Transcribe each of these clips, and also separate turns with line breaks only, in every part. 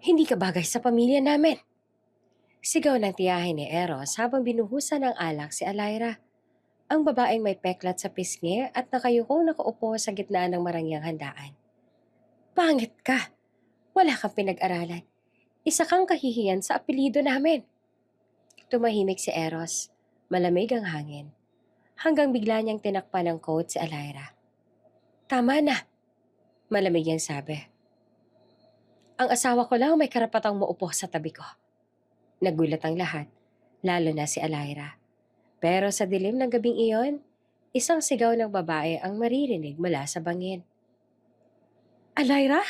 Hindi ka bagay sa pamilya namin. Sigaw ng tiyahin ni Eros habang binuhusan ng alak si Alyra. Ang babaeng may peklat sa pisngi at nakayukong nakaupo sa gitna ng marangyang handaan. Pangit ka! Wala kang pinag-aralan. Isa kang kahihiyan sa apelido namin. Tumahimik si Eros. Malamig ang hangin. Hanggang bigla niyang tinakpan ng coat si Alyra. Tama na! Malamig niyang sabi. Ang asawa ko lang may karapatang maupo sa tabi ko. Nagulat ang lahat, lalo na si Alyra. Pero sa dilim ng gabing iyon, isang sigaw ng babae ang maririnig mula sa bangin. Alyra?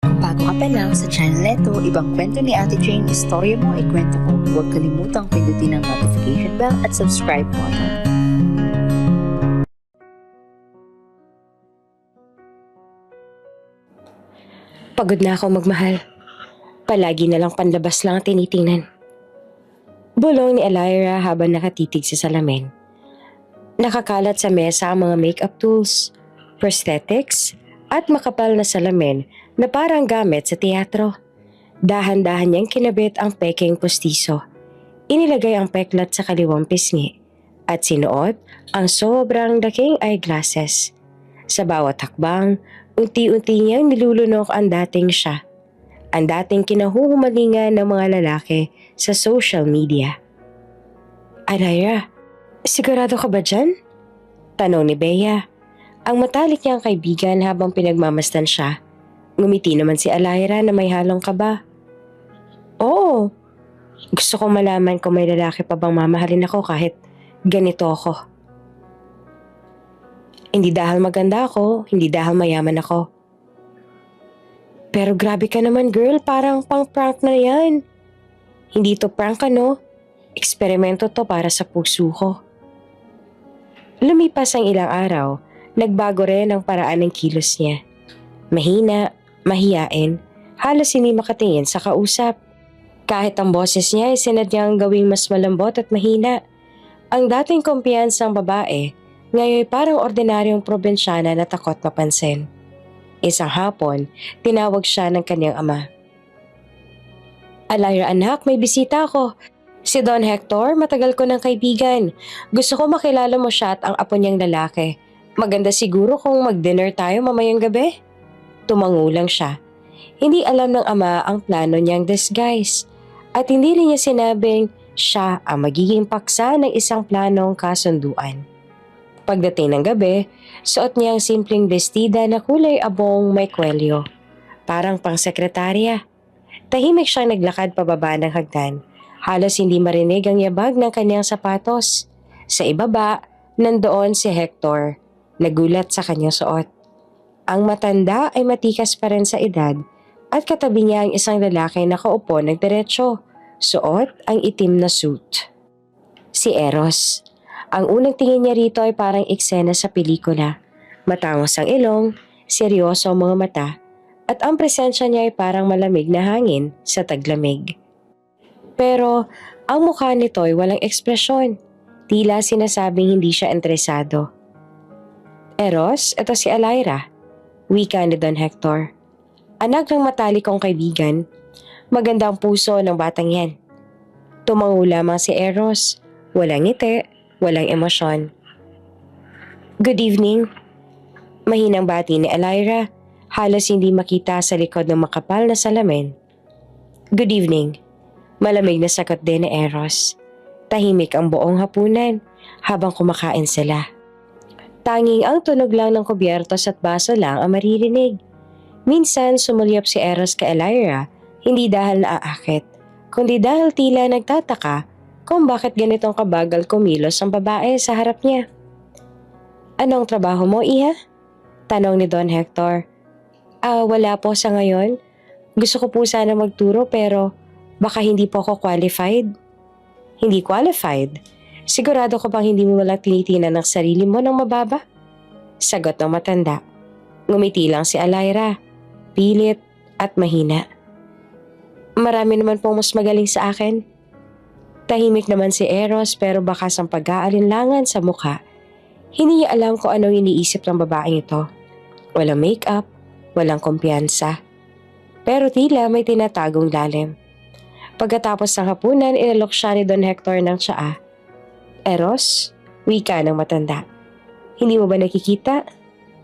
Bago ka pa lang sa channel neto, ibang kwento ni Ate Jane, istorya mo, ikwento ko. Huwag kalimutang pindutin ang notification bell at subscribe button.
Pagod na ako magmahal. Palagi na lang panlabas lang ang tinitingnan. Bulong ni Alyra habang nakatitig sa salamin. Nakakalat sa mesa ang mga makeup tools, prosthetics, at makapal na salamin na parang gamit sa teatro. Dahan-dahan niyang kinabit ang peking postiso. Inilagay ang peklat sa kaliwang pisngi at sinuot ang sobrang laking eyeglasses. Sa bawat hakbang, unti-unti niyang nilulunok ang dating siya. Ang dating kinahuhumalingan ng mga lalaki sa social media. Alyra, sigurado ka ba dyan? Tanong ni Bea. Ang matalik niyang kaibigan habang pinagmamasdan siya. Ngumiti naman si Alyra na may halong kaba. Oo, gusto kong malaman kung may lalaki pa bang mamahalin ako kahit ganito ako. Hindi dahil maganda ako, hindi dahil mayaman ako. Pero grabe ka naman girl, parang pang-prank na yan. Hindi to prank ano, eksperimento to para sa puso ko. Lumipas ang ilang araw, nagbago rin ang paraan ng kilos niya. Mahina, mahiyain, halos hindi makatingin sa kausap. Kahit ang boses niya ay sinadyang gawing mas malambot at mahina. Ang dating kumpiyansang babae, ngayon parang ordinaryong probinsyana na takot mapansin. Isang hapon, tinawag siya ng kanyang ama. Alyra anak, may bisita ako. Si Don Hector, matagal ko ng kaibigan. Gusto ko makilala mo siya at ang apo niyang lalaki. Maganda siguro kung mag-dinner tayo mamayang gabi. Tumangulang siya. Hindi alam ng ama ang plano niyang disguise. At hindi rin niya sinabing siya ang magiging paksa ng isang planong kasunduan. Pagdating ng gabi, suot niya ang simpleng bestida na kulay abong may kwelyo. Parang pang sekretarya. Tahimik siyang naglakad pababa ng hagdan. Halos hindi marinig ang yabag ng kanyang sapatos. Sa ibaba, nandoon si Hector. Nagulat sa kanyang suot. Ang matanda ay matikas pa rin sa edad at katabi niya ang isang lalaki na nakaupo nagdiretso. Suot ang itim na suit. Si Eros. Ang unang tingin niya rito ay parang eksena sa pelikula. Matangos ang ilong, seryoso ang mga mata, at ang presensya niya ay parang malamig na hangin sa taglamig. Pero ang mukha nito ay walang ekspresyon. Tila sinasabing hindi siya interesado. Eros, ito si Alyra. Wika ni Don Hector. Anak ng matalik kong kaibigan. Magandang puso ng batang yan. Tumango lamang si Eros. Walang ngiti, walang emosyon. Good evening. Mahinang bati ni Alyra. Halos hindi makita sa likod ng makapal na salamin. Good evening. Malamig na sagot din ni Eros. Tahimik ang buong hapunan habang kumakain sila. Tanging ang tunog lang ng kubyertos at baso lang ang maririnig. Minsan sumulyap si Eros kay Alyra, hindi dahil naaakit, kundi dahil tila nagtataka kung bakit ganitong kabagal kumilos ang babae sa harap niya. Anong trabaho mo, Iha? Tanong ni Don Hector. Wala po sa ngayon. Gusto ko po sana magturo pero baka hindi po ako qualified. Hindi qualified? Sigurado ko bang hindi mo walang tinitinan ng sarili mo ng mababa? Sagot ng matanda. Ngumiti lang si Alyra. Pilit at mahina. Marami naman pong mas magaling sa akin. Tahimik naman si Eros pero bakas ang pag-aalinlangan sa mukha. Hindi niya alam kung anong iniisip ng babaeng ito. Walang makeup, walang kumpiyansa. Pero tila may tinatagong lalim. Pagkatapos ng hapunan, inalok siya ni Don Hector ng tsaa. Eros, wika ng matanda. Hindi mo ba nakikita?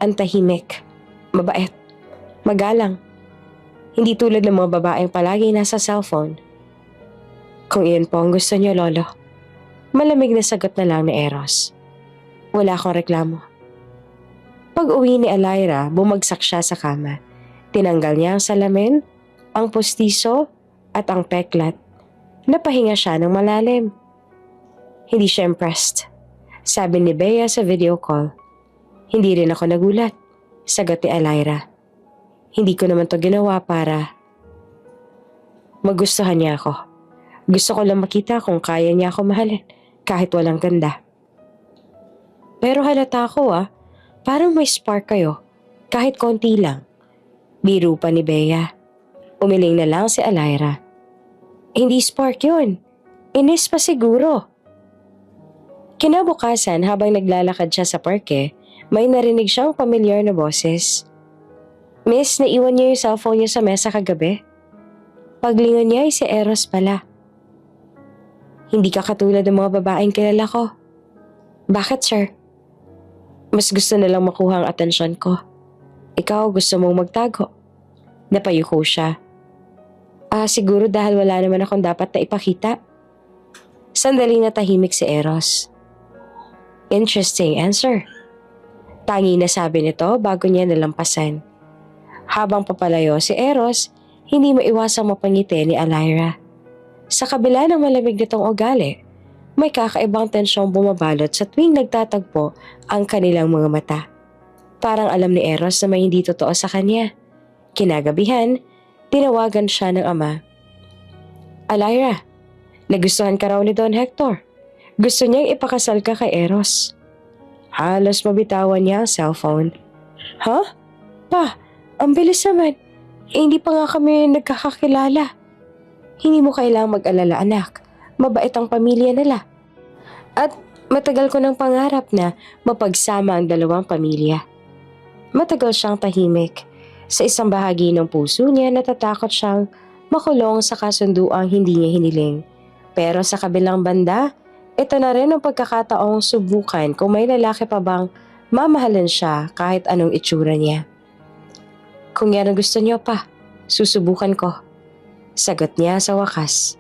Ang tahimik, mabait, magalang. Hindi tulad ng mga babaeng palagi nasa cellphone. Kung iyon po ang gusto niyo, Lolo. Malamig na sagot na lang ni Eros. Wala akong reklamo. Pag-uwi ni Alaira, bumagsak siya sa kama. Tinanggal niya ang salamin, ang postiso, at ang peklat. Napahinga siya ng malalim. Hindi siya impressed. Sabi ni Bea sa video call. Hindi rin ako nagulat. Sagot ni Alaira. Hindi ko naman to ginawa para magustuhan niya ako. Gusto ko lang makita kung kaya niya ako mahalin kahit walang ganda. Pero halata ako parang may spark kayo kahit konti lang. Biro pa ni Bea. Umiling na lang si Alaira. Hindi spark yun. Inis pa siguro. Kinabukasan habang naglalakad siya sa parke, may narinig siyang pamilyar na boses. Miss, naiwan niyo yung cellphone niyo sa mesa kagabi? Paglingon niya ay si Eros pala. Hindi ka katulad ng mga babaeng kilala ko. Bakit, sir? Mas gusto nalang makuha ang atensyon ko. Ikaw gusto mong magtago. Napayuko siya. Siguro dahil wala naman akong dapat na ipakita. Sandaling natahimik si Eros. Interesting answer. Tangi na sabi nito bago niya nalampasan. Habang papalayo si Eros, hindi maiwasang mapangiti ni Alaira. Sa kabila ng malamig nitong ugali, may kakaibang tensyong bumabalot sa tuwing nagtatagpo ang kanilang mga mata. Parang alam ni Eros na may hindi totoo sa kanya. Kinagabihan, tinawagan siya ng ama. Alaira, nagustuhan ka raw ni Don Hector. Gusto niyang ipakasal ka kay Eros. Halos mabitawan niya ang cellphone. Ha? Pa, ang bilis naman. Hindi pa nga kami nagkakakilala. Hindi mo kailangang mag-alala, anak. Mabait ang pamilya nila. At matagal ko ng pangarap na mapagsama ang dalawang pamilya. Matagal siyang tahimik. Sa isang bahagi ng puso niya natatakot siyang makulong sa kasunduang hindi niya hiniling. Pero sa kabilang banda, ito na rin ang pagkakataong subukan kung may lalaki pa bang mamahalin siya kahit anong itsura niya. Kung yan ang gusto niyo pa, susubukan ko. Sagot niya sa wakas.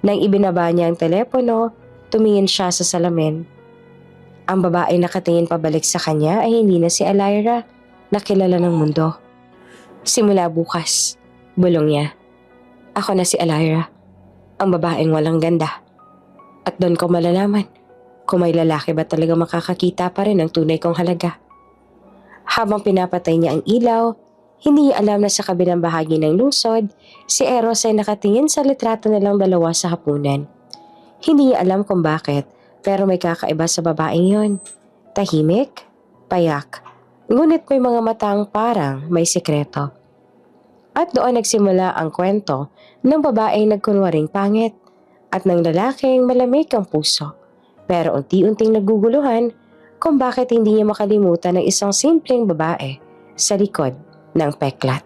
Nang ibinaba niya ang telepono, tumingin siya sa salamin. Ang babae nakatingin pabalik sa kanya ay hindi na si Alaira na kilala ng mundo. Simula bukas, bulong niya. Ako na si Alaira, ang babaeng walang ganda. At doon ko malalaman kung may lalaki ba talaga makakakita pa rin ng tunay kong halaga. Habang pinapatay niya ang ilaw, hindi niya alam na sa kabilang bahagi ng lungsod, si Eros ay nakatingin sa litrato nilang dalawa sa hapunan. Hindi niya alam kung bakit, pero may kakaiba sa babaeng yon. Tahimik, payak, ngunit may mga matang parang may sikreto. At doon nagsimula ang kwento ng babaeng nagkunwaring pangit at ng lalaking malamig ang puso. Pero unti-unting naguguluhan kung bakit hindi niya makalimutan ng isang simpleng babae sa likod ng peklat.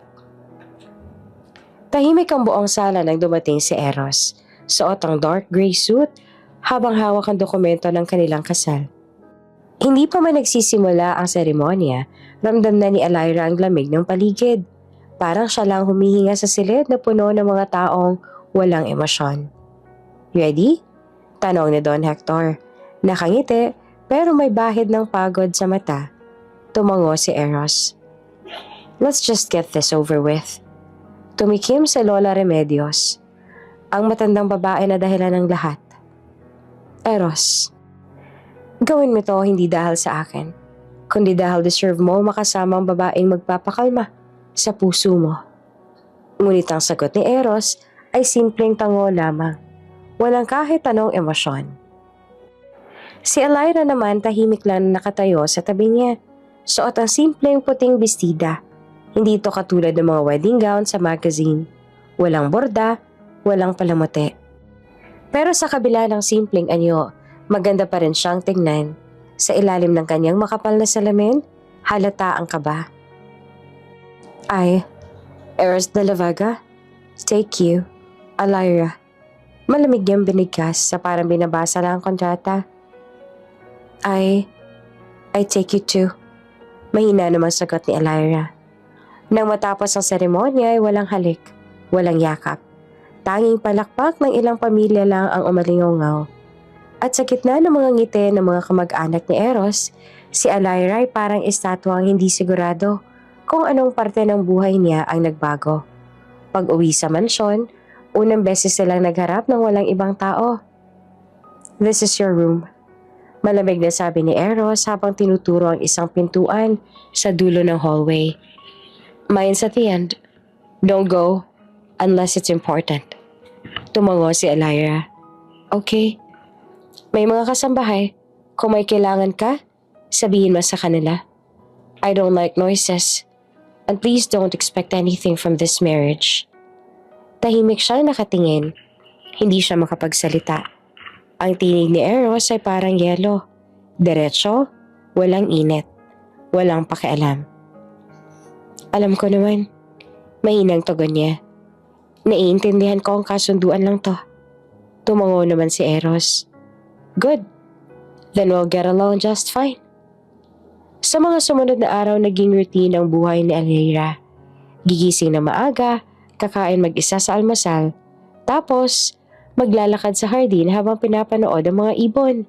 Tahimik ang buong sala nang dumating si Eros. Suot ang dark gray suit habang hawak ang dokumento ng kanilang kasal. Hindi pa man nagsisimula ang seremonya, ramdam na ni Alaira ang lamig ng paligid. Parang siya lang humihinga sa silid na puno ng mga taong walang emosyon. Ready? Tanong ni Don Hector. Nakangiti pero may bahid ng pagod sa mata. Tumango si Eros. Let's just get this over with. Tumikim si Lola Remedios, ang matandang babae na dahilan ng lahat. Eros, gawin mo to hindi dahil sa akin, kundi dahil deserve mo makasama ang babaeng magpapakalma sa puso mo. Ngunit ang sagot ni Eros ay simpleng tango lamang. Walang kahit anong emosyon. Si Alaira naman tahimik lang nakatayo sa tabi niya. Suot ang simpleng puting bestida. Hindi ito katulad ng mga wedding gown sa magazine. Walang borda, walang palamuti. Pero sa kabila ng simpleng anyo, maganda pa rin siyang tingnan. Sa ilalim ng kanyang makapal na salamin, halata ang kaba. I, Eros de la Vega, take you, Alyra. Malamig niyang binigkas sa parang binabasa lang ang kontrata. I take you too. Mahina namang sagot ni Alyra. Nang matapos ang seremonya ay walang halik, walang yakap. Tanging palakpak ng ilang pamilya lang ang umalingaw. At sa gitna ng mga ngiti ng mga kamag-anak ni Eros, si Alyra ay parang estatwang hindi sigurado kung anong parte ng buhay niya ang nagbago. Pag-uwi sa mansyon, unang beses silang nagharap ng walang ibang tao. This is your room. Malamig na sabi ni Eros habang tinuturo ang isang pintuan sa dulo ng hallway. Mine's at the end. Don't go unless it's important. Tumango si Alyra. Okay. May mga kasambahay. Kung may kailangan ka, sabihin mo sa kanila. I don't like noises. And please don't expect anything from this marriage. Tahimik siyang nakatingin. Hindi siya makapagsalita. Ang tinig ni Eros ay parang yelo. Diretso, walang init. Walang pakialam. Alam ko naman. Mahinang tugon niya. Naiintindihan ko ang kasunduan lang to. Tumango naman si Eros. Good. Then we'll get along just fine. Sa mga sumunod na araw naging routine ang buhay ni Alyra. Gigising na maaga, kakain mag-isa sa almusal, tapos maglalakad sa hardin habang pinapanood ang mga ibon.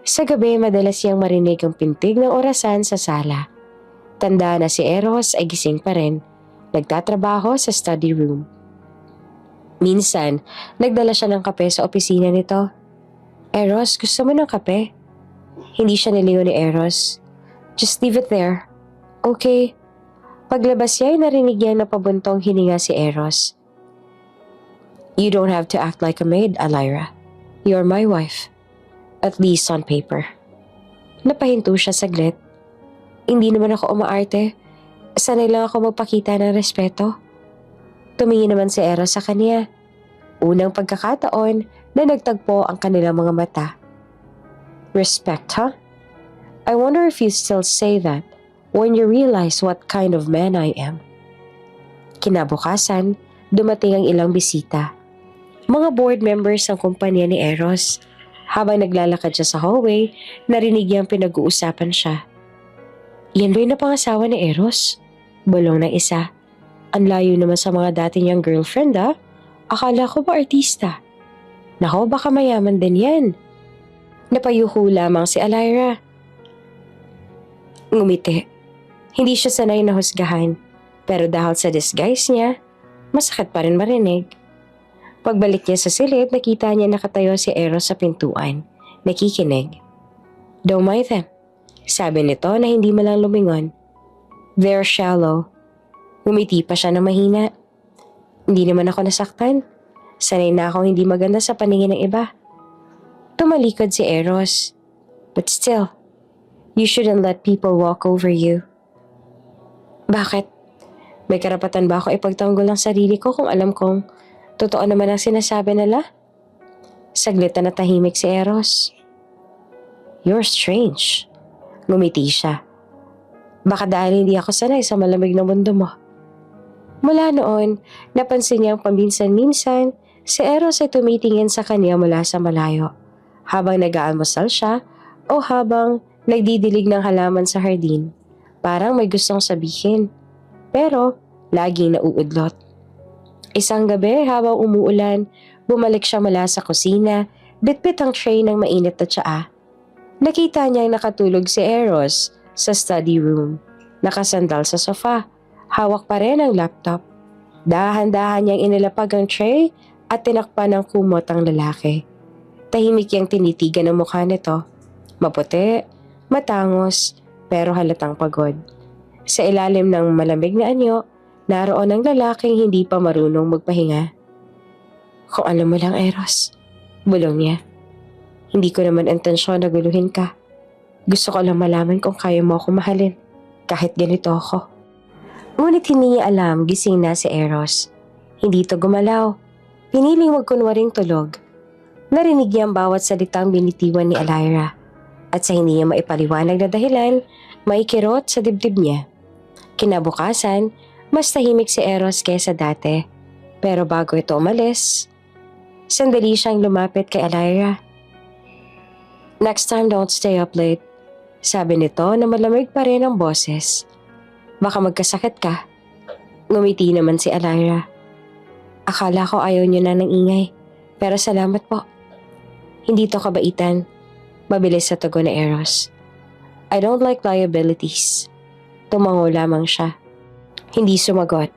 Sa gabi madalas siyang marinig ang pintig ng orasan sa sala. Tanda na si Eros ay gising pa rin, nagtatrabaho sa study room. Minsan, nagdala siya ng kape sa opisina nito. Eros, gusto mo ng kape? Hindi siya nilingon ni Eros. Just leave it there. Okay. Paglabas niya ay narinig niya na pabuntong hininga si Eros. You don't have to act like a maid, Alyra. You're my wife. At least on paper. Napahinto siya saglit. Hindi naman ako umaarte. Sanay lang ako magpakita ng respeto. Tumingin naman si Eros sa kanya. Unang pagkakataon na nagtagpo ang kanilang mga mata. Respect, huh? I wonder if you still say that when you realize what kind of man I am. Kinabukasan, dumating ang ilang bisita. Mga board members ng kumpanya ni Eros. Habang naglalakad siya sa hallway, narinig niyang pinag-uusapan siya. Yan ba yung napangasawa ni Eros? Bulong ng isa. Ang layo naman sa mga dati niyang girlfriend ah. Akala ko ba artista? Nako, baka mayaman din yan. Napayuko lamang si Alyra. Ngumiti. Hindi siya sanay na husgahan, pero dahil sa disguise niya, masakit pa rin marinig. Pagbalik niya sa silid, nakita niya nakatayo si Eros sa pintuan, nakikinig. Don't mind them, sabi nito na hindi malang lumingon. They're shallow. Ngumiti pa siya na mahina. Hindi naman ako nasaktan. Sanay na akong hindi maganda sa paningin ng iba. Tumalikod si Eros. But still, you shouldn't let people walk over you. Bakit? May karapatan ba ako ipagtanggol ang sarili ko kung alam kong totoo naman ang sinasabi nila? Saglit na natahimik si Eros. You're strange. Ngumiti siya. Baka dahil hindi ako sanay sa malamig na mundo mo. Mula noon, napansin niyang paminsan-minsan, si Eros ay tumitingin sa kanya mula sa malayo. Habang nag-aalmusal siya o habang nagdidilig ng halaman sa hardin. Parang may gustong sabihin. Pero, laging nauudlot. Isang gabi habang umuulan, bumalik siya mula sa kusina, bitbit ang tray ng mainit na tsaa. Nakita niyang nakatulog si Eros sa study room. Nakasandal sa sofa, hawak pa rin ang laptop. Dahan-dahan niyang inilapag ang tray at tinakpan ng kumot ang lalaki. Tahimik niyang tinitigan ang mukha nito. Maputi, matangos, pero halatang pagod. Sa ilalim ng malamig na anyo, naroon ang lalaking hindi pa marunong magpahinga. Kung alam mo lang, Eros, bulong niya. Hindi ko naman intensyon na guluhin ka. Gusto ko lang malaman kung kaya mo ako mahalin, kahit ganito ako. Ngunit hindi niya alam, gising na si Eros. Hindi ito gumalaw. Piniling magkunwaring tulog. Narinig niya ang bawat salitang binitiwan ni Alyra. At sa hindi niya maipaliwanag na dahilan, may kirot sa dibdib niya. Kinabukasan, Mas tahimik si Eros kaysa dati. Pero bago ito umalis, sandali siyang lumapit kay Alyra. "Next time don't stay up late," sabi nito na malamig pa rin ang boses. "Baka magkasakit ka." Ngumiti naman si Alyra. "Akala ko ayaw niyo na ng ingay, pero salamat po." "Hindi to kabaitan," mabilis sa tugon ni Eros. "I don't like liabilities." Tumango lamang siya. Hindi sumagot,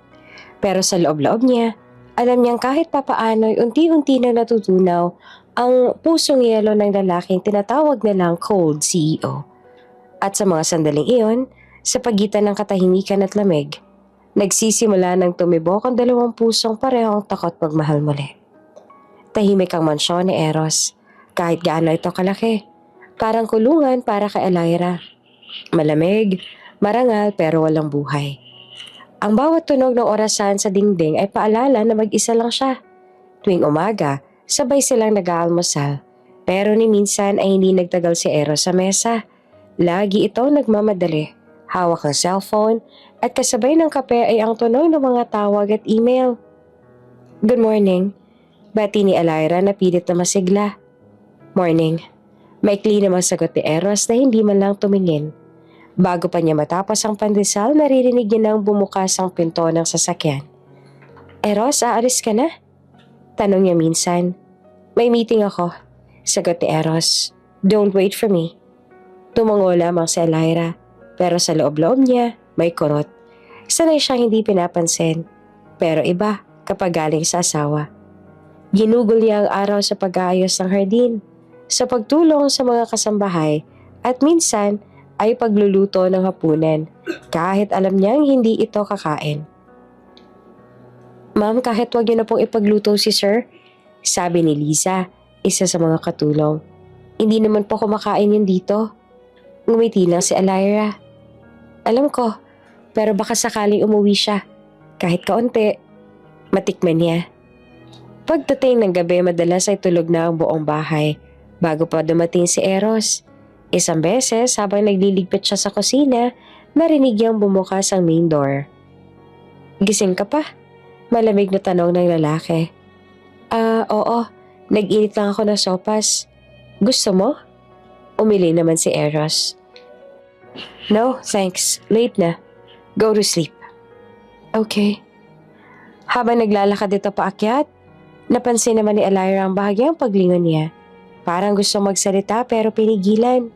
pero sa loob-loob niya, alam niyang kahit papaano'y unti-unti na natutunaw ang pusong yelo ng lalaking tinatawag nilang Cold CEO. At sa mga sandaling iyon, sa pagitan ng katahimikan at lamig, nagsisimula ng tumibok ang dalawang pusong parehong takot magmahal muli. Tahimik ang mansyon ni Eros, kahit gaano ito kalaki. Parang kulungan para kay Alyra. Malamig, marangal pero walang buhay. Ang bawat tunog ng orasan sa dingding ay paalala na mag-isa lang siya. Tuwing umaga, sabay silang nag-aalmusal. Pero ni minsan ay hindi nagtagal si Eros sa mesa. Lagi ito nagmamadali. Hawak ang cellphone at kasabay ng kape ay ang tunog ng mga tawag at email. "Good morning," bati ni Alyra na pilit na masigla. "Morning." Maikli namang sagot ni Eros na hindi man lang tumingin. Bago pa niya matapos ang pandesal, naririnig niya nang bumukas ang pinto ng sasakyan. "Eros, aalis ka na?" tanong niya minsan. "May meeting ako," sagot ni Eros. "Don't wait for me." Tumango lamang si Alyra, pero sa loob-loob niya may kurot. Sanay siyang hindi pinapansin, pero iba kapag galing sa asawa. Ginugol niya ang araw sa pag-aayos ng hardin, sa pagtulong sa mga kasambahay, at minsan ay pagluluto ng hapunan, kahit alam niyang hindi ito kakain. "Ma'am, kahit wag niyo na pong ipagluto si Sir," sabi ni Liza, isa sa mga katulong. "Hindi naman po kumakain yun dito." Ngumiti lang si Alyra. "Alam ko, pero baka sakaling umuwi siya. Kahit kaunti, matikman niya." Pagdating ng gabi, madalas ay tulog na ang buong bahay bago pa dumating si Eros. Isang beses habang nagliligpit siya sa kusina, narinig niyang bumukas ang main door. "Gising ka pa?" Malamig na tanong ng lalaki. Oo. Nag-init lang ako ng sopas. Gusto mo?" Umili naman si Eros. "No, thanks. Late na. Go to sleep." "Okay." Habang naglalakad ito paakyat, napansin naman ni Alyra ang bahagyang paglingon niya. Parang gusto magsalita pero pinigilan.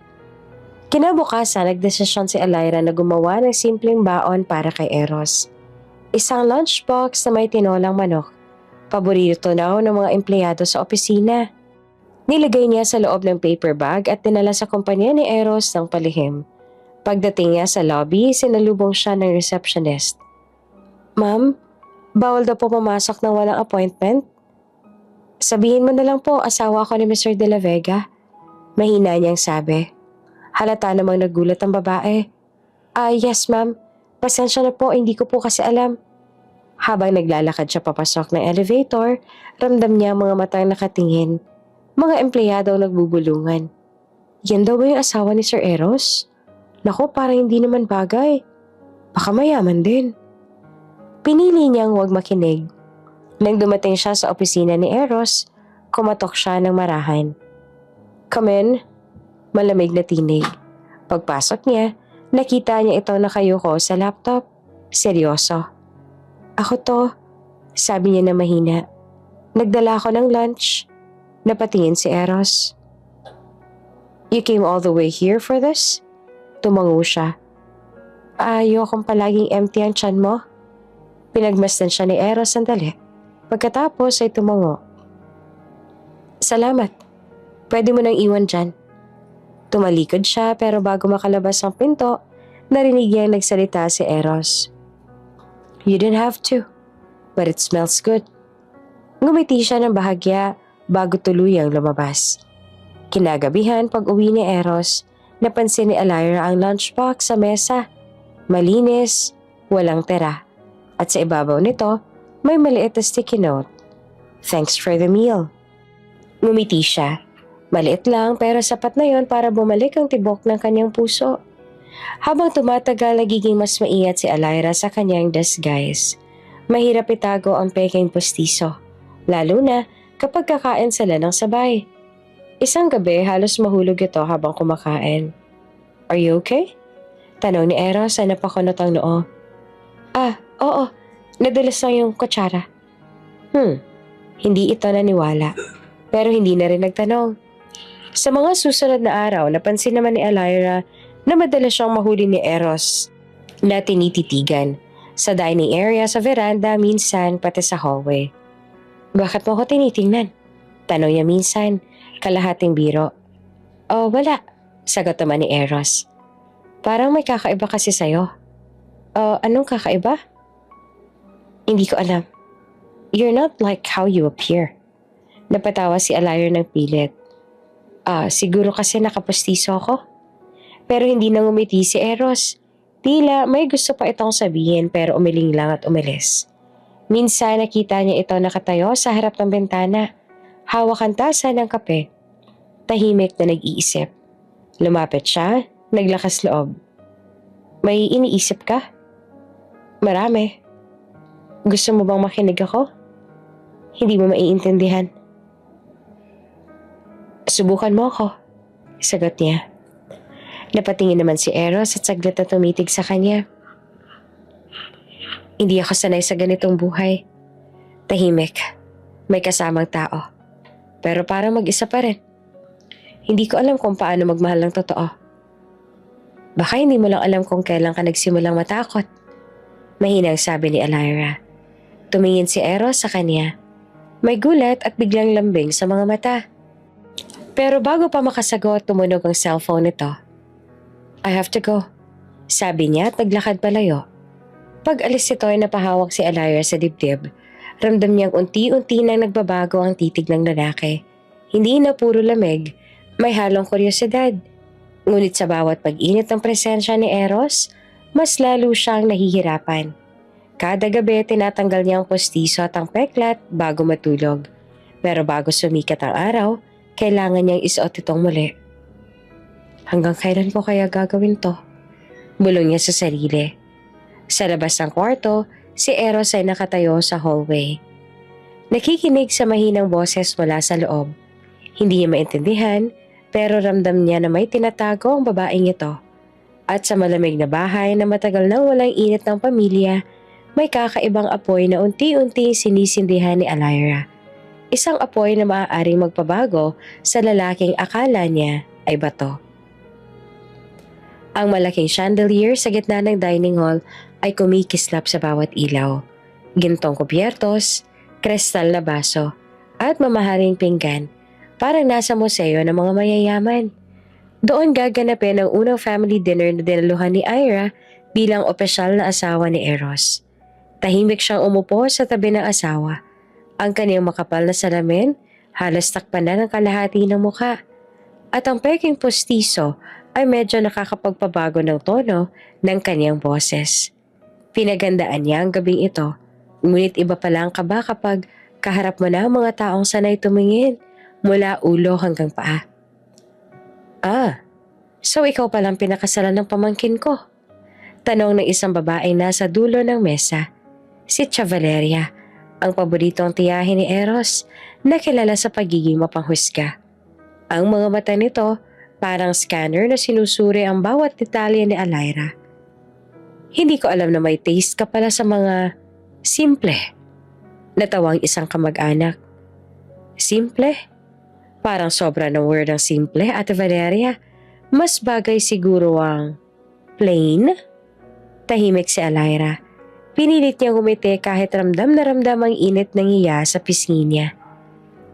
Kinabukasan, nagdesisyon si Alyra na gumawa ng simpleng baon para kay Eros. Isang lunchbox na may tinolang manok. Paborito na ng mga empleyado sa opisina. Nilagay niya sa loob ng paper bag at dinala sa kumpanya ni Eros ng palihim. Pagdating niya sa lobby, sinalubong siya ng receptionist. "Ma'am, bawal daw po pumasok ng walang appointment?" "Sabihin mo na lang po, asawa ko ni Mr. De La Vega." Mahina niyang sabi. Halata namang nagulat ang babae. Yes ma'am. Pasensya na po, hindi ko po kasi alam." Habang naglalakad siya papasok ng elevator, ramdam niya ang mga matang nakatingin. Mga empleyado ang nagbubulungan. Yan daw ba yung asawa ni Sir Eros? Naku, parang hindi naman bagay. Baka mayaman din. Pinili niyang huwag makinig. Nang dumating siya sa opisina ni Eros, kumatok siya ng marahan. "Come in." Malamig na tinig. Pagpasok niya, nakita niya ito nakayuko sa laptop. Seryoso. "Ako to," sabi niya na mahina. "Nagdala ako ng lunch." Napatingin si Eros. "You came all the way here for this?" Tumango siya. "Ayokong palaging empty ang tiyan mo." Pinagmasdan siya ni Eros sandali. Pagkatapos ay tumango. "Salamat. Pwede mo nang iwan dyan." Tumalikod siya pero bago makalabas ang pinto, narinig niyang nagsalita si Eros. "You didn't have to, but it smells good." Ngumiti siya ng bahagya bago tuluyang lumabas. Kinagabihan pag uwi ni Eros, napansin ni Alyra ang lunchbox sa mesa. Malinis, walang tira. At sa ibabaw nito, may maliit na sticky note. "Thanks for the meal." Ngumiti siya. Maliit lang pero sapat na yon para bumalik ang tibok ng kanyang puso. Habang tumatagal, nagiging mas maingat si Alyra sa kanyang disguise. Mahirap itago ang peking postiso, lalo na kapag kakain sila ng sabay. Isang gabi, halos mahulog ito habang kumakain. "Are you okay?" Tanong ni Eros ay napakunot ang noo. "Ah, oo. Nadulas lang yung kutsara." Hindi ito naniwala, pero hindi na rin nagtanong. Sa mga susunod na araw, napansin naman ni Alyra na madalas siyang mahuli ni Eros na tinititigan sa dining area, sa veranda, minsan pati sa hallway. "Bakit mo ko tinitingnan?" Tanong niya minsan, kalahating biro. "Oh, wala," sagot naman ni Eros. "Parang may kakaiba kasi sa'yo." "Oh, anong kakaiba?" "Hindi ko alam. You're not like how you appear." Napatawa si Alyra ng pilit. Siguro kasi nakapustiso ako." Pero hindi na ngumiti si Eros. Tila may gusto pa itong sabihin pero umiling lang at umalis. Minsan nakita niya ito nakatayo sa harap ng bintana. Hawak ang tasa ng kape. Tahimik na nag-iisip. Lumapit siya, naglakas loob. "May iniisip ka?" "Marami." "Gusto mo bang makinig ako?" "Hindi mo maiintindihan." "Subukan mo ako," sagot niya. Napatingin naman si Eros at saglit na tumitig sa kanya. "Hindi ako sanay sa ganitong buhay. Tahimik, may kasamang tao. Pero parang mag-isa pa rin. Hindi ko alam kung paano magmahal ng totoo." "Baka hindi mo lang alam kung kailan ka nagsimulang matakot," mahinang sabi ni Alyra. Tumingin si Eros sa kanya. May gulat at biglang lambing sa mga mata. Pero bago pa makasagot, tumunog ang cellphone nito. "I have to go," sabi niya at naglakad palayo. Pag alis ito ay napahawak si Alyra sa dibdib. Ramdam niyang unti-unti nang nagbabago ang titig ng lalaki. Hindi na puro lamig, may halong kuryosidad. Ngunit sa bawat pag-init ng presensya ni Eros, mas lalo siyang nahihirapan. Kada gabi tinatanggal niya ang postiso at ang peklat bago matulog. Pero bago sumikat ang araw, kailangan niyang isuot itong muli. "Hanggang kailan ko kaya gagawin to?" bulong niya sa sarili. Sa labas ng kwarto, si Eros ay nakatayo sa hallway. Nakikinig sa mahinang boses mula sa loob. Hindi niya maintindihan, pero ramdam niya na may tinatago ang babaeng ito. At sa malamig na bahay na matagal nang walang init ng pamilya, may kakaibang apoy na unti-unti sinisindihan ni Alyra. Isang apoy na maaaring magpabago sa lalaking akala niya ay bato. Ang malaking chandelier sa gitna ng dining hall ay kumikislap sa bawat ilaw. Gintong kubyertos, kristal na baso, at mamahaling pinggan, parang nasa museo ng mga mayayaman. Doon gaganapin ang unang family dinner na dinaluhan ni Ira bilang opisyal na asawa ni Eros. Tahimik siyang umupo sa tabi ng asawa. Ang kaniyang makapal na salamin, halos takpan na ng kalahati ng mukha. At ang peking postiso ay medyo nakakapagpabago ng tono ng kaniyang boses. Pinagandaan niya ang gabing ito, ngunit iba pala ang kaba kapag kaharap mo na ang mga taong sanay tumingin mula ulo hanggang paa. So ikaw palang pinakasalan ng pamangkin ko?" Tanong ng isang babaeng nasa dulo ng mesa. Si Tia Valeria, ang paboritong tiyahin ni Eros na kilala sa pagiging mapanghusga. Ang mga mata nito parang scanner na sinusuri ang bawat detalye ni Alyra. "Hindi ko alam na may taste ka pala sa mga simple." Natawang isang kamag-anak. "Simple? Parang sobra ng word ang simple, Ate Valeria. Mas bagay siguro ang plain?" Tahimik si Alyra. Pinilit niyang umiti kahit ramdam na ramdam ang init ng hiya sa pisngi niya.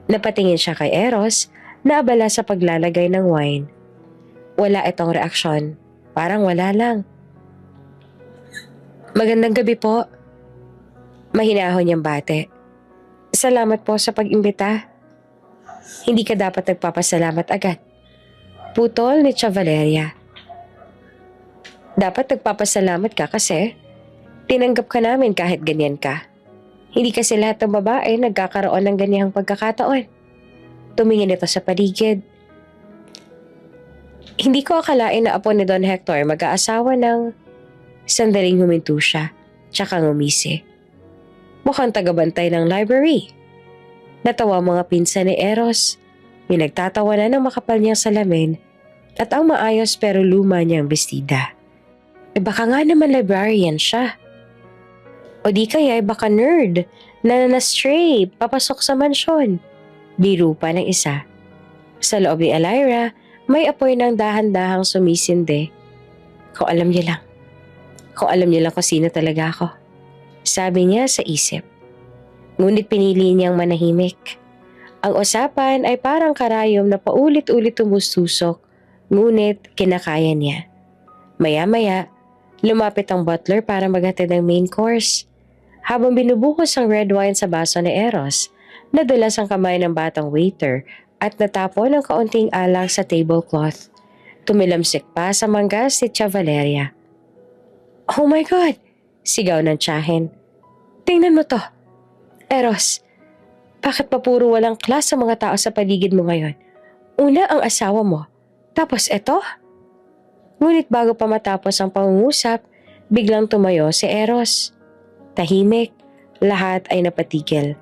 Napatingin siya kay Eros na abala sa paglalagay ng wine. Wala itong reaksyon. Parang wala lang. "Magandang gabi po." Mahinahon niyang bate. "Salamat po sa pag-imbita." "Hindi ka dapat nagpapasalamat agad." Putol ni Tia Valeria. "Dapat nagpapasalamat ka kasi tinanggap ka namin kahit ganyan ka. Hindi kasi lahat ng babae nagkakaroon ng ganyang pagkakataon." Tumingin ito sa paligid. Hindi ko akalain na apo ni Don Hector mag-aasawa ng... Sandaling huminto siya, tsaka ngumisi. Mukhang tagabantay ng library. Natawa mga pinsan ni Eros. Pinagtatawanan ng makapal niyang salamin at ang maayos pero luma niyang bestida. Baka nga naman librarian siya. O di kaya baka nerd na na-stray papasok sa mansyon. Biro pa ng isa. Sa loob ni Elira, may apoy ng dahan-dahang sumisindi. Kung alam niya lang. Kung alam niya lang kung sino talaga ako. Sabi niya sa isip. Ngunit pinili niyang manahimik. Ang usapan ay parang karayom na paulit-ulit tumustusok, ngunit kinakaya niya. Maya-maya, lumapit ang butler para maghatid ng main course. Habang binubuhos ang red wine sa baso ni Eros, nadulas ang kamay ng batang waiter at natapon ang kaunting alak sa tablecloth. Tumilamsik pa sa manggas si Tia Valeria. "Oh my God!" sigaw ng tiyahin. "Tingnan mo to. Eros, bakit pa puro walang klas sa mga tao sa paligid mo ngayon? Una ang asawa mo, tapos eto?" Ngunit bago pa matapos ang pangungusap, biglang tumayo si Eros. Tahimik, lahat ay napatigil.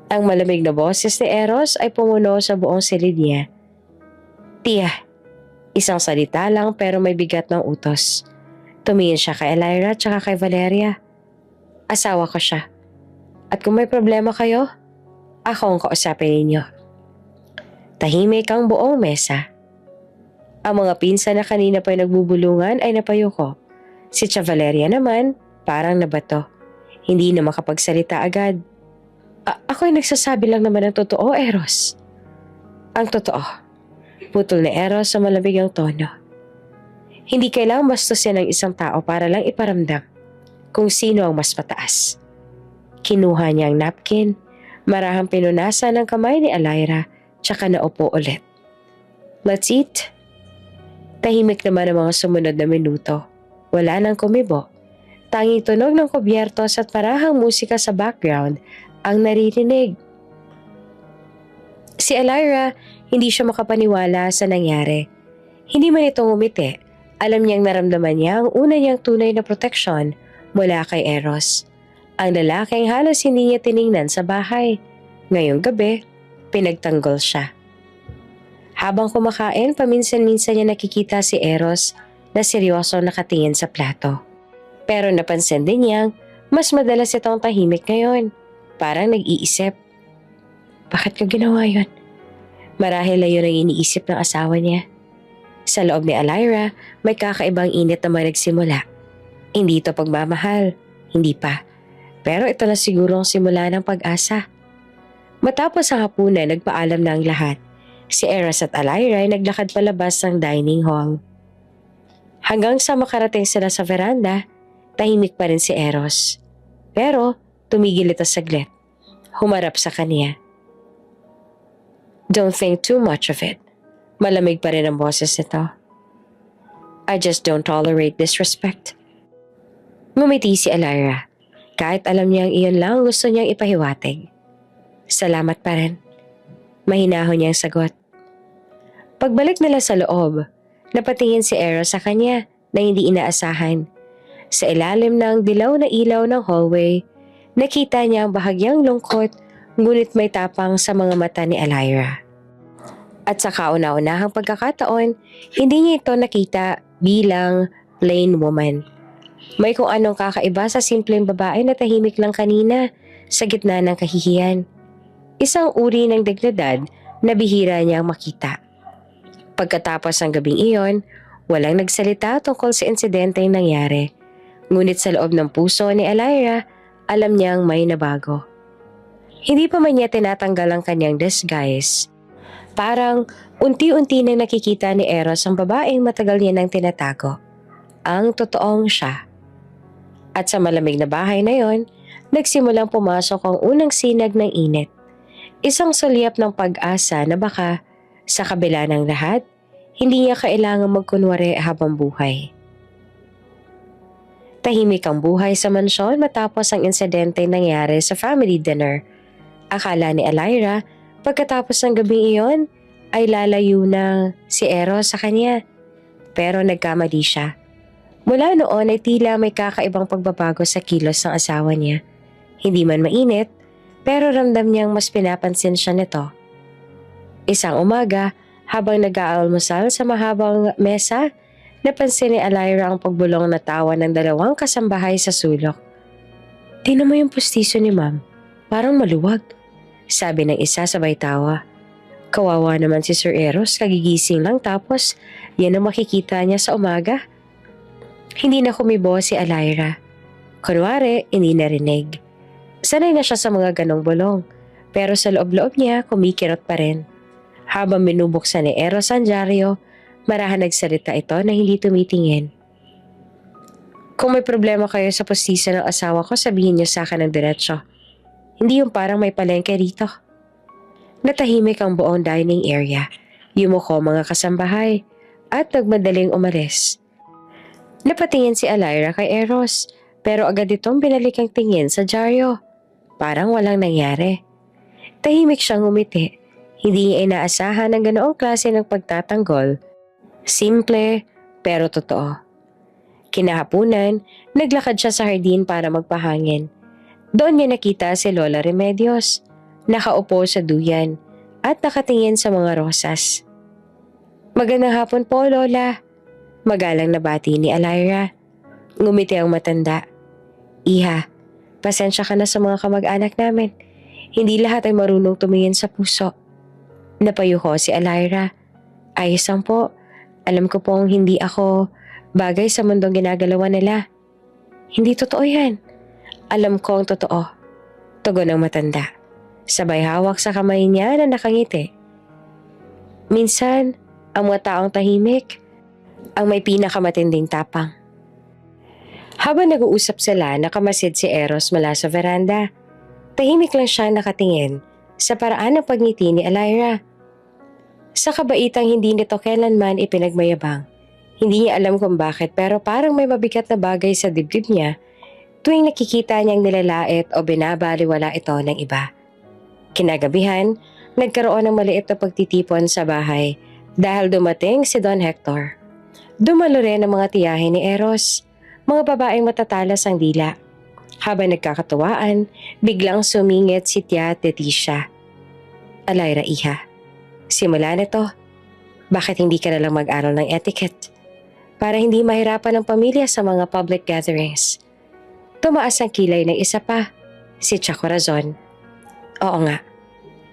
Ang malamig na boses ni Eros ay pumuno sa buong silid niya. "Tia," isang salita lang pero may bigat ng utos. Tumingin siya kay Elira at kay Valeria. "Asawa ko siya. At kung may problema kayo, ako ang kausapin ninyo." Tahimik ang buong mesa. Ang mga pinsan na kanina pa'y nagbubulungan ay napayuko. Si Tia Valeria naman, parang nabato. Hindi na makapagsalita agad. Ako'y nagsasabi lang naman ang totoo, Eros." "Ang totoo." Putol ni Eros sa malamig ang tono. Hindi kailangang bastusin ng isang tao para lang iparamdam kung sino ang mas mataas. Kinuha niya ang napkin, marahang pinunasan ng kamay ni Elira, tsaka naupo ulit. "Let's eat." Tahimik naman ang mga sumunod na minuto. Wala nang kumibo. Tanging tunog ng kubyertos at parahang musika sa background ang naririnig. Si Elira, hindi siya makapaniwala sa nangyari. Hindi man ito ngumiti. Alam niyang naramdaman niya ang una niyang tunay na proteksyon mula kay Eros. Ang lalaking halos hindi niya tiningnan sa bahay. Ngayong gabi, pinagtanggol siya. Habang kumakain, paminsan-minsan niya nakikita si Eros na seryoso nakatingin sa plato. Pero napansin din niyang mas madalas itong tahimik ngayon. Parang nag-iisip. Bakit ko ginawa yun? Marahil ay yun ang iniisip ng asawa niya. Sa loob ni Elira, may kakaibang init na nagsimula. Hindi ito pagmamahal. Hindi pa. Pero ito na siguro ang simula ng pag-asa. Matapos ang hapunan, nagpaalam na ang lahat. Si Eros at Elira ay naglakad palabas ng dining hall. Hanggang sa makarating sila sa veranda, tahimik pa rin si Eros. Pero tumigil ito saglit. Humarap sa kanya. "Don't think too much of it." Malamig pa rin ang boses nito. "I just don't tolerate disrespect." Ngumiti si Elira. Kahit alam niyang iyon lang gusto niyang ipahiwatig. "Salamat pa rin." Mahinahon niyang sagot. Pagbalik nila sa loob, napatingin si Eros sa kanya na hindi inaasahan. Sa ilalim ng dilaw na ilaw ng hallway, nakita niya ang bahagyang lungkot ngunit may tapang sa mga mata ni Elira. At sa kauna-unahang pagkakataon, hindi niya ito nakita bilang plain woman. May kung anong kakaiba sa simpleng babae na tahimik lang kanina sa gitna ng kahihiyan. Isang uri ng dignidad na bihira niyang makita. Pagkatapos ng gabing iyon, walang nagsalita tungkol sa insidenteng nangyari. Ngunit sa loob ng puso ni Elira, alam niyang may nabago. Hindi pa man niya tinatanggal ang kanyang disguise. Parang unti-unti nang nakikita ni Eros ang babaeng matagal niya nang tinatago. Ang totoong siya. At sa malamig na bahay na yon, nagsimulang pumasok ang unang sinag ng init. Isang sulyap ng pag-asa na baka, sa kabila ng lahat, hindi niya kailangang magkunwari habang buhay. Tahimik ang buhay sa mansyon matapos ang insidente nangyari sa family dinner. Akala ni Elira, pagkatapos ng gabing iyon, ay lalayo na si Eros sa kanya. Pero nagkamali siya. Mula noon ay tila may kakaibang pagbabago sa kilos ng asawa niya. Hindi man mainit, pero ramdam niyang mas pinapansin siya nito. Isang umaga, habang nag-aalmusal sa mahabang mesa, napansin ni Alyra ang pagbulong na tawa ng dalawang kasambahay sa sulok. "Tingnan mo yung pustiso ni Ma'am. Parang maluwag," sabi ng isa sabay tawa. Kawawa naman si Sir Eros, kagigising lang tapos yan ang makikita niya sa umaga. Hindi na kumibo si Alyra. Kunwari, hindi narinig. Sanay na siya sa mga ganong bulong, pero sa loob-loob niya kumikirot pa rin. Habang binubuksan ni Eros ang dyaryo, marahan nagsalita ito na hindi tumitingin. "Kung may problema kayo sa pustiso ng asawa ko, sabihin niyo sa akin ng diretsyo. Hindi yung parang may palengke rito." Natahimik ang buong dining area. Yumuko mga kasambahay at nagmadaling umalis. Napatingin si Alyra kay Eros, pero agad itong binalik ang tingin sa dyaryo. Parang walang nangyari. Tahimik siyang ngumiti. Hindi niya inaasahan ang ganoong klase ng pagtatanggol. Simple, pero totoo. Kinahapunan, naglakad siya sa hardin para magpahangin. Doon niya nakita si Lola Remedios, nakaupo sa duyan at nakatingin sa mga rosas. "Magandang hapon po, Lola." Magalang na bati ni Alyra. Ngumiti ang matanda. "Iha, pasensya ka na sa mga kamag-anak namin. Hindi lahat ay marunong tumingin sa puso." Napayuko si Alyra. "Ayos lang po. Alam ko pong hindi ako bagay sa mundong ginagalawan nila." "Hindi totoo yan. Alam ko ang totoo." Tugon ng matanda. Sabay hawak sa kamay niya na nakangiti. Minsan, ang mga taong tahimik ang may pinakamatinding tapang. Habang nag-uusap sila, nakamasid si Eros mula sa veranda. Tahimik lang siya nakatingin sa paraan ng pagngiti ni Alyra. Sa kabaitang hindi nito kailanman ipinagmayabang. Hindi niya alam kung bakit, pero parang may mabigat na bagay sa dibdib niya tuwing nakikita niyang nilalait o binabaliwala ito ng iba. Kinagabihan, nagkaroon ng maliit na pagtitipon sa bahay dahil dumating si Don Hector. Dumalo rin ang mga tiyahin ni Eros, mga babaeng matatalas ang dila. Habang nagkakatuwaan, biglang sumingit si Tia Leticia. "Alyra, iha, simula nito, bakit hindi ka nalang mag-aral ng etiquette? Para hindi mahirapan ang pamilya sa mga public gatherings." Tumaas ang kilay ng isa pa, si Tia Corazon. "Oo nga.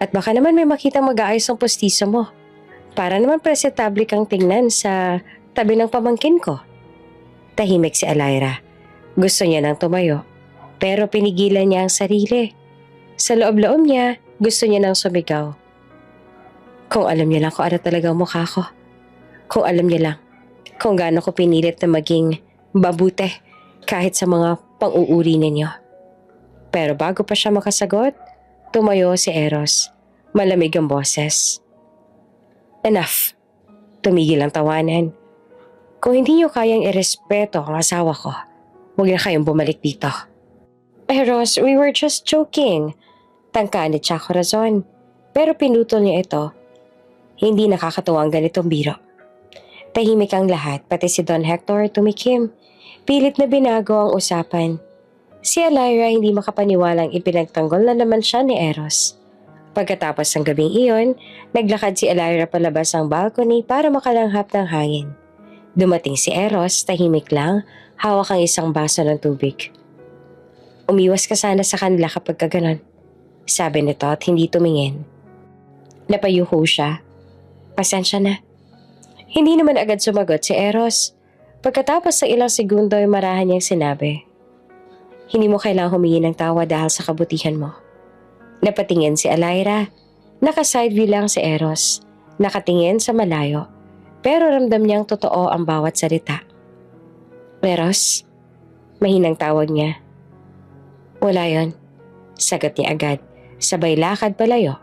At baka naman may makitang mag-aayos ang pustiso mo. Para naman presentable kang tingnan sa tabi ng pamangkin ko." Tahimik si Alyra. Gusto niya nang tumayo, pero pinigilan niya ang sarili. Sa loob-loob niya, gusto niya nang sumigaw. Kung alam niya lang kung ano talagang mukha ko. Kung alam niya lang kung gaano ko pinilit na maging babute kahit sa mga pang-uuri ninyo. Pero bago pa siya makasagot, tumayo si Eros. Malamig ang boses. "Enough." Tumigil ang tawanan. "Kung hindi niyo kayang irespeto ang asawa ko, huwag na kayong bumalik dito." "Eros, we were just joking." Tangka ni Tia Corazon. Pero pinutol niya ito. Hindi nakakatuwa ang ganitong biro. Tahimik ang lahat, pati si Don Hector tumikim. Pilit na binago ang usapan. Si Alyra hindi makapaniwalang ipinagtanggol na naman siya ni Eros. Pagkatapos ng gabing iyon, naglakad si Alyra palabas ng balcony para makalanghap ng hangin. Dumating si Eros, tahimik lang, hawak ang isang baso ng tubig. "Umiwas ka sana sa kanila kapag kaganon," sabi nito at hindi tumingin. Napayuho siya. "Pasensya na." Hindi naman agad sumagot si Eros. Pagkatapos ng ilang segundo ay marahan niyang sinabi, "Hindi mo kailangang humingi ng tawa dahil sa kabutihan mo." Napatingin si Alyra. Naka-side view lang si Eros. Nakatingin sa malayo. Pero ramdam niyang totoo ang bawat salita. "Eros?" Mahinang tawag niya. "Wala yon," sagot niya agad. Sabay lakad palayo.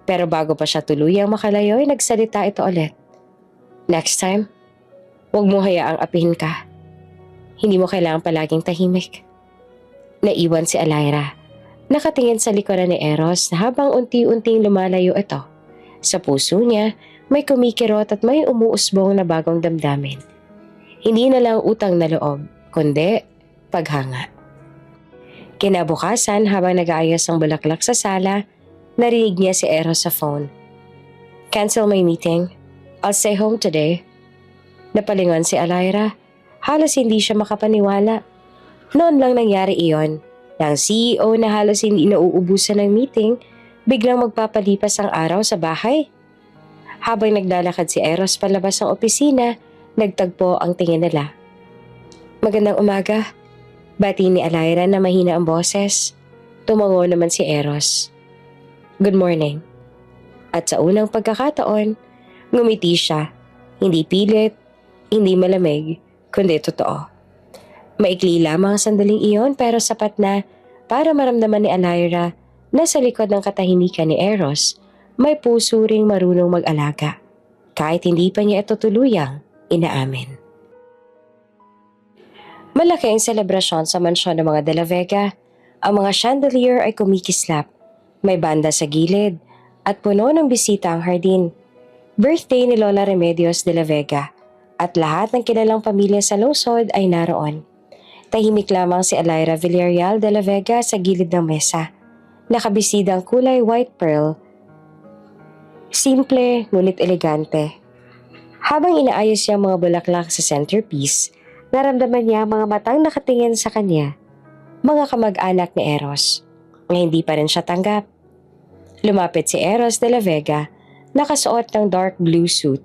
Pero bago pa siya tuluyang makalayo ay nagsalita ito ulit. "Next time, huwag mo hayaang apihin ka. Hindi mo kailangang palaging tahimik." Naiwan si Alyra. Nakatingin sa likuran ni Eros na habang unti-unting lumalayo ito. Sa puso niya, May kumikirot at may umuusbong na bagong damdamin. Hindi na lang utang na loob, kundi paghanga. Kinabukasan habang nag-aayos ang bulaklak sa sala, narinig niya si Eros sa phone. "Cancel my meeting. I'll stay home today." Napalingon si Alyra. Halos hindi siya makapaniwala. Noon lang nangyari iyon. Ng CEO na halos hindi nauubusan ng meeting, biglang magpapalipas ang araw sa bahay. Habang naglalakad si Eros palabas ng opisina, nagtagpo ang tingin nila. "Magandang umaga." Bati ni Alyra na mahina ang boses. Tumango naman si Eros. "Good morning." At sa unang pagkakataon, ngumiti siya. Hindi pilit, hindi malamig, kundi totoo. Maikli lamang ang sandaling iyon pero sapat na para maramdaman ni Alyra na sa likod ng katahimikan ni Eros, may puso ring marunong mag-alaga. Kahit hindi pa niya ito tuluyang inaamin. Malaki ang selebrasyon sa mansyon ng mga De La Vega. Ang mga chandelier ay kumikislap. May banda sa gilid at puno ng bisita ang hardin. Birthday ni Lola Remedios de la Vega at lahat ng kilalang pamilya sa lungsod ay naroon. Tahimik lamang si Alyra Villarreal de la Vega sa gilid ng mesa. Nakabisida ang kulay white pearl. Simple ngunit elegante. Habang inaayos niya ang mga bulaklak sa centerpiece, naramdaman niya ang mga matang nakatingin sa kanya, mga kamag-anak ni Eros, na hindi pa rin siya tanggap. Lumapit si Eros de la Vega, nakasuot ng dark blue suit.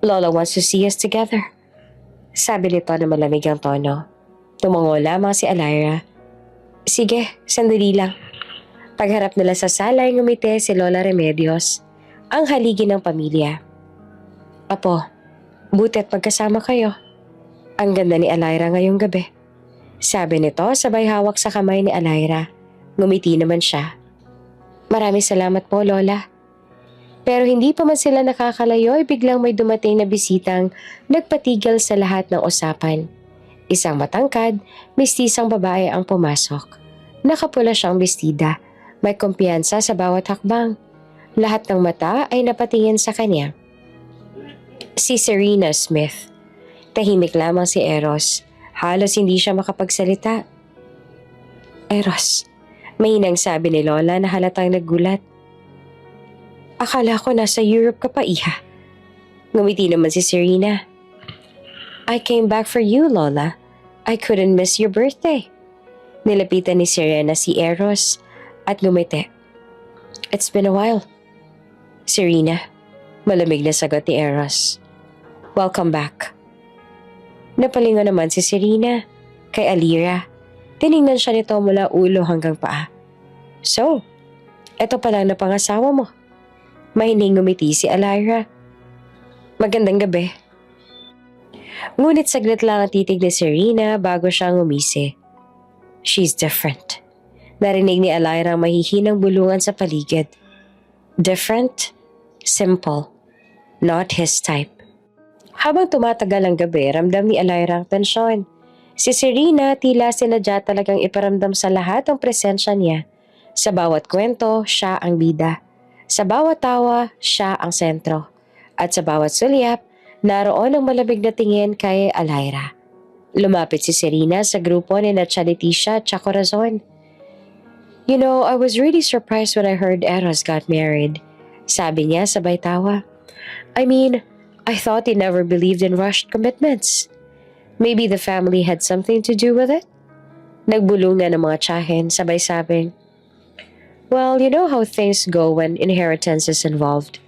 "Lola wants to see us together," sabi nito na malamig ang tono. Tumango lamang si Alyra. "Sige, sandali lang." Pagharap nila sa sala ay ngumiti si Lola Remedios, ang haligi ng pamilya. "Apo, buti't magkasama kayo. Ang ganda ni Alyra ngayong gabi," sabi nito sabay hawak sa kamay ni Alyra. Ngumiti naman siya. "Maraming salamat po, Lola." Pero hindi pa man sila nakakalayo ay biglang may dumating na bisitang nagpatigil sa lahat ng usapan. Isang matangkad, mistisang babae ang pumasok. Nakapula siyang bestida, may kumpiyansa sa bawat hakbang. Lahat ng mata ay napatingin sa kanya. Si Serena Smith. Tahimik lamang si Eros. Halos hindi siya makapagsalita. "Eros," mahinang sabi ni Lola na halatang naggulat. "Akala ko nasa Europe ka pa, iha." Ngumiti naman si Serena. "I came back for you, Lola. I couldn't miss your birthday." Nilapitan ni Serena si Eros at ngumiti. "It's been a while." "Serena," malamig na sagot ni Eros. "Welcome back." Napalingon naman si Serena kay Alyra. Tiningnan siya nito mula ulo hanggang paa. "So, eto pala na pangasawa mo." Mahining ngumiti si Alyra. "Magandang gabi." Ngunit saglit lang ang titig ni Serena bago siya ngumisi. "She's different." Narinig ni Alyra ang mahihinang bulungan sa paligid. Different, simple, not his type. Habang tumatagal ang gabi, ramdam ni Alyra ang tensyon. Si Serena tila sinadya talagang iparamdam sa lahat ang presensya niya. Sa bawat kwento, siya ang bida. Sa bawat tawa, siya ang sentro. At sa bawat sulyap, naroon ang malamig na tingin kay Alyra. Lumapit si Serena sa grupo ni Nacha Leticia at Corazon. "You know, I was really surprised when I heard Eros got married," sabi niya sabay tawa. "I mean, I thought he never believed in rushed commitments. Maybe the family had something to do with it?" Nagbulong na ng mga tiyahin sabay sabing, "Well, you know how things go when inheritance is involved."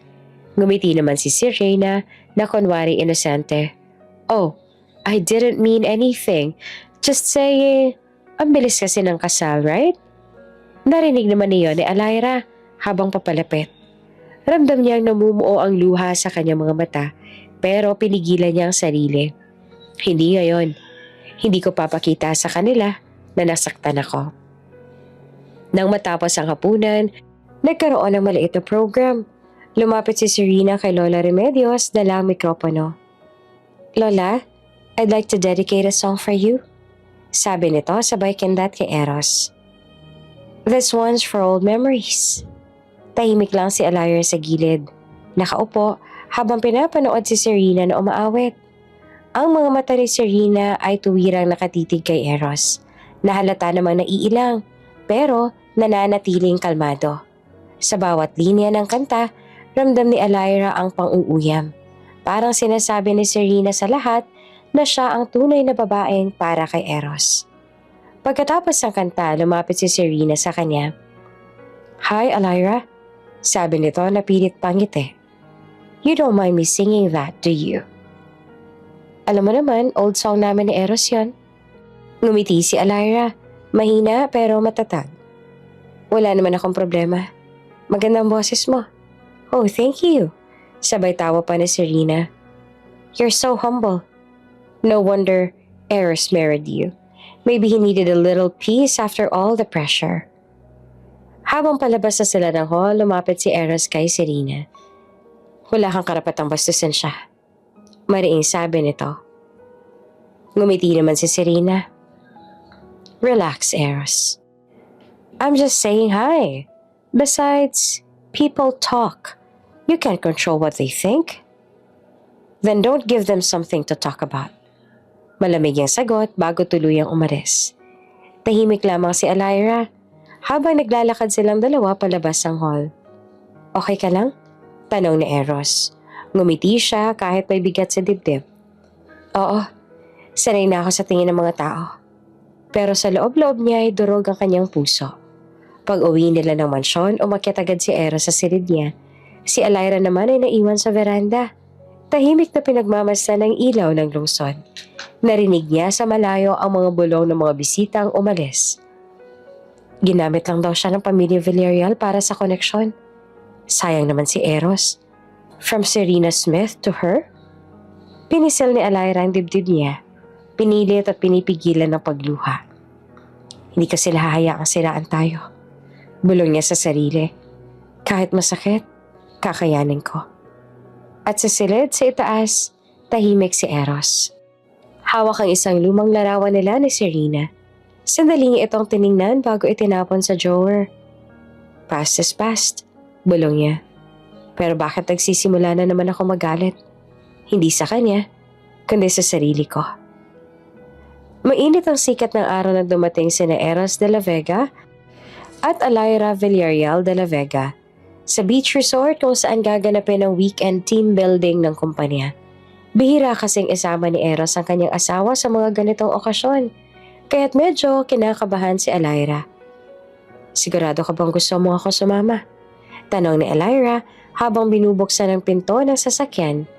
Ngumiti naman si Serena na kunwari inosente. "Oh, I didn't mean anything. Just saying, ang bilis kasi ng kasal, right?" Narinig naman niyo ni Alyra habang papalapit. Ramdam niyang namumuo ang luha sa kanyang mga mata pero pinigilan niya ang sarili. "Hindi ngayon. Hindi ko papakita sa kanila na nasaktan ako." Nang matapos ang hapunan, nagkaroon ng maliit na program. Lumapit si Serena kay Lola Remedios, dala ang mikropono. "Lola, I'd like to dedicate a song for you," sabi nito sabay kindat kay Eros. "This one's for old memories." Tahimik lang si Alyra sa gilid. nakaupo habang pinapanood si Serena na umaawit. Ang mga mata ni Serena ay tuwirang nakatitig kay Eros, na halata namang naiilang pero nananatiling kalmado. Sa bawat linya ng kanta, ramdam ni Alyra ang pang-uuyam. Parang sinasabi ni Serena sa lahat na siya ang tunay na babaeng para kay Eros. Pagkatapos ng kanta, lumapit si Serena sa kanya. "Hi, Alyra," sabi nito na pilit pangiti. "You don't mind me singing that, do you?" "Alam mo naman, old song namin ni Eros yon." Ngumiti si Alyra, mahina pero matatag. "Wala naman akong problema. Magandang boses mo." "Oh, thank you." Sabay tawa pa ni Serena. "You're so humble. No wonder Eros married you. Maybe he needed a little peace after all the pressure." Habang palabas na sila ng hall, lumapit si Eros kay Serena. "Wala kang karapatang bastusin siya," mariing sabi nito. Ngumiti naman si Serena. "Relax, Eros. I'm just saying hi. Besides, people talk. You can't control what they think. Then don't give them something to talk about." Malamig ang sagot bago tuluyang umalis. Tahimik lamang si Alyra habang naglalakad silang dalawa palabas ng hall. "Okay ka lang?" tanong ni Eros. Ngumiti siya kahit may bigat sa dibdib. "Oo, sanay na ako sa tingin ng mga tao." Pero sa loob-loob niya ay durog ang kanyang puso. Pag uwi nila ng mansyon, umakyat agad si Eros sa silid niya. Si Alyra naman ay naiwan sa veranda. Tahimik na pinagmamasdan ng ilaw ng lungsod. Narinig niya sa malayo ang mga bulong ng mga bisitang umalis. Ginamit lang daw siya ng pamilya Villarreal para sa koneksyon. Sayang naman si Eros. From Serena Smith to her? Pinisil ni Alyra ang dibdib niya. Pinilit at pinipigilan ng pagluha. "Hindi ka sila hahayaang siraan tayo." Bulong niya sa sarili. "Kahit masakit, kakayanin ko." At sa silid sa itaas, tahimik si Eros. Hawak ang isang lumang larawan nila ni Serena. Sandali niya itong tiningnan bago itinapon sa drawer. "Past is past," bulong niya. "Pero bakit nagsisimula na naman ako magalit? Hindi sa kanya, kundi sa sarili ko." Mainit ang sikat ng araw na dumating sina Eros de la Vega at Alyra Villarreal de la Vega sa beach resort kung saan gaganapin ang weekend team building ng kumpanya. Bihira kasing isama ni Eros ang kanyang asawa sa mga ganitong okasyon, kaya't medyo kinakabahan si Alyra. "Sigurado ka bang gusto mo ako sumama?" tanong ni Alyra habang binubuksan ang pinto ng sasakyan.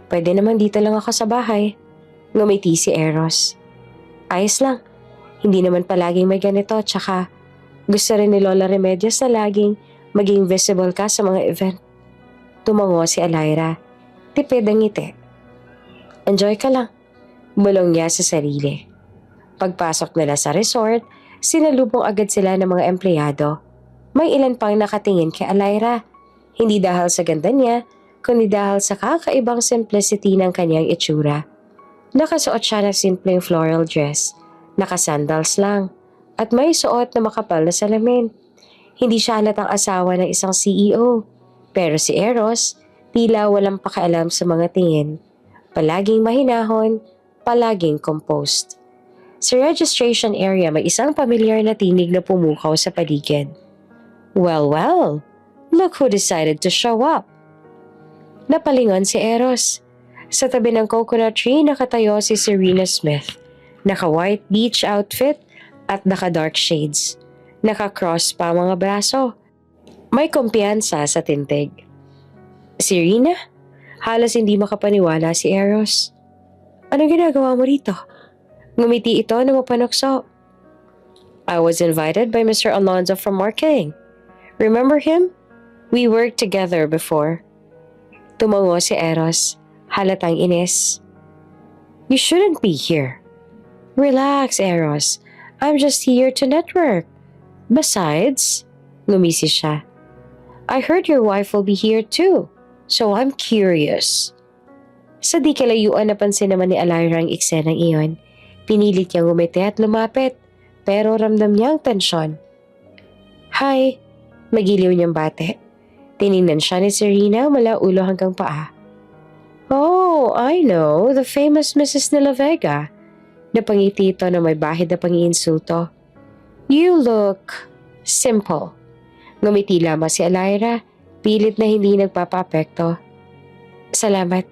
"Pwede naman dito lang ako sa bahay." Ngumiti si Eros. "Ayos lang. Hindi naman palaging may ganito, tsaka gusto rin ni Lola Remedios na laging maging visible ka sa mga event." Tumango si Alyra. Tipid ang ngiti. "Enjoy ka lang," bulong niya sa sarili. Pagpasok nila sa resort, sinalubong agad sila ng mga empleyado. May ilan pang nakatingin kay Alyra. Hindi dahil sa ganda niya, kundi dahil sa kakaibang simplicity ng kanyang itsura. Nakasuot siya ng simpleng floral dress, nakasandals lang, at may suot na makapal na salamin. Hindi siya halatang asawa ng isang CEO, pero si Eros tila walang pakialam sa mga tingin. Palaging mahinahon, palaging composed. Sa registration area may isang pamilyar na tinig na pumukaw sa paligid. Well, well, look who decided to show up." Napalingon si Eros. Sa tabi ng coconut tree nakatayo si Serena Smith. Naka-white beach outfit at naka-dark shades. Naka-cross pa ang mga braso. May kumpiyansa sa tintig. "Serena?" Halos hindi makapaniwala si Eros. "Anong ginagawa mo rito?" Ngumiti ito na mapanukso. "I was invited by Mr. Alonzo from marketing. Remember him? We worked together before." Tumango si Eros. Halatang inis. "You shouldn't be here." "Relax, Eros. I'm just here to network. Besides," ngumisi siya, "I heard your wife will be here too, so I'm curious." Sa di kalayuan napansin naman ni Alyra ang eksenang iyon. Pinilit niyang umiti at lumapit, pero ramdam niya ang tensyon. "Hi," magiliw niyang bate. Tiningnan siya ni Serena mula ulo hanggang paa. Oh, I know, the famous Mrs. De La Vega. Napangiti ito na may bahid na pangiinsulto. You look simple. Ngumiti lamang si Alira, pilit na hindi nagpapapekto. Salamat.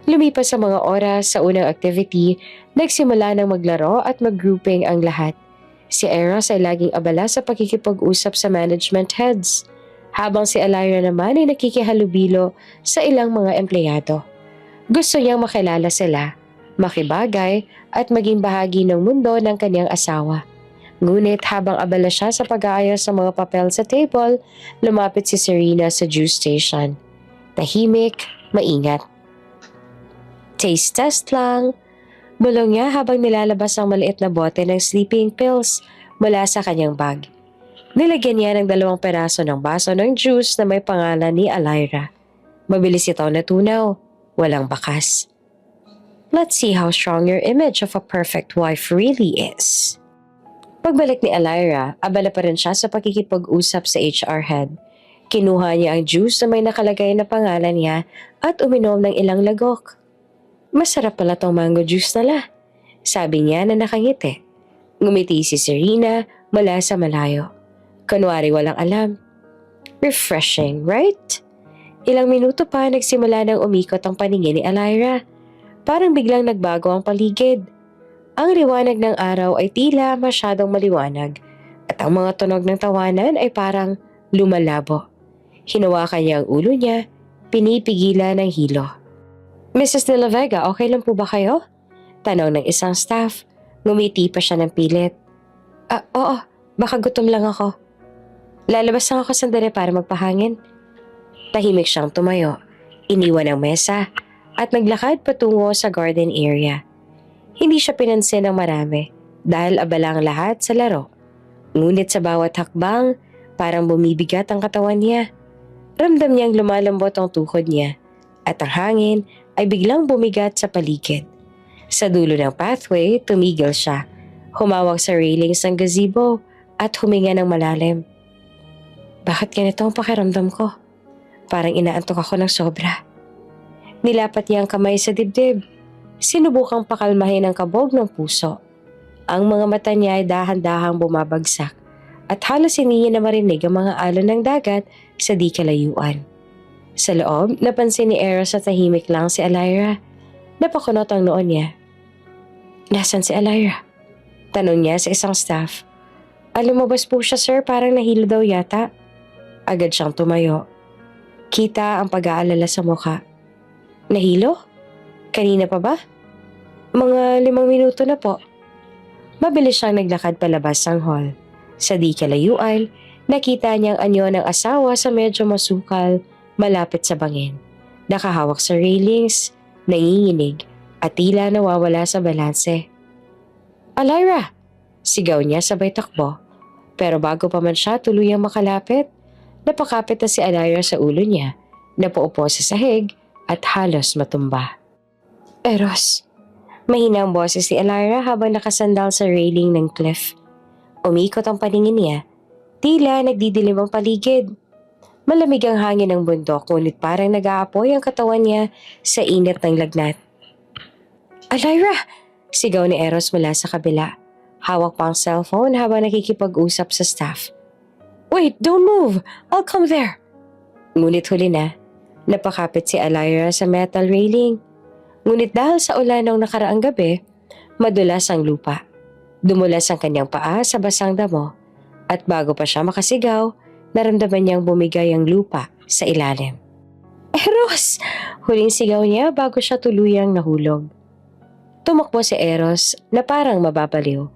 Lumipas sa mga oras sa unang activity, nagsimula ng maglaro at mag-grouping ang lahat. Si Eros ay laging abala sa pakikipag-usap sa management heads, habang si Alira naman ay nakikihalubilo sa ilang mga empleyado. Gusto niyang makilala sila, makibagay at maging bahagi ng mundo ng kanyang asawa. Ngunit habang abala siya sa pag-aayos ng mga papel sa table, lumapit si Serena sa juice station. Tahimik, maingat. Taste test lang. Bulong niya habang nilalabas ang maliit na bote ng sleeping pills mula sa kanyang bag. Nilagyan niya ng 2 peraso ng baso ng juice na may pangalan ni Alira. Mabilis ito natunaw. Walang bakas. Let's see how strong your image of a perfect wife really is. Pagbalik ni Alira, abala pa rin siya sa pakikipag-usap sa HR head. Kinuha niya ang juice na may nakalagay na pangalan niya at uminom ng ilang lagok. Masarap pala tong mango juice nila, sabi niya na nakangiti. Ngumiti si Serena mula sa malayo. Kunwari walang alam. Refreshing, right? Ilang minuto pa nagsimula ng umikot ang paningin ni Alira. Parang biglang nagbago ang paligid. Ang liwanag ng araw ay tila masyadong maliwanag at ang mga tunog ng tawanan ay parang lumalabo. Hinawakan niya ang ulo niya, pinipigilan ng hilo. Mrs. De La Vega, okay lang po ba kayo? Tanong ng isang staff. Ngumiti pa siya ng pilit. Oo, baka gutom lang ako. Lalabas lang ako sandali para magpahangin. Tahimik siyang tumayo, iniwan ang mesa, at naglakad patungo sa garden area. Hindi siya pinansin ng marami dahil abala ang lahat sa laro. Ngunit sa bawat hakbang, parang bumibigat ang katawan niya. Ramdam niyang lumalambot ang tuhod niya at ang hangin ay biglang bumigat sa paligid. Sa dulo ng pathway, tumigil siya, humawak sa railings ng gazebo at huminga ng malalim. Bakit ganito ang pakiramdam ko? Parang inaantok ako ng sobra. Nilapat niya ang kamay sa dibdib. Sinubukang pakalmahin ang kabog ng puso. Ang mga mata niya ay dahan-dahang bumabagsak at halos hindi niya na marinig ang mga alon ng dagat sa di kalayuan. Sa loob, napansin ni Eros sa tahimik lang si Alira. Napakunot ang noon niya. Nasaan si Alira? Tanong niya sa isang staff. Lumabas po siya, sir, parang nahilo daw yata. Agad siyang tumayo. Kita ang pag-aalala sa mukha. Nahilo? Kanina pa ba? Mga 5 minuto na po. Mabilis siyang naglakad palabas ng hall. Sa di kalayuan, nakita niyang anyo ng asawa sa medyo masukal, malapit sa bangin. Nakahawak sa railings, nanginginig, at tila nawawala sa balanse. Alira! Sigaw niya sabay takbo. Pero bago pa man siya tuluyang makalapit, napakapit na si Alira sa ulo niya, napaupo sa sahig at halos matumba. Eros! Mahina ang boses ni Alira habang nakasandal sa railing ng cliff. Umikot ang paningin niya, tila nagdidilim ang paligid. Malamig ang hangin ng bundok ngunit parang nag-aapoy ang katawan niya sa init ng lagnat. Alira! Sigaw ni Eros mula sa kabila. Hawak pa ang cellphone habang nakikipag-usap sa staff. Wait, don't move! I'll come there! Ngunit huli na, napakapit si Alira sa metal railing. Ngunit dahil sa ulan ng nakaraang gabi, madulas ang lupa. Dumulas ang kanyang paa sa basang damo at bago pa siya makasigaw, naramdaman niyang bumigay ang lupa sa ilalim. Eros! Huling sigaw niya bago siya tuluyang nahulog. Tumakbo si Eros na parang mababaliw.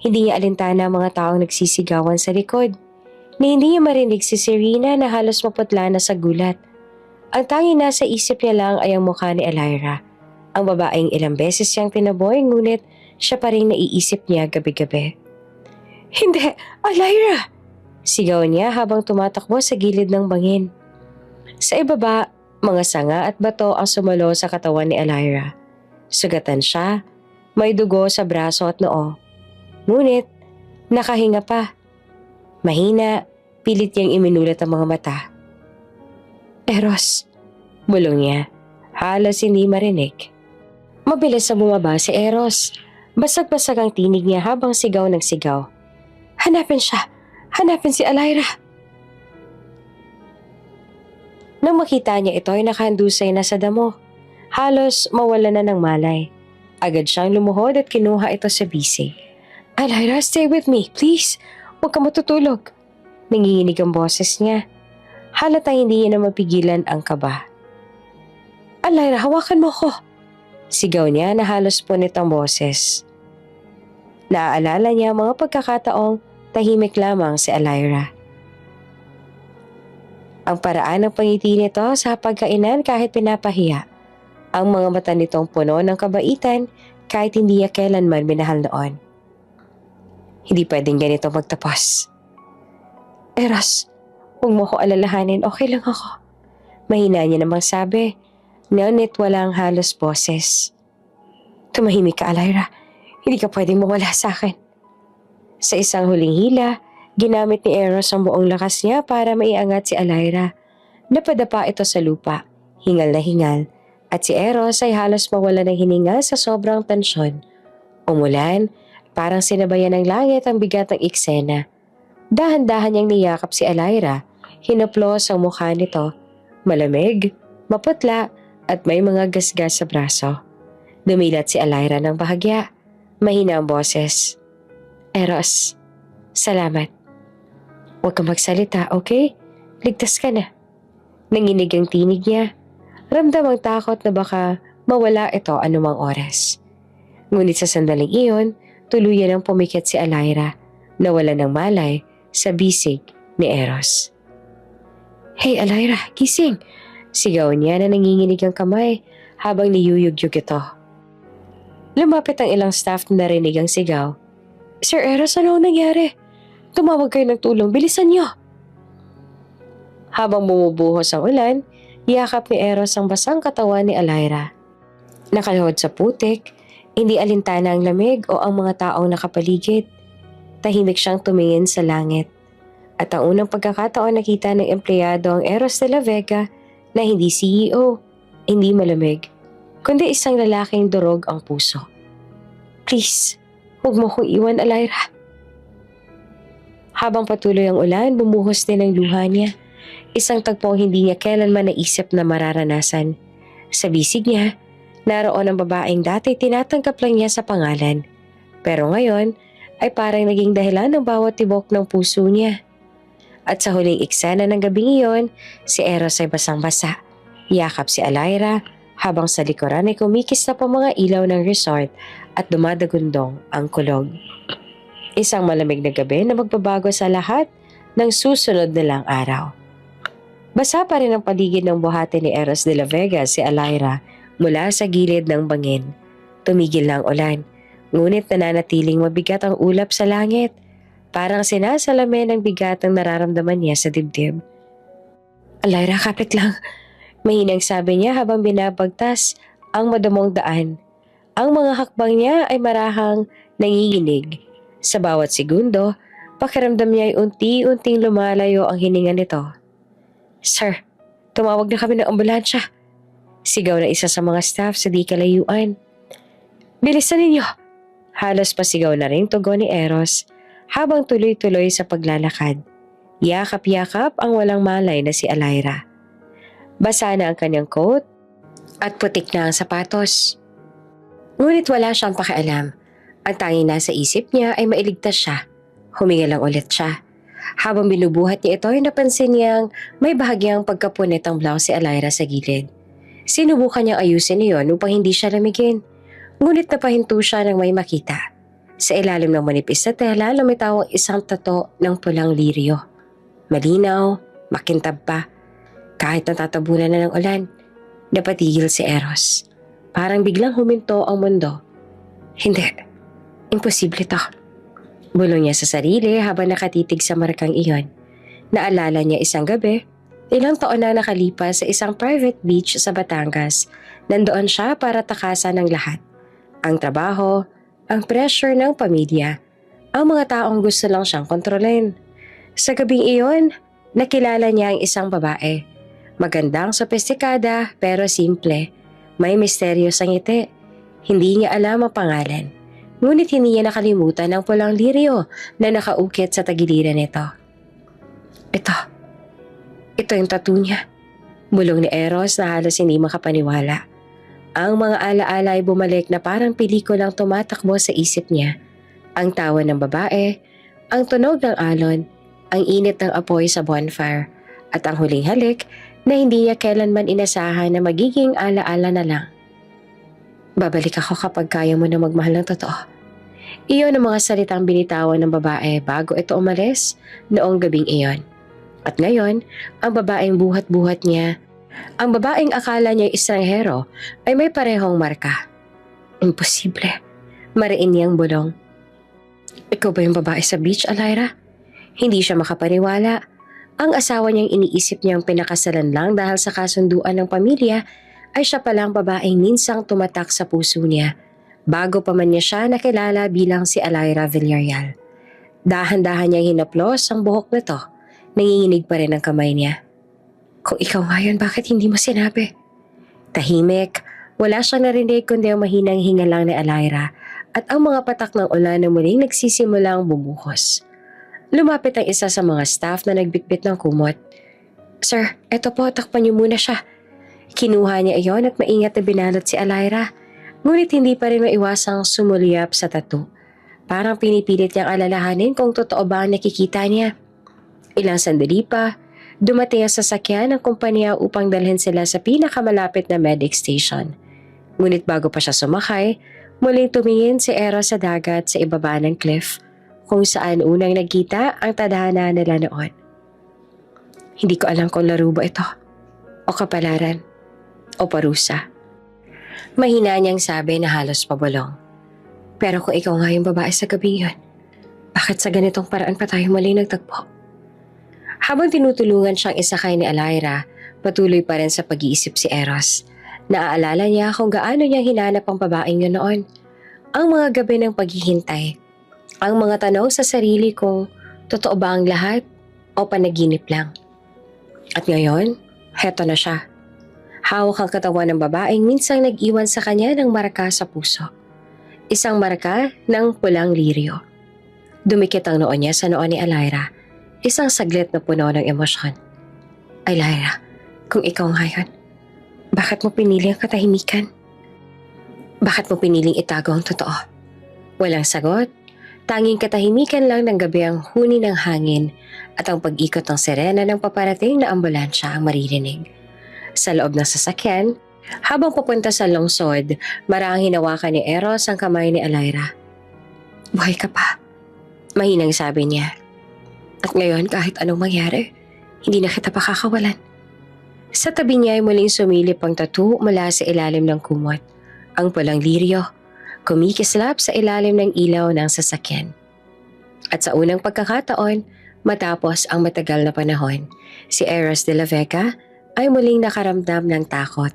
Hindi niya alintana ang mga taong nagsisigawan sa likod. Ni hindi niya marinig si Serena na halos maputla na sa gulat. Ang tanging nasa isip niya lang ay ang mukha ni Alira. Ang babaeng ilang beses siyang tinaboy ngunit siya pa rin naiisip niya gabi-gabi. Hindi! Alira! Sigaw niya habang tumatakbo sa gilid ng bangin. Sa ibaba, mga sanga at bato ang sumalo sa katawan ni Alira. Sugatan siya, may dugo sa braso at noo. Ngunit, nakahinga pa. Mahina, pilit niyang iminulat ang mga mata. Eros, bulong niya. Halos hindi marinig. Mabilis na bumaba si Eros. Basag-basag ang tinig niya habang sigaw ng sigaw. Hanapin siya! Hanapin si Alyra! Nang makita niya ito ay nakahandusay na sa damo. Halos mawala na ng malay. Agad siyang lumuhod at kinuha ito sa bisig. Alyra, stay with me, please. Huwag ka matutulog. Nanginginig ang boses niya. Halatang hindi niya na mapigilan ang kaba. Alyra, hawakan mo ko. Sigaw niya na halos punit ang boses. Naaalala niya ang mga pagkakataong tahimik lamang si Alyra. Ang paraan ng pangiti nito sa pagkainan kahit pinapahiya. Ang mga mata nitong puno ng kabaitan kahit hindi niya kailanman minahal noon. Hindi pwedeng ganito magtapos. Eros, huwag mo ko alalahanin, okay lang ako. Mahina niya namang sabi. Ngunit walang halos boses. Tumahimik ka, Alyra. Hindi ka pwedeng mawala sa akin. Sa isang huling hila, ginamit ni Eros ang buong lakas niya para maiangat si Alyra. Napadapa ito sa lupa, hingal na hingal, at si Eros ay halos mawala ng hininga sa sobrang tensyon. Umulan, parang sinabayan ng langit ang bigat ng eksena. Dahan-dahan niyang niyakap si Alyra, hinaplos ang mukha nito. Malamig, maputla, at may mga gasgas sa braso. Dumilat si Alyra ng bahagya. Mahina ang boses. Eros, salamat. Huwag kang magsalita, okay? Ligtas ka na. Nanginig ang tinig niya. Ramdam ang takot na baka mawala ito anumang oras. Ngunit sa sandaling iyon, tuluyan ang pumikit si Alyra. Nawala ng malay sa bisig ni Eros. Hey Alyra, gising! Sigaw niya na nanginginig ang kamay habang niyuyugyug ito. Lumapit ang ilang staff na narinig ang sigaw. Sir Eros, ano ang nangyari? Tumawag kayo ng tulong, bilisan niyo! Habang bumubuhos ang ulan, yakap ni Eros ang basang katawan ni Alyra. Nakaluhod sa putik, hindi alintana ang lamig o ang mga taong nakapaligid. Tahimik siyang tumingin sa langit. At ang unang pagkakataon nakita ng empleyado ang Eros de la Vega na hindi CEO, hindi malamig, kundi isang lalaking durog ang puso. Please, huwag mo kong iwan, Alyra. Habang patuloy ang ulan, bumuhos din ang luha niya. Isang tagpong hindi niya kailanman naisip na mararanasan. Sa bisig niya, naroon ang babaeng dati tinatanggap lang niya sa pangalan. Pero ngayon, ay parang naging dahilan ng bawat tibok ng puso niya. At sa huling eksena ng gabing iyon, si Eros ay basang-basa. Yakap si Alyra habang sa likuran ay kumikis na pa mga ilaw ng resort at dumadagundong ang kulog. Isang malamig na gabi na magbabago sa lahat ng susunod na lang araw. Basa pa rin ang paligid ng buhati ni Eros de la Vega si Alyra mula sa gilid ng bangin. Tumigil na ang ulan, ngunit nananatiling mabigat ang ulap sa langit. Parang sinasalamin ng bigat ang nararamdaman niya sa dibdib. Alyra, kapit lang. Mahinang sabi niya habang binabagtas ang madamong daan. Ang mga hakbang niya ay marahang nanginginig. Sa bawat segundo, pakiramdam niya ay unti-unting lumalayo ang hininga nito. Sir, tumawag na kami ng ambulansya. Sigaw na isa sa mga staff sa di kalayuan. Bilisan ninyo! Halos pasigaw na ring tugon ni Eros habang tuloy-tuloy sa paglalakad. Yakap-yakap ang walang malay na si Alyra. Basa na ang kanyang coat at putik na ang sapatos. Ngunit wala siyang pakialam. Ang tanging nasa isip niya ay mailigtas siya. Huminga lang ulit siya. Habang binubuhat niya ito ay napansin niyang may bahagyang pagkapunit ang blouse si Alyra sa gilid. Sinubukan niyang ayusin iyon upang hindi siya lamigin. Ngunit napahinto siya nang may makita. Sa ilalim ng manipis na tela, lumitaw ang isang tato ng pulang liryo. Malinaw, makintab pa. Kahit natatabunan na ng ulan, napatigil si Eros. Parang biglang huminto ang mundo. Hindi, imposible to. Bulong niya sa sarili habang nakatitig sa markang iyon. Naalala niya isang gabi, ilang taon na nakalipas sa isang private beach sa Batangas. Nandoon siya para takasan ng lahat. Ang trabaho, ang pressure ng pamilya, ang mga taong gusto lang siyang kontrolin. Sa gabing iyon, nakilala niya ang isang babae. Magandang sopestikada pero simple. May misteryo sa ngiti. Hindi niya alam ang pangalan. Ngunit hindi niya nakalimutan ang pulang liryo na nakaukit sa tagiliran nito. Ito yung tattoo niya. Bulong ni Eros na halos hindi makapaniwala. Ang mga alaala ay bumalik na parang pelikulang tumatakbo sa isip niya. Ang tawa ng babae, ang tunog ng alon, ang init ng apoy sa bonfire, at ang huling halik na hindi niya kailanman inasahan na magiging alaala na lang. Babalik ako kapag kaya mo na magmahal ng totoo. Iyon ang mga salitang binitawan ng babae bago ito umalis noong gabing iyon. At ngayon, ang babaeng buhat-buhat niya, ang babaeng akala niya estranghero ay may parehong marka. Imposible. Mariin niyang bulong. Ikaw ba yung babae sa beach, Alyra? Hindi siya makapaniwala. Ang asawa niyang iniisip niyang pinakasalan lang dahil sa kasunduan ng pamilya ay siya palang babaeng minsang tumatak sa puso niya bago pa man niya siya nakilala bilang si Alyra Villarreal. Dahan-dahan niyang hinaplos ang buhok nito. Nanginginig pa rin ang kamay niya. Kung ikaw nga yun, bakit hindi mo sinabi? Tahimik, wala siyang narinig kundi ang mahinang hinga lang ni Alyra at ang mga patak ng ulan na muling nagsisimulang bumuhos. Lumapit ang isa sa mga staff na nagbitbit ng kumot. Sir, eto po, takpan niyo muna siya. Kinuha niya iyon at maingat na binalot si Alyra. Ngunit hindi pa rin maiwasang sumulyap sa tattoo. Parang pinipilit niyang alalahanin kung totoo ba ang nakikita niya. Ilang sandali pa, dumating ang sasakyan ng kumpanya upang dalhin sila sa pinakamalapit na medic station. Ngunit bago pa siya sumakay, muling tumingin si Eros sa dagat sa ibaba ng cliff kung saan unang nagkita ang tadhana nila noon. Hindi ko alam kung laro ba ito, o kapalaran, o parusa. Mahina niyang sabi na halos pabulong. Pero kung ikaw nga yung babae sa gabi yun, bakit sa ganitong paraan pa tayo muli nagtagpo? Habang tinutulungan siyang isakay ni Alyra, patuloy pa rin sa pag-iisip si Eros. Naaalala niya kung gaano niya hinanap ang babaeng yun noon. Ang mga gabi ng paghihintay. Ang mga tanong sa sarili kung totoo ba ang lahat o panaginip lang. At ngayon, heto na siya. Hawak ang katawan ng babaeng minsang nag-iwan sa kanya ng marka sa puso. Isang marka ng pulang liryo. Dumikit ang noon niya sa noon ni Alyra. Isang saglit na puno ng emosyon. Alyra, kung ikaw ngayon, bakit mo pinili ang katahimikan? Bakit mo piniling itago ang totoo? Walang sagot. Tanging katahimikan lang ng gabi ang huni ng hangin at ang pag-ikot ng sirena ng paparating na ambulansya ang maririnig. Sa loob ng sasakyan, habang papunta sa lungsod, marahang hinawakan ni Eros ang kamay ni Alyra. Buhay ka pa, mahinang sabi niya. At ngayon kahit anong mangyari, hindi na kita pakakawalan. Sa tabi niya ay muling sumilip ang tattoo mula sa ilalim ng kumot. Ang pulang liryo, kumikislap sa ilalim ng ilaw ng sasakyan. At sa unang pagkakataon, matapos ang matagal na panahon, si Eros de la Vega ay muling nakaramdam ng takot.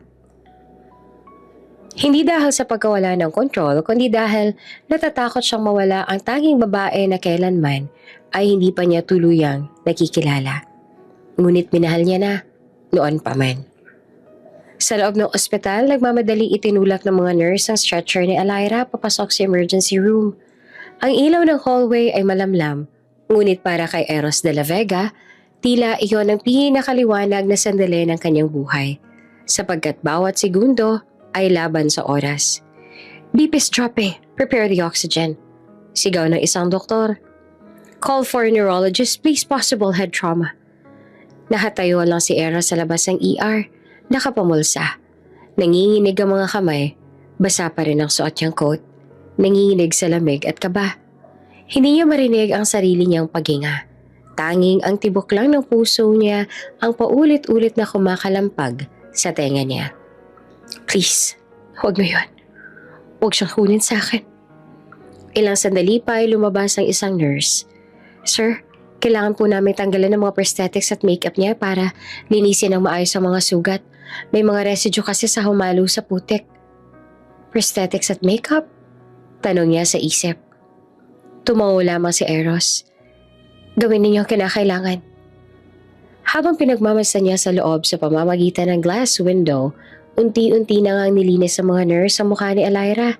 Hindi dahil sa pagkawala ng kontrol, kundi dahil natatakot siyang mawala ang tanging babae na kailanman ay hindi pa niya tuluyang nakikilala. Ngunit minahal niya na, noon pa man. Sa loob ng ospital, nagmamadali itinulak ng mga nurse ang stretcher ni Alyra papasok sa emergency room. Ang ilaw ng hallway ay malamlam, ngunit para kay Eros de la Vega, tila iyon ang pinakaliwanag na sandali ng kanyang buhay, sapagkat bawat segundo ay laban sa oras. Beep is dropping, prepare the oxygen. Sigaw ng isang doktor. Call for a neurologist, please, possible head trauma. Nakatayo lang si Eros sa labas ng ER, nakapamulsa. Nanginginig ang mga kamay, basa pa rin ang suot niyang coat. Nanginginig sa lamig at kaba. Hindi niya marinig ang sarili niyang paghinga. Tanging ang tibok lang ng puso niya ang paulit-ulit na kumakalampag sa tenga niya. Please, huwag mo yun. Huwag siyang kunin sa akin. Ilang sandali pa ay lumabas ang isang nurse. Sir, kailangan po namin tanggalan ng mga prosthetics at makeup niya para linisin ng maayos ang mga sugat. May mga residue kasi sa humalo sa putik. Prosthetics at makeup? Tanong niya sa isip. Tumango lamang si Eros. Gawin ninyo ang kinakailangan. Habang pinagmamasdan niya sa loob sa pamamagitan ng glass window, unti-unti na ngang nilinis sa mga nurse sa mukha ni Alira.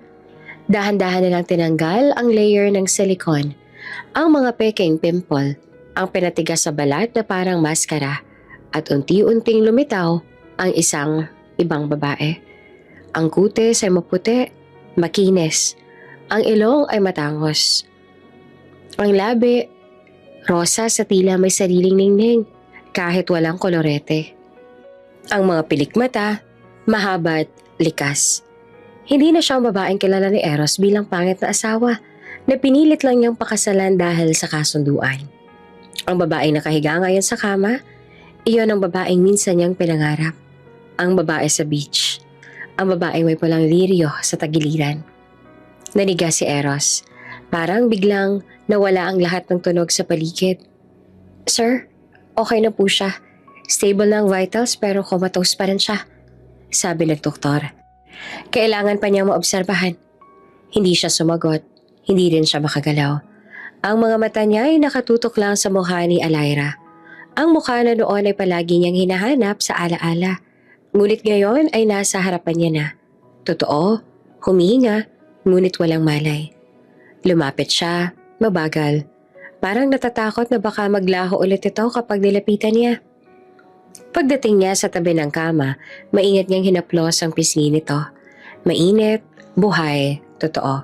Dahan-dahan na lang tinanggal ang layer ng silicone, ang mga peking pimple, ang pinatigas sa balat na parang maskara, at unti-unting lumitaw ang isang ibang babae. Ang kutis ay maputi, makinis. Ang ilong ay matangos. Ang labi, rosa sa tila may sariling ningning, kahit walang kolorete. Ang mga pilikmata, mahaba at likas. Hindi na siya ang babaeng kilala ni Eros bilang pangit na asawa na pinilit lang niyang pakasalan dahil sa kasunduan. Ang babaeng nakahiga ngayon sa kama, iyon ang babaeng minsan niyang pinangarap. Ang babae sa beach. Ang babaeng may pulang liryo sa tagiliran. Naniga si Eros. Parang biglang nawala ang lahat ng tunog sa paligid. "Sir, okay na po siya. Stable na ang vitals pero comatose pa rin siya," sabi ng doktor. Kailangan pa niyang maobserbahan. Hindi siya sumagot. Hindi rin siya makagalaw. Ang mga mata niya ay nakatutok lang sa mukha ni Alira. Ang mukha na noon ay palagi niyang hinahanap sa alaala. Ngunit ngayon ay nasa harapan niya na. Totoo, humihinga, ngunit walang malay. Lumapit siya, mabagal. Parang natatakot na baka maglaho ulit ito kapag nilapitan niya. Pagdating niya sa tabi ng kama, maingat niyang hinaplos ang pisngi nito. Mainit, buhay, totoo.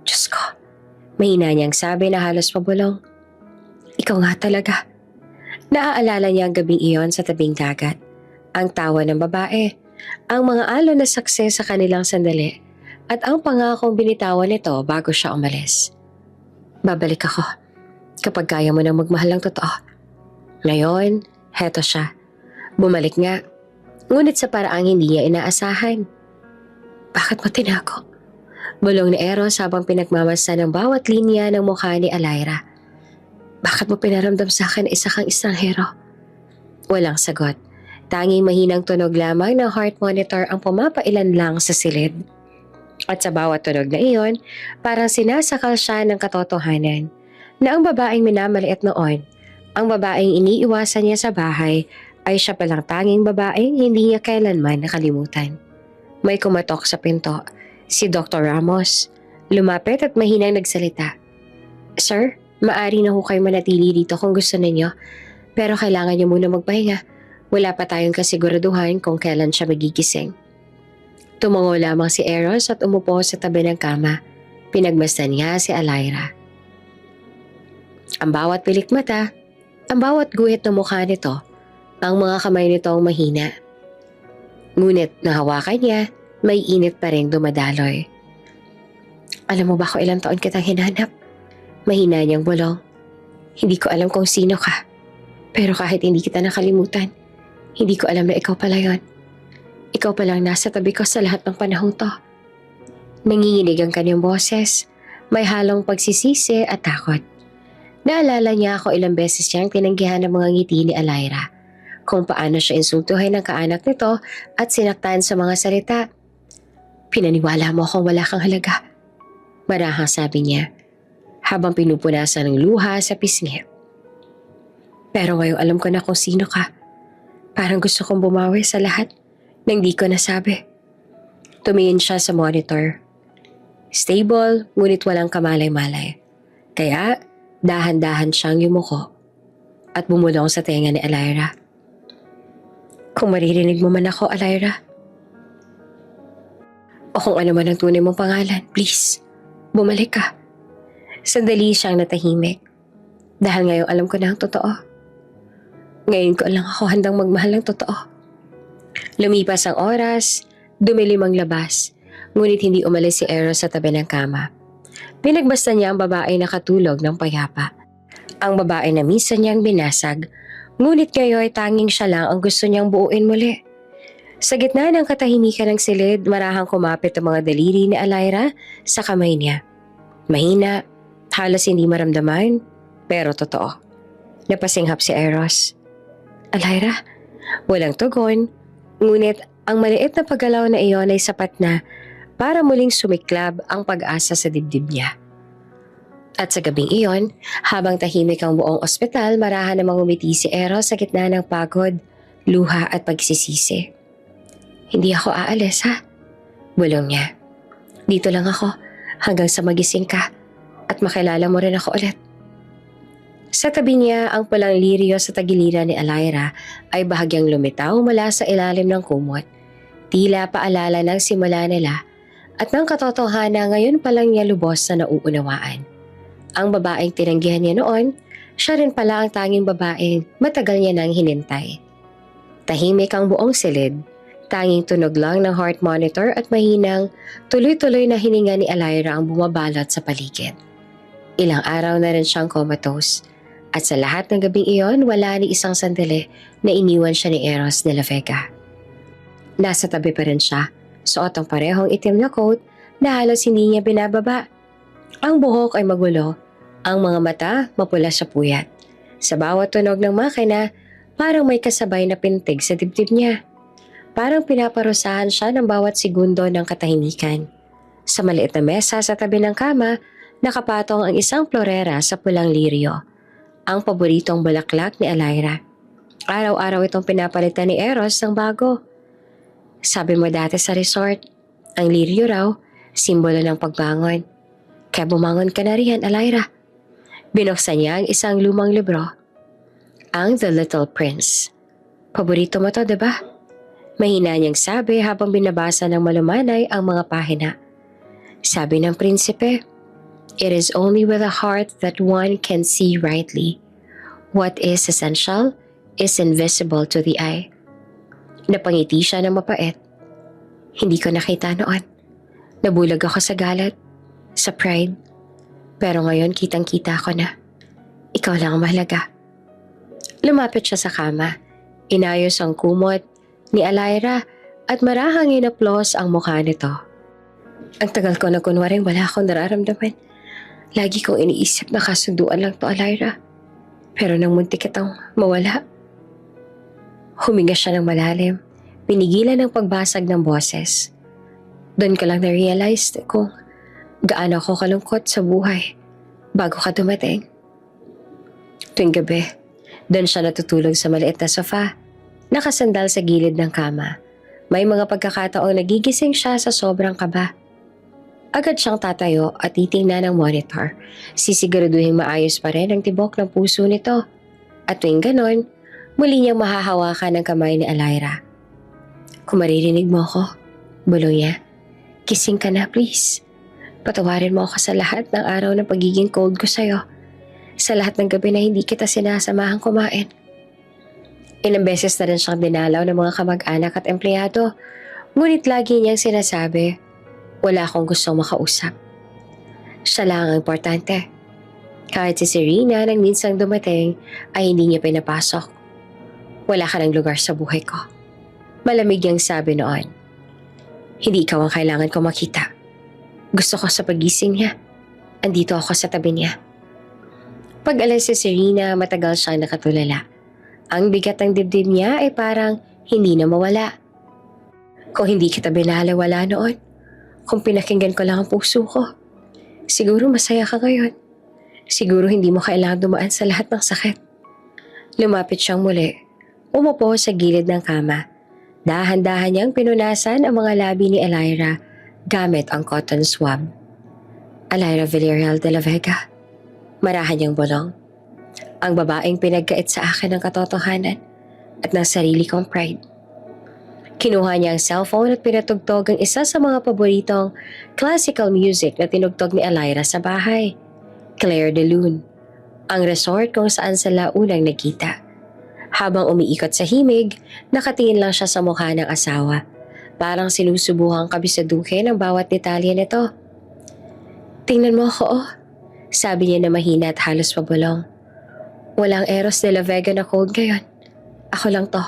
Diyos ko, mahina niyang sabi na halos pabulong. Ikaw nga talaga. Naaalala niya ang gabing iyon sa tabing dagat. Ang tawa ng babae, ang mga alon na sakse sa kanilang sandali, at ang pangakong binitawan nito bago siya umalis. Babalik ako kapag kaya mo nang magmahal ng totoo. Ngayon, heto siya. Bumalik nga, ngunit sa paraang hindi niya inaasahan. Bakit mo tinago? Bulong ni Eros habang pinagmamasdan ng bawat linya ng mukha ni Alira. Bakit mo pinaramdam sa akin na isa kang estranghero? Walang sagot. Tanging mahinang tunog lamang ng heart monitor ang pumapailan lang sa silid. At sa bawat tunog na iyon, parang sinasakal siya ng katotohanan na ang babaeng minamaliit noon, ang babaeng iniiwasan niya sa bahay, ay siya palang tanging babaeng hindi niya kailanman nakalimutan. May kumatok sa pinto, si Dr. Ramos. Lumapit at mahinang nagsalita. Sir, maari na ho kayo manatili dito kung gusto ninyo, pero kailangan niyo muna magpahinga. Wala pa tayong kasiguraduhan kung kailan siya magigising. Tumango lamang si Eros at umupo sa tabi ng kama. Pinagmasdan niya si Alira. Ang bawat pilik mata, ang bawat guhit ng mukha nito, ang mga kamay nito ang mahina. Ngunit nahawakan niya, may init pa rin dumadaloy. Alam mo ba kung ilang taon kitang hinanap? Mahina niyang bulong. Hindi ko alam kung sino ka. Pero kahit hindi kita nakalimutan, hindi ko alam na ikaw pala yon. Ikaw palang nasa tabi ko sa lahat ng panahon to. Nanginginig ang kanyang boses. May halong pagsisisi at takot. Naalala niya ako ilang beses niyang tinanggihan ng mga ngiti ni Alira. Kung paano siya insultuhin ng kaanak nito at sinaktan sa mga salita. Pinaniwala mo akong wala kang halaga. Marahang sabi niya, habang pinupunasan ng luha sa pisngi. Pero ngayon alam ko na kung sino ka. Parang gusto kong bumawi sa lahat nang di ko nasabi. Tumingin siya sa monitor. Stable, ngunit walang kamalay-malay. Kaya, dahan-dahan siyang yumuko at bumulong sa tenga ni Alira. Kung maririnig mo man ako, Alira, o kung ano man ang tunay mong pangalan, please, bumalik ka. Sandali siyang natahimik. Dahil ngayon alam ko na ang totoo. Ngayon ko lang ako handang magmahal ng totoo. Lumipas ang oras, dumilim ang labas, ngunit hindi umalis si Eros sa tabi ng kama. Pinagbasta niya ang babae na katulog ng payapa. Ang babae na minsan niyang binasag, ngunit ngayon ay tanging siya lang ang gusto niyang buuin muli. Sa gitna ng katahimikan ng silid, marahang kumapit ang mga daliri ni Alira sa kamay niya. Mahina, halos hindi maramdaman, pero totoo. Napasinghap si Eros. Alira, walang tugon, ngunit ang maliit na paggalaw na iyon ay sapat na para muling sumiklab ang pag-asa sa dibdib niya. At sa gabing iyon, habang tahimik ang buong ospital, marahan namang umiti si Eros sa gitna ng pagod, luha at pagsisisi. Hindi ako aalis ha? Bulong niya. Dito lang ako hanggang sa magising ka at makilala mo rin ako ulit. Sa tabi niya, ang pulang lirio sa tagiliran ni Alayra ay bahagyang lumitaw mula sa ilalim ng kumot. Tila paalala ng simula nila at ng katotohanan ngayon pa lang niya lubos na nauunawaan. Ang babaeng tinanggihan niya noon, siya rin pala ang tanging babaeng matagal niya nang hinintay. Tahimik ang buong silid, tanging tunog lang ng heart monitor at mahinang tuloy-tuloy na hininga ni Alayra ang bumabalot sa paligid. Ilang araw na rin siyang comatose at sa lahat ng gabing iyon wala ni isang sandali na iniwan siya ni Eros de la Vega. Nasa tabi pa rin siya, suot ang parehong itim na coat na halos hindi niya binababa. Ang buhok ay magulo, ang mga mata mapula sa puyat. Sa bawat tunog ng makina, parang may kasabay na pintig sa dibdib niya. Parang pinaparusahan siya ng bawat segundo ng katahimikan. Sa maliit na mesa sa tabi ng kama, nakapatong ang isang florera sa pulang lirio, ang paboritong bulaklak ni Alayra. Araw-araw itong pinapalitan ni Eros ng bago. Sabi mo dati sa resort, ang lirio raw, simbolo ng pagbangon. Kaya bumangon ka na riyan, Alayra. Binuksan niya ang isang lumang libro. Ang The Little Prince. Paborito mo to, diba? Mahina niyang sabi habang binabasa ng malumanay ang mga pahina. Sabi ng prinsipe, it is only with a heart that one can see rightly. What is essential is invisible to the eye. Napangiti siya ng mapait. Hindi ko nakita noon. Nabulag ako sa galit, sa pride. Pero ngayon kitang-kita ko na. Ikaw lang ang mahalaga. Lumapit siya sa kama. Inayos ang kumot ni Alayra at marahang inaplos ang mukha nito. Ang tagal ko na kunwaring wala akong nararamdaman. Lagi kong iniisip na kasunduan lang to, Alayra. Pero nang muntik kitang mawala. Huminga siya ng malalim. Pinigilan ng pagbasag ng boses. Doon ko lang na-realize kung gaano ako kalungkot sa buhay bago ka dumating. Tuwing gabi, doon siya natutulog sa maliit na sofa, nakasandal sa gilid ng kama. May mga pagkakataong nagigising siya sa sobrang kaba. Agad siyang tatayo at titingnan ng monitor. Sisiguraduhin maayos pa rin ang tibok ng puso nito. At tuwing ganon, muli niyang mahahawakan ang kamay ni Alayra. Kung maririnig mo ko, bulong niya, kising ka na please. Patawarin mo ako sa lahat ng araw ng pagiging cold ko sa'yo. Sa lahat ng gabi na hindi kita sinasamahan kumain. Ilang beses na rin siyang dinalaw ng mga kamag-anak at empleyado. Ngunit lagi niyang sinasabi, wala akong gustong makausap. Siya lang ang importante. Kahit si Serena nang minsang dumating ay hindi niya pinapasok. Wala ka ng lugar sa buhay ko. Malamig niyang sabi noon. Hindi ikaw ang kailangan ko makita. Gusto ko sa pagising niya. Andito ako sa tabi niya. Pag-alis si Serena, matagal siyang nakatulala. Ang bigat ng dibdib niya ay parang hindi na mawala. Kung hindi kita binalawala noon, kung pinakinggan ko lang ang puso ko, siguro masaya ka ngayon. Siguro hindi mo kailangan dumaan sa lahat ng sakit. Lumapit siyang muli. Umupo sa gilid ng kama. Dahan-dahan niyang pinunasan ang mga labi ni Alayra gamit ang cotton swab. Alayra Villarreal de la Vega. Marahan niyang bulong. Ang babaeng pinagkait sa akin ng katotohanan at ng sarili kong pride. Kinuha niya ang cellphone at pinatugtog ang isa sa mga paboritong classical music na tinugtog ni Alayra sa bahay. Claire de Lune, ang resort kung saan sila unang nagkita. Habang umiikot sa himig, nakatingin lang siya sa mukha ng asawa. Parang sinusubuhang kabisaduhin ang bawat detalye nito. Tingnan mo ako, oh. Sabi niya na mahina at halos pabulong. Walang Eros de la Vega na cold ngayon. Ako lang to.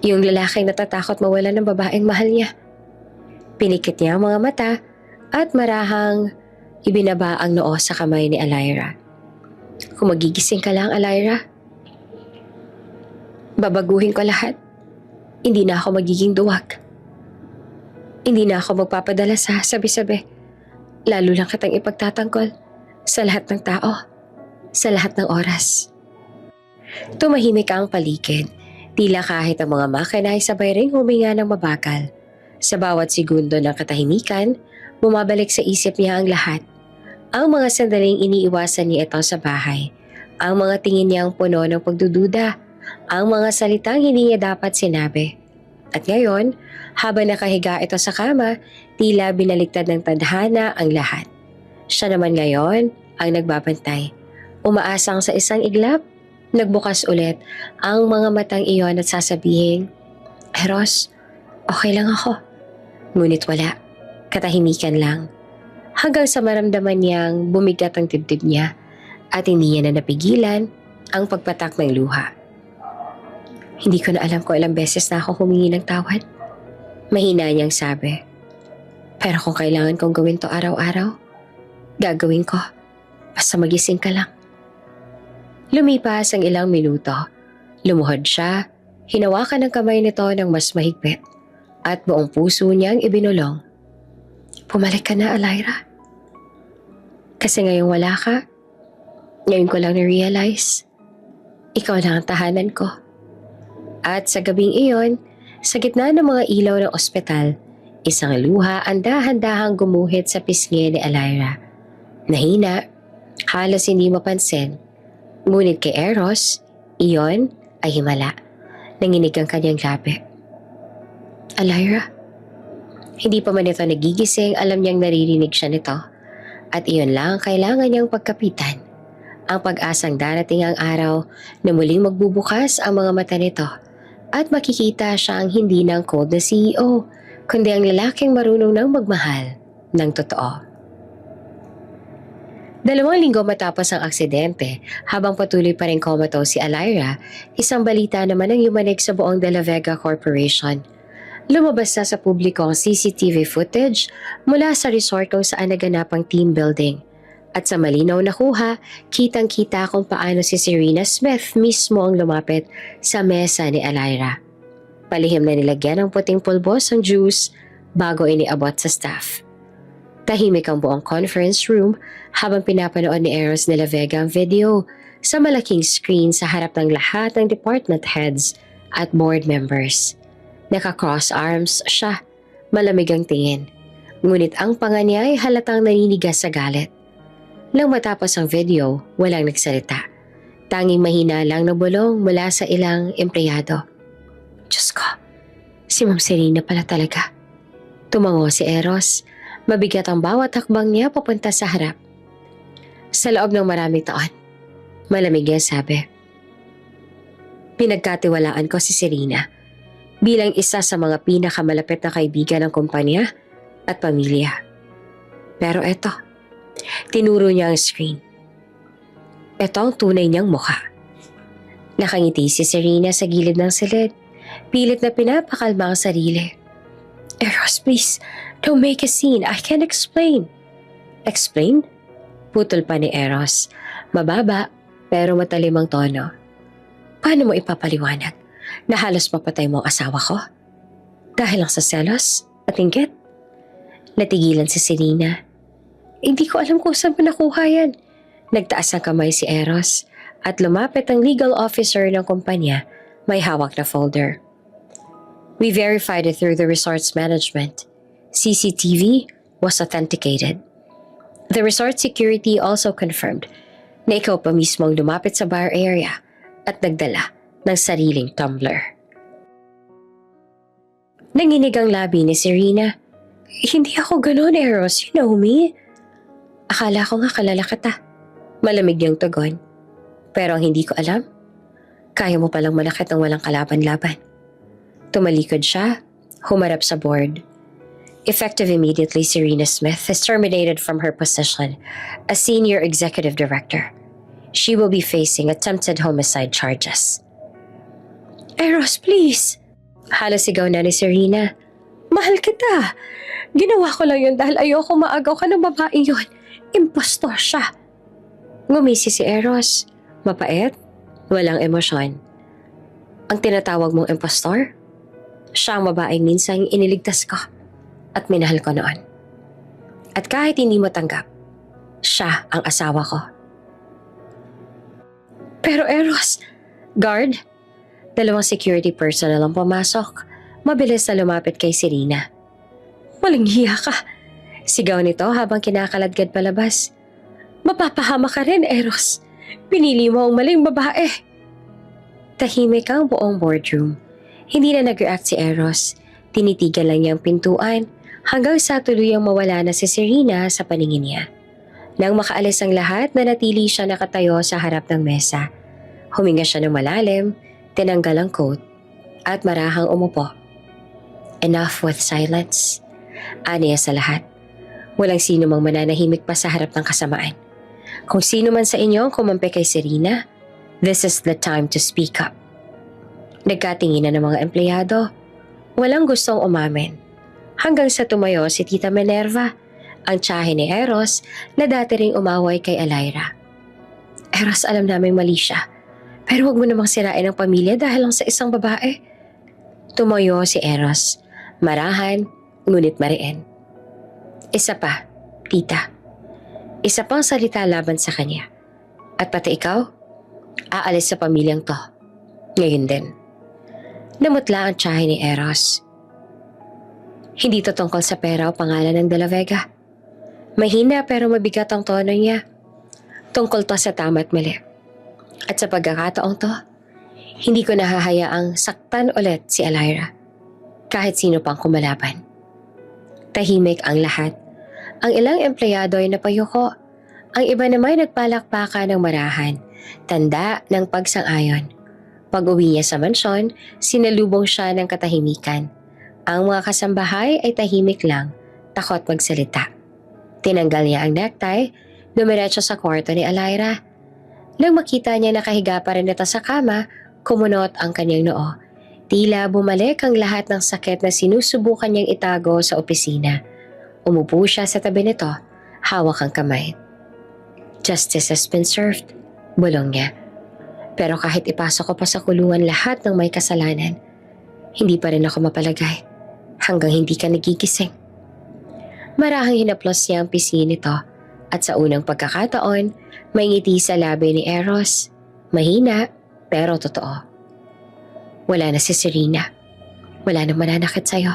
Yung lalaking natatakot mawala ng babaeng mahal niya. Pinikit niya ang mga mata at marahang ibinaba ang noo sa kamay ni Alayra. Kung magigising ka lang, Alayra, babaguhin ko lahat. Hindi na ako magiging duwag. Hindi na ako magpapadala sa sabi-sabi. Lalo lang kitang ipagtatanggol Sa lahat ng tao. Sa lahat ng oras. Tumahimik ang paligid. Tila kahit ang mga makina ay sabay ring huminga ng mabagal. Sa bawat segundo ng katahimikan, bumabalik sa isip niya ang lahat. Ang mga sandaling iniiwasan niya ito sa bahay. Ang mga tingin niyang puno ng pagdududa. Ang mga salitang hindi niya dapat sinabi. At ngayon, habang nakahiga ito sa kama, tila binaliktad ng tadhana ang lahat. Siya naman ngayon ang nagbabantay. Umaasang sa isang iglap, nagbukas ulit ang mga matang iyon at sasabihin, Eros, okay lang ako. Ngunit wala, katahimikan lang. Hanggang sa maramdaman niyang bumigat ang dibdib niya at hindi niya na napigilan ang pagpatak ng luha. Hindi ko na alam kung ilang beses na ako humingi ng tawad. Mahina niyang sabi. Pero kung kailangan kong gawin to araw-araw, gagawin ko. Basta magising ka lang. Lumipas ang ilang minuto. Lumuhod siya, hinawakan ang kamay nito ng mas mahigpit at buong puso niyang ibinulong. Pumalik ka na, Alyra. Kasi ngayong wala ka, ngayon ko lang na-realize, ikaw lang ang tahanan ko. At sa gabing iyon, sa gitna ng mga ilaw ng ospital, isang luha ang dahan-dahang gumuhit sa pisngi ni Alyra. Nahina, halos hindi mapansin. Ngunit kay Eros, iyon ay himala. Nanginig ang kanyang labi. Alyra, hindi pa man ito nagigising, alam niyang naririnig siya nito. At iyon lang ang kailangan niyang pagkapitan. Ang pag-asang darating ang araw na muling magbubukas ang mga mata nito at makikita siya ang hindi ng cold na CEO, kundi ang lalaking marunong ng magmahal ng totoo. 2 linggo matapos ang aksidente, habang patuloy pa rin comatose si Alyra, isang balita naman ang yumanig sa buong De La Vega Corporation. Lumabas na sa publiko ang CCTV footage mula sa resort kung saan naganap ang team building. At sa malinaw na kuha, kitang-kita kung paano si Serena Smith mismo ang lumapit sa mesa ni Alyra. Palihim na nilagyan ng puting pulbos ang juice bago iniabot sa staff. Tahimik ang buong conference room habang pinapanood ni Eros de la Vega ang video sa malaking screen sa harap ng lahat ng department heads at board members. Naka-cross arms siya, malamig ang tingin. Ngunit ang panga niya ay halatang naninigas sa galit. Nang matapos ang video, walang nagsalita. Tanging mahina lang na bulong mula sa ilang empleyado. Diyos ko, si Ma'am Serena pala talaga. Tumango si Eros. Mabigat ang bawat hakbang niya papunta sa harap. Sa loob ng maraming taon, malamig niya sabi. Pinagkatiwalaan ko si Serena bilang isa sa mga pinakamalapit na kaibigan ng kumpanya at pamilya. Pero eto, tinuro niya ang screen. Ito ang tunay niyang mukha. Nakangiti si Serena sa gilid ng silid, pilit na pinapakalma ang sarili. Eros, please, don't make a scene. I can't explain. Explain? Putol pa ni Eros. Mababa, pero matalim ang tono. Paano mo ipapaliwanag na halos mapatay mo ang asawa ko? Dahil lang sa selos at inggit? Natigilan si Serena. Hindi ko alam kung saan mo nakuha yan. Nagtaas ng kamay si Eros at lumapit ang legal officer ng kumpanya, may hawak na folder. We verified it through the resort's management. CCTV was authenticated. The resort security also confirmed na ikaw pa mismo ang lumapit sa bar area at nagdala ng sariling tumbler. Nanginig ang labi ni Serena. Hindi ako gano'n, Eros. You know me. Akala ko nga kalala kita. Malamig niyang tugon. Pero ang hindi ko alam, kaya mo palang manakit ng walang kalaban-laban. Tumalikod siya, humarap sa board. Effective immediately, Serena Smith is terminated from her position as Senior Executive Director. She will be facing attempted homicide charges. Eros, please! Halos sigaw na ni Serena. Mahal kita! Ginawa ko lang yun dahil ayoko maagaw ka ng babae yun. Impostor siya. Ngumisi si Eros. Mapait, walang emosyon. Ang tinatawag mong impostor? Siya ang babaeng minsang iniligtas ko at minahal ko noon. At kahit hindi mo tanggap, Siya ang asawa ko. Pero Eros, guard? Dalawang security personnel ang pumasok. Mabilis na lumapit kay Serena. Walang hiya ka. Sigaw nito habang kinakaladkad palabas. Mapapahama ka rin, Eros. Pinili mo ang maling babae. Tahimik ang buong boardroom. Hindi na nag-react si Eros. Tinitigan lang niya ang pintuan hanggang sa tuluyang mawala na si Serena sa paningin niya. Nang makaalis ang lahat, nanatili siya nakatayo sa harap ng mesa. Huminga siya ng malalim, tinanggal ang coat, at marahang umupo. Enough with silence. Aniya sa lahat. Walang sino mang mananahimik pa sa harap ng kasamaan. Kung sino man sa inyo ang kumampi kay Serena, this is the time to speak up. Nagkatinginan ng mga empleyado. Walang gustong umamin. Hanggang sa tumayo si Tita Minerva, ang tiyahe ni Eros na dati ring umaway kay Alaira. Eros, alam naming mali siya. Pero huwag mo namang sirain ang pamilya dahil lang sa isang babae. Tumayo si Eros. Marahan, ngunit mariin. Isa pa, tita. Isa pang salita laban sa kanya. At pati ikaw, aalis sa pamilyang to. Ngayon din. Namutla ang tiyahe ni Eros. Hindi to tungkol sa pera o pangalan ng De La Vega. Mahina pero mabigat ang tono niya. Tungkol to sa tama at mali. At sa pagkakataong to, hindi ko nahahayaang saktan ulit si Alaira. Kahit sino pang kumalaban. Tahimik ang lahat. Ang ilang empleyado ay napayuko. Ang iba naman ay nagpalakpakan ng marahan. Tanda ng pagsang-ayon. Pag-uwi niya sa mansyon, sinalubong siya ng katahimikan. Ang mga kasambahay ay tahimik lang, takot magsalita. Tinanggal niya ang necktie, dumiretso sa kwarto ni Alaira. Nang makita niya nakahiga pa rin ito sa kama, kumunot ang kanyang noo. Tila bumalik ang lahat ng sakit na sinusubukan niyang itago sa opisina. Umupo siya sa tabi nito, hawak ang kamay. Justice has been served, bulong niya. Pero kahit ipasok ko pa sa kulungan lahat ng may kasalanan, hindi pa rin ako mapalagay hanggang hindi ka nagigising. Marahang hinaplos niya ang pisngi nito at sa unang pagkakataon, may ngiti sa labi ni Eros. Mahina pero totoo. Wala na si Serena. Wala nang mananakit sa'yo.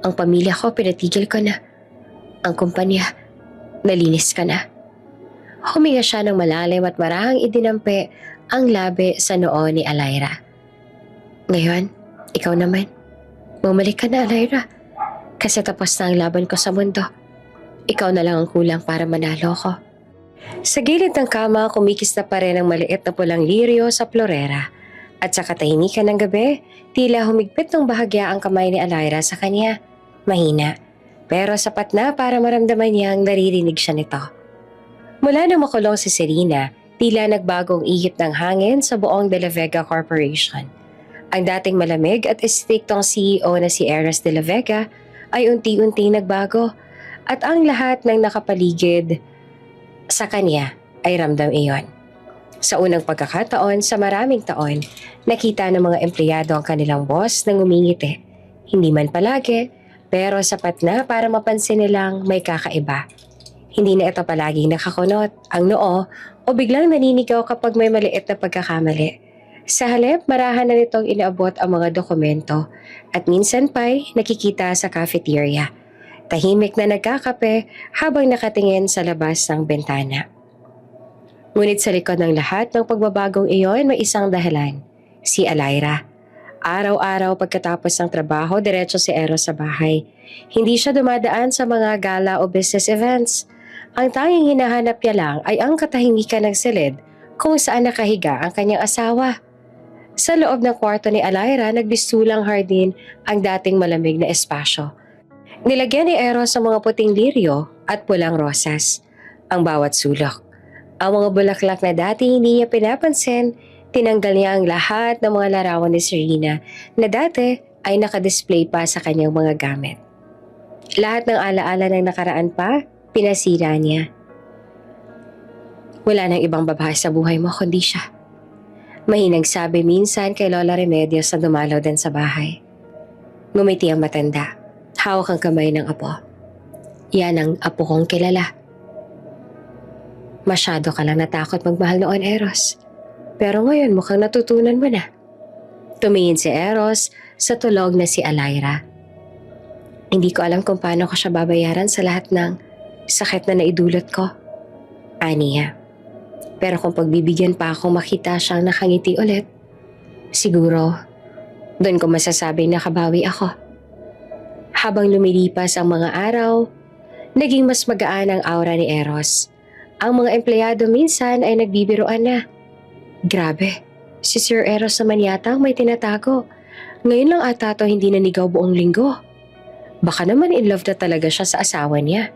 Ang pamilya ko pinatigil ko na. Ang kumpanya, nalinis ka na. Huminga siya ng malalim at marahang idinampi ang labi sa noo ni Alaira. Ngayon, ikaw naman. Bumalik ka na, Alaira. Kasi tapos na ang laban ko sa mundo. Ikaw na lang ang kulang para manalo ko. Sa gilid ng kama, kumikis na pa rin ang maliit na pulang lirio sa florera. At sa katahimikan ng gabi, tila humigpit ng bahagya ang kamay ni Alaira sa kanya. Mahina, pero sapat na para maramdaman niyang naririnig siya nito. Mula nang makulong si Serena, tila nagbagong ihip ng hangin sa buong De La Vega Corporation. Ang dating malamig at istriktong CEO na si Eros De La Vega ay unti-unti nagbago at ang lahat ng nakapaligid sa kanya ay ramdam iyon. Sa unang pagkakataon sa maraming taon, nakita ng mga empleyado ang kanilang boss nang umingiti. Hindi man palagi, pero sapat na para mapansin nilang may kakaiba. Hindi na ito palaging nakakunot ang noo o biglang naninigaw kapag may maliit na pagkakamali. Sa halip, marahan na nitong inaabot ang mga dokumento at minsan pa'y nakikita sa cafeteria. Tahimik na nagkakape habang nakatingin sa labas ng bintana. Ngunit sa likod ng lahat ng pagbabagong iyon may isang dahilan, si Alaira. Araw-araw pagkatapos ng trabaho, diretso si Eros sa bahay. Hindi siya dumadaan sa mga gala o business events. Ang tanging hinahanap niya lang ay ang katahimikan ng silid kung saan nakahiga ang kanyang asawa. Sa loob ng kwarto ni Alaira, nagbistulang hardin ang dating malamig na espasyo. Nilagyan ni Eros ng mga puting lirio at pulang rosas, ang bawat sulok. Ang mga bulaklak na dati hindi niya pinapansin, tinanggal niya ang lahat ng mga larawan ni Serena na dati ay nakadisplay pa sa kanyang mga gamit. Lahat ng alaala ng nakaraan pa, pinasira niya. Wala nang ibang babae sa buhay mo kundi siya. Mahinang sabi minsan kay Lola Remedios na dumalaw din sa bahay. Ngumiti ang matanda. Hawak ang kamay ng apo. Yan ang apo kong kilala. Masyado ka lang natakot magmahal noon, Eros. Pero ngayon mukhang natutunan mo na. Tumingin si Eros sa tulog na si Alayra. Hindi ko alam kung paano ko siya babayaran sa lahat ng sakit na naidulot ko. Aniya. Pero kung pagbibigyan pa ako makita siyang nakangiti ulit, siguro doon ko masasabing nakabawi ako. Habang lumilipas ang mga araw, naging mas magaan ang aura ni Eros. Ang mga empleyado minsan ay nagbibiruan na. Grabe, si Sir Eros naman yata ang may tinatago. Ngayon lang ata to hindi nanigaw buong linggo. Baka naman in love na talaga siya sa asawa niya.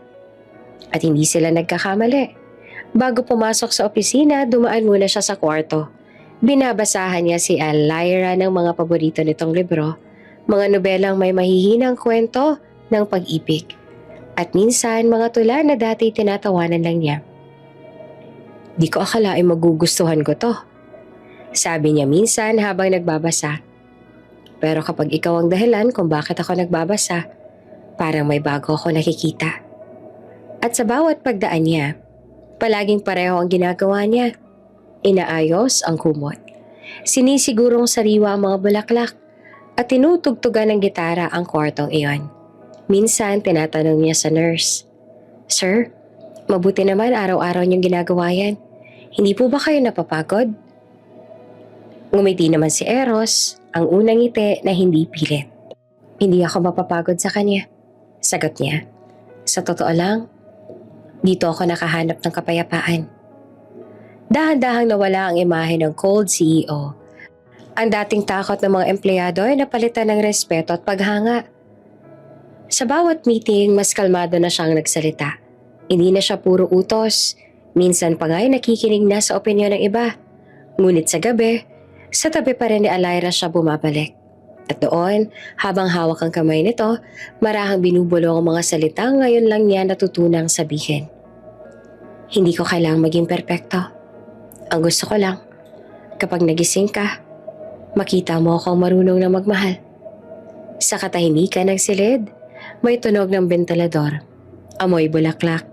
At hindi sila nagkakamali. Bago pumasok sa opisina, dumaan muna siya sa kwarto. Binabasahan niya si Alayra ng mga paborito nitong libro, mga nobelang may mahihinang kwento ng pag-ibig. At minsan mga tula na dati tinatawanan lang niya. Di ko akalain magugustuhan ko to. Sabi niya minsan habang nagbabasa. Pero kapag ikaw ang dahilan kung bakit ako nagbabasa, parang may bago ako nakikita. At sa bawat pagdaan niya, palaging pareho ang ginagawa niya. Inaayos ang kumot. Sinisigurong sariwa ang mga bulaklak at tinutugtugan ng gitara ang kwartong iyon. Minsan tinatanong niya sa nurse, "Sir, mabuti naman araw-araw niyong ginagawa yan. Hindi po ba kayo napapagod?" Ngumiti naman si Eros, ang unang ngiti na hindi pilit. "Hindi ako mapapagod sa kanya," sagot niya. "Sa totoo lang, dito ako nakahanap ng kapayapaan." Dahan-dahang nawala ang imahe ng cold CEO. Ang dating takot ng mga empleyado ay napalitan ng respeto at paghanga. Sa bawat meeting, mas kalmado na siyang nagsalita. Hindi na siya puro utos. Minsan pa nga ay nakikinig na sa opinyon ng iba. Ngunit sa gabi, sa tabi pa rin ni Alayra siya bumabalik. At doon, habang hawak ang kamay nito, marahang binubulong ang mga salita ngayon lang niya natutunang sabihin. Hindi ko kailangang maging perpekto. Ang gusto ko lang, kapag nagising ka, makita mo akong marunong na magmahal. Sa katahimikan ng silid, may tunog ng bentilador, amoy bulaklak,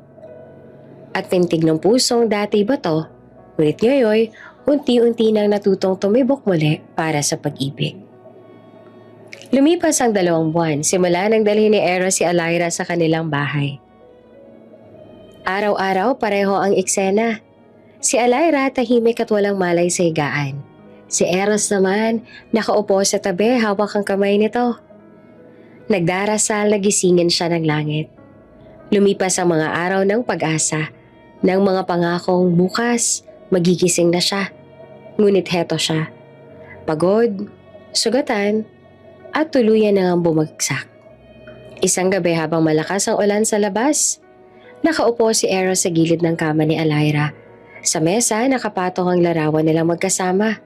at tintig ng pusong dati bato, ngunit ngayon, unti-unti nang natutong tumibok muli para sa pag-ibig. Lumipas ang 2 buwan, simula nang dalhin ni Eros si Alayra sa kanilang bahay. Araw-araw pareho ang eksena. Si Alayra tahimik at walang malay sa higaan. Si Eros naman nakaupo sa tabi hawak ang kamay nito. Nagdarasal, nagisingin siya ng langit. Lumipas ang mga araw ng pag-asa, ng mga pangakong bukas, magigising na siya. Ngunit heto siya. Pagod, sugatan, at tuluyan na ngang bumagsak. Isang gabi habang malakas ang ulan sa labas, nakaupo si Eros sa gilid ng kama ni Alayra. Sa mesa, nakapatong ang larawan nilang magkasama.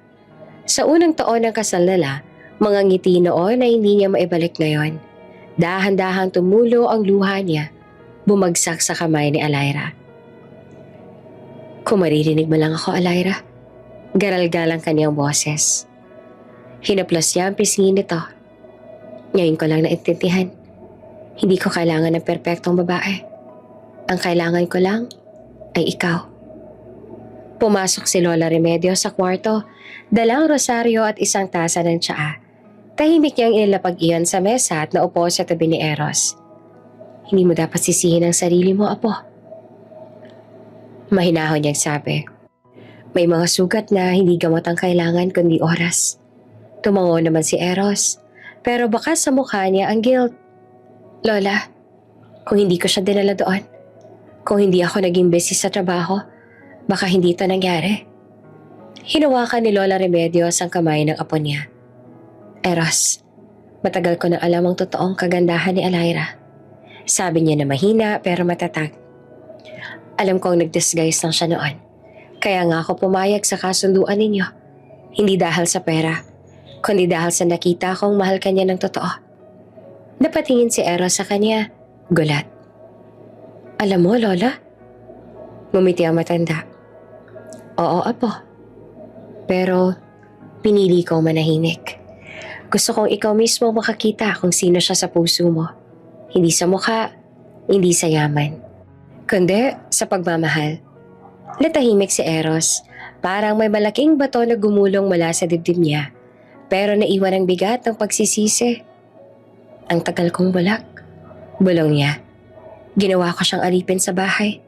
Sa unang taon ng kasal nila, mga ngiti noon na hindi niya maibalik ngayon. Dahan-dahang tumulo ang luha niya, bumagsak sa kamay ni Alayra. "Kung maririnig mo lang ako, Alayra." Garal-galang kanyang boses. Hinaplas niya ang pisngin nito. "Ngayon ko lang naintindihan. Hindi ko kailangan ng perpektong babae. Ang kailangan ko lang ay ikaw." Pumasok si Lola Remedios sa kwarto, dalang rosaryo at isang tasa ng tsaa. Tahimik niyang inilapag iyon sa mesa at naupo sa tabi ni Eros. "Hindi mo dapat sisihin ang sarili mo, apo." Mahinahon niyang sabi. "May mga sugat na hindi gamot ang kailangan kundi oras." Tumango naman si Eros, pero baka sa mukha niya ang guilt. "Lola, kung hindi ko siya dinala doon, kung hindi ako naging busy sa trabaho, baka hindi ito nangyari." Hinawakan ni Lola Remedios ang kamay ng apo niya. "Eros, matagal ko na alam ang totoong kagandahan ni Alayra." Sabi niya na mahina pero matatag. "Alam kong nag-disguise lang siya noon. Kaya nga ako pumayag sa kasunduan ninyo. Hindi dahil sa pera, kundi dahil sa nakita kong mahal kanya ng totoo." Napatingin si Eros sa kanya, gulat. "Alam mo, Lola?" Ngumiti ang matanda. "Oo, apo. Pero pinili kong manahimik. Gusto kong ikaw mismo makakita kung sino siya sa puso mo. Hindi sa mukha, hindi sa yaman, kundi sa pagmamahal. Natahimik si Eros. Parang may malaking bato na gumulong mula sa dibdib niya. Pero naiwan ang bigat ng pagsisisi. Ang tagal kong bulak. Bulong niya. Ginawa ko siyang alipin sa bahay.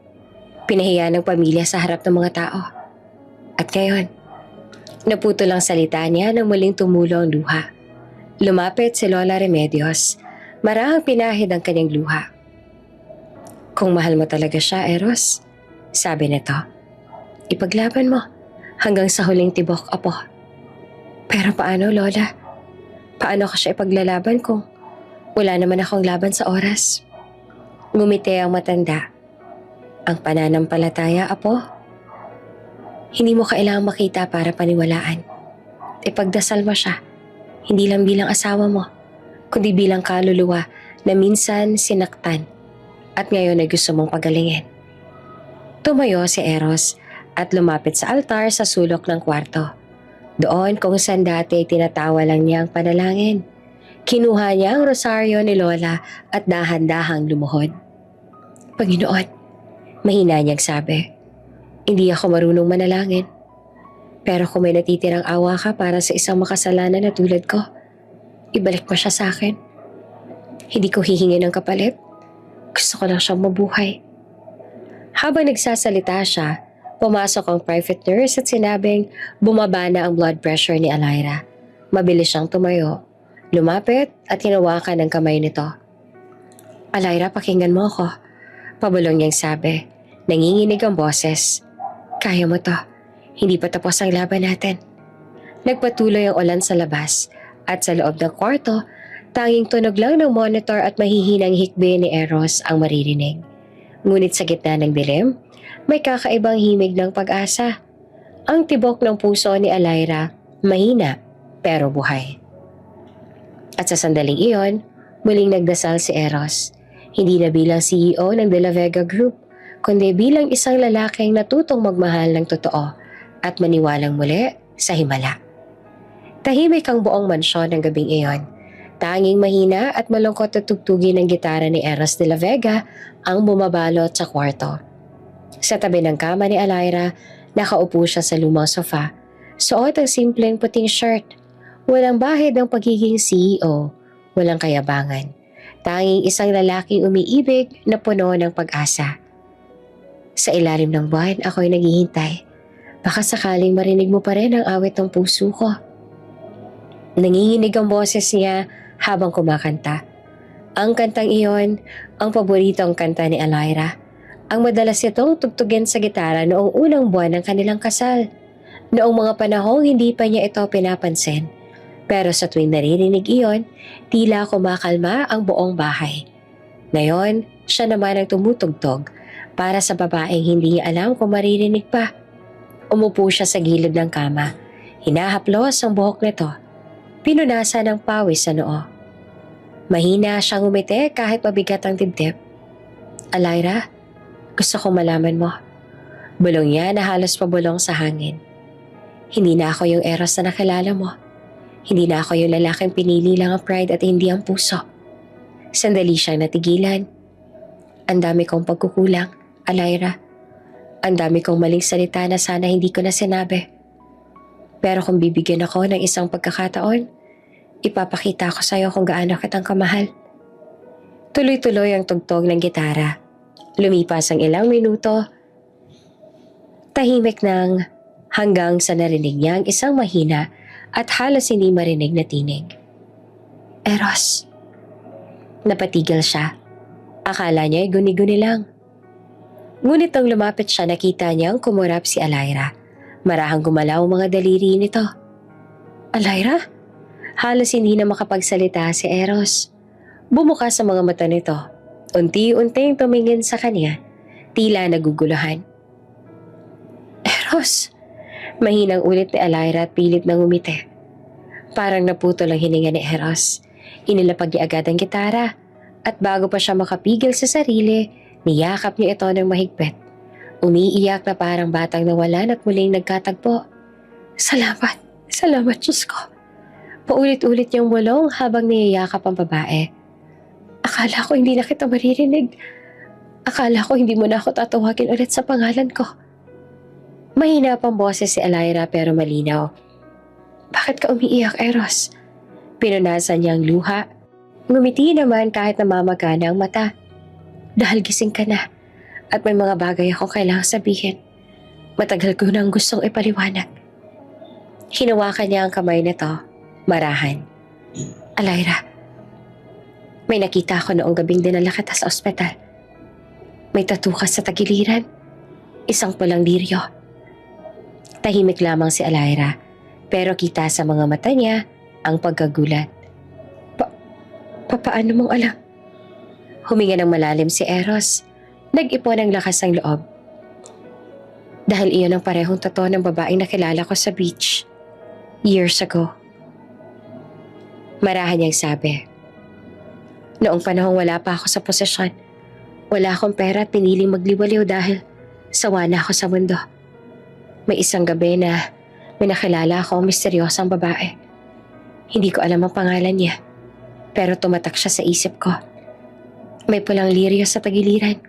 Pinahiya ng pamilya sa harap ng mga tao. At ngayon, naputol ang salita niya nang muling tumulo ang luha. Lumapit si Lola Remedios. Marahang pinahid ang kanyang luha. Kung mahal mo talaga siya, Eros, sabi nito, ipaglaban mo hanggang sa huling tibok, apo. Pero paano, Lola? Paano ko siya ipaglalaban kung wala naman akong laban sa oras? Ngumiti ang matanda. Ang pananampalataya, apo. Hindi mo kailangang makita para paniwalaan. Ipagdasal mo siya, hindi lang bilang asawa mo, kundi bilang kaluluwa na minsan sinaktan at ngayon ay gusto mong pagalingin. Tumayo si Eros at lumapit sa altar sa sulok ng kwarto. Doon kung saan dati tinatawa lang niya ang panalangin. Kinuha niya ang rosaryo ni Lola at dahan-dahang lumuhod. Panginoon, mahina niyang sabi, hindi ako marunong manalangin. Pero kung may natitirang awa ka para sa isang makasalanan na tulad ko, ibalik mo siya sa akin. Hindi ko hihingi ng kapalit. Gusto ko lang siyang mabuhay. Habang nagsasalita siya, pumasok ang private nurse at sinabing bumaba na ang blood pressure ni Alaira. Mabilis siyang tumayo, lumapit at hinawakan ang kamay nito. Alaira, pakinggan mo ako. Pabulong niyang sabi. Nanginginig ang boses. Kaya mo to. Hindi pa tapos ang laban natin. Nagpatuloy ang ulan sa labas at sa loob ng kwarto, tanging tunog lang ng monitor at mahihinang hikbi ni Eros ang maririnig. Ngunit sa gitna ng dilim, may kakaibang himig ng pag-asa. Ang tibok ng puso ni Alaira, mahina pero buhay. At sa sandaling iyon, muling nagdasal si Eros. Hindi na bilang CEO ng De La Vega Group, kundi bilang isang lalaking natutong magmahal ng totoo at maniwalang muli sa himala. Tahimik ang buong mansyon ng gabing iyon. Tanging mahina at malungkot na tugtugin ng gitara ni Eros de la Vega ang bumabalot sa kwarto. Sa tabi ng kama ni Alaira, nakaupo siya sa lumang sofa. Suot ang simpleng puting shirt. Walang bahid ng pagiging CEO, walang kayabangan. Tanging isang lalaking umiibig na puno ng pag-asa. Sa ilalim ng buwan, ako'y naghihintay. Baka sakaling marinig mo pa rin ang awit ng puso ko. Nanginginig ang boses niya habang kumakanta. Ang kantang iyon, ang paboritong kanta ni Alaira. Ang madalas itong tugtugin sa gitara noong unang buwan ng kanilang kasal. Noong mga panahong hindi pa niya ito pinapansin. Pero sa tuwing naririnig iyon, tila kumakalma ang buong bahay. Ngayon, siya naman ang tumutugtog para sa babaeng hindi niya alam kung maririnig pa. Umupo siya sa gilid ng kama. Hinahaplos ang buhok nito. Pinunasan ng pawis sa noo. Mahina siyang umiti kahit mabigat ang dibdib. Alaira, gusto kong malaman mo. Bulong niya na halos pabulong sa hangin. Hindi na ako yung Eros na nakilala mo. Hindi na ako yung lalaking pinili lang ang pride at hindi ang puso. Sandali siyang natigilan. Ang dami kong pagkukulang, Alaira. Ang dami kong maling salita na sana hindi ko na sinabi. Pero kung bibigyan ako ng isang pagkakataon, ipapakita ko sa'yo kung gaano kitang kamahal. Tuloy-tuloy ang tugtog ng gitara. Lumipas ang ilang minuto. Tahimik nang hanggang sa narinig niya ang isang mahina at halos hindi marinig na tinig. Eros. Napatigil siya. Akala niya ay guni-guni lang. Ngunit nang lumapit siya, nakita niyang kumurap si Alaira. Marahang gumalaw ang mga daliri nito. Alaira? Halos hindi na makapagsalita si Eros. Bumukas sa mga mata nito. Unti-unting tumingin sa kanya. Tila naguguluhan. Eros! Mahinang ulit ni Alaira at pilit nang umiti. Parang naputol ang hininga ni Eros. Inilapag niya agad ang gitara. At bago pa siya makapigil sa sarili, niyakap niya ito ng mahigpit. Umiiyak na parang batang nawalan at muling nagkatagpo. Salamat! Salamat, Diyos ko! Paulit-ulit niyang bulong habang niyayakap ang babae. Akala ko hindi na kita maririnig. Akala ko hindi mo na ako tatawagin ulit sa pangalan ko. Mahina pang boses si Alaira pero malinaw. Bakit ka umiiyak, Eros? Pinunasan niya ang luha. Ngumiti naman kahit namamagana ang mata. Dahil gising ka na at may mga bagay akong kailangang sabihin. Matagal ko nang gustong ipaliwanag. Hinawakan niya ang kamay nito, marahan. Alaira, may nakita ako noong gabing dinala kita sa ospital. May tattoo ka sa tagiliran. Isang pulang liryo. Tahimik lamang si Alaira, pero kita sa mga mata niya ang pagkagulat. Paano mong alam? Huminga ng malalim si Eros. Nag-ipon ng lakas ng loob. Dahil iyon ang parehong totoo ng babaeng nakilala ko sa beach. Years ago. Marahan niyang sabi. Noong panahong wala pa ako sa posisyon, wala akong pera at piniling magliwaliw dahil sawa na ako sa mundo. May isang gabi na may nakilala akong misteryosang babae. Hindi ko alam ang pangalan niya, pero tumatak siya sa isip ko. May pulang liryo sa tagiliran,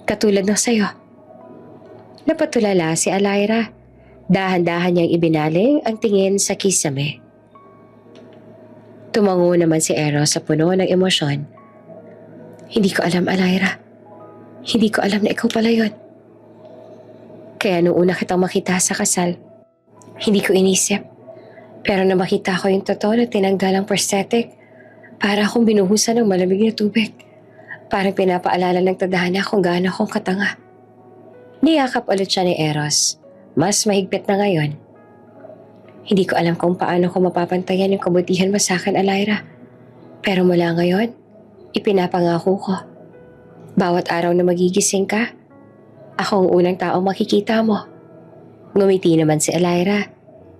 katulad ng sayo. Napatulala si Alaira. Dahan-dahan niyang ibinaling ang tingin sa kisame. Tumango naman si Eros sa puno ng emosyon. Hindi ko alam, Alaira. Hindi ko alam na ikaw pala yun. Kaya noong una kitang makita sa kasal, hindi ko inisip. Pero na makita ko yung totoo na tinanggal ang prosthetic, para akong binuhusan ng malamig na tubig. Parang pinapaalala ng tadhana kung gaano akong katanga. Niyakap ulit siya ni Eros. Mas mahigpit na ngayon. Hindi ko alam kung paano ko mapapantayan yung kabutihan mo sa akin, Alaira. Pero mula ngayon, ipinapangako ko. Bawat araw na magigising ka, ako ang unang taong makikita mo. Ngumiti naman si Alaira.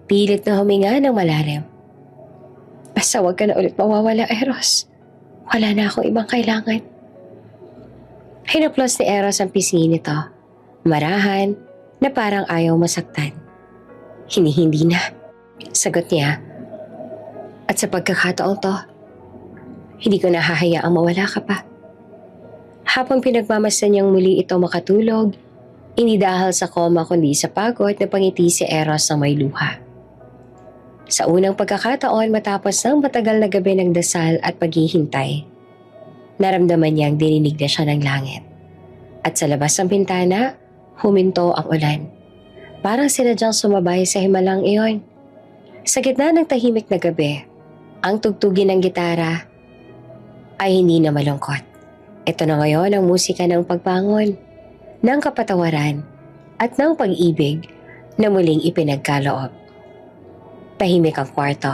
Pilit na huminga ng malalim. Basta huwag ka na ulit mawawala, Eros. Wala na akong ibang kailangan. Hinaplos ni Eros ang pisngi nito. Marahan na parang ayaw masaktan. Hindi na. Sagot niya. At sa pagkakataong to, hindi ko nahahayaang mawala ka pa. Habang pinagmamasdan niyang muli ito makatulog, hindi dahil sa koma kundi sa pagod na pangiti si Eros ng may luha. Sa unang pagkakataon matapos ng matagal na gabi ng dasal at paghihintay, naramdaman niyang dininig na siya ng langit. At sa labas ng bintana, huminto ang ulan. Parang sinadyang sumabay sa himalang iyon. Sa gitna ng tahimik na gabi, ang tugtugin ng gitara ay hindi na malungkot. Ito na ngayon ang musika ng pagbangon, ng kapatawaran at ng pag-ibig na muling ipinagkaloob. Tahimik ang kwarto.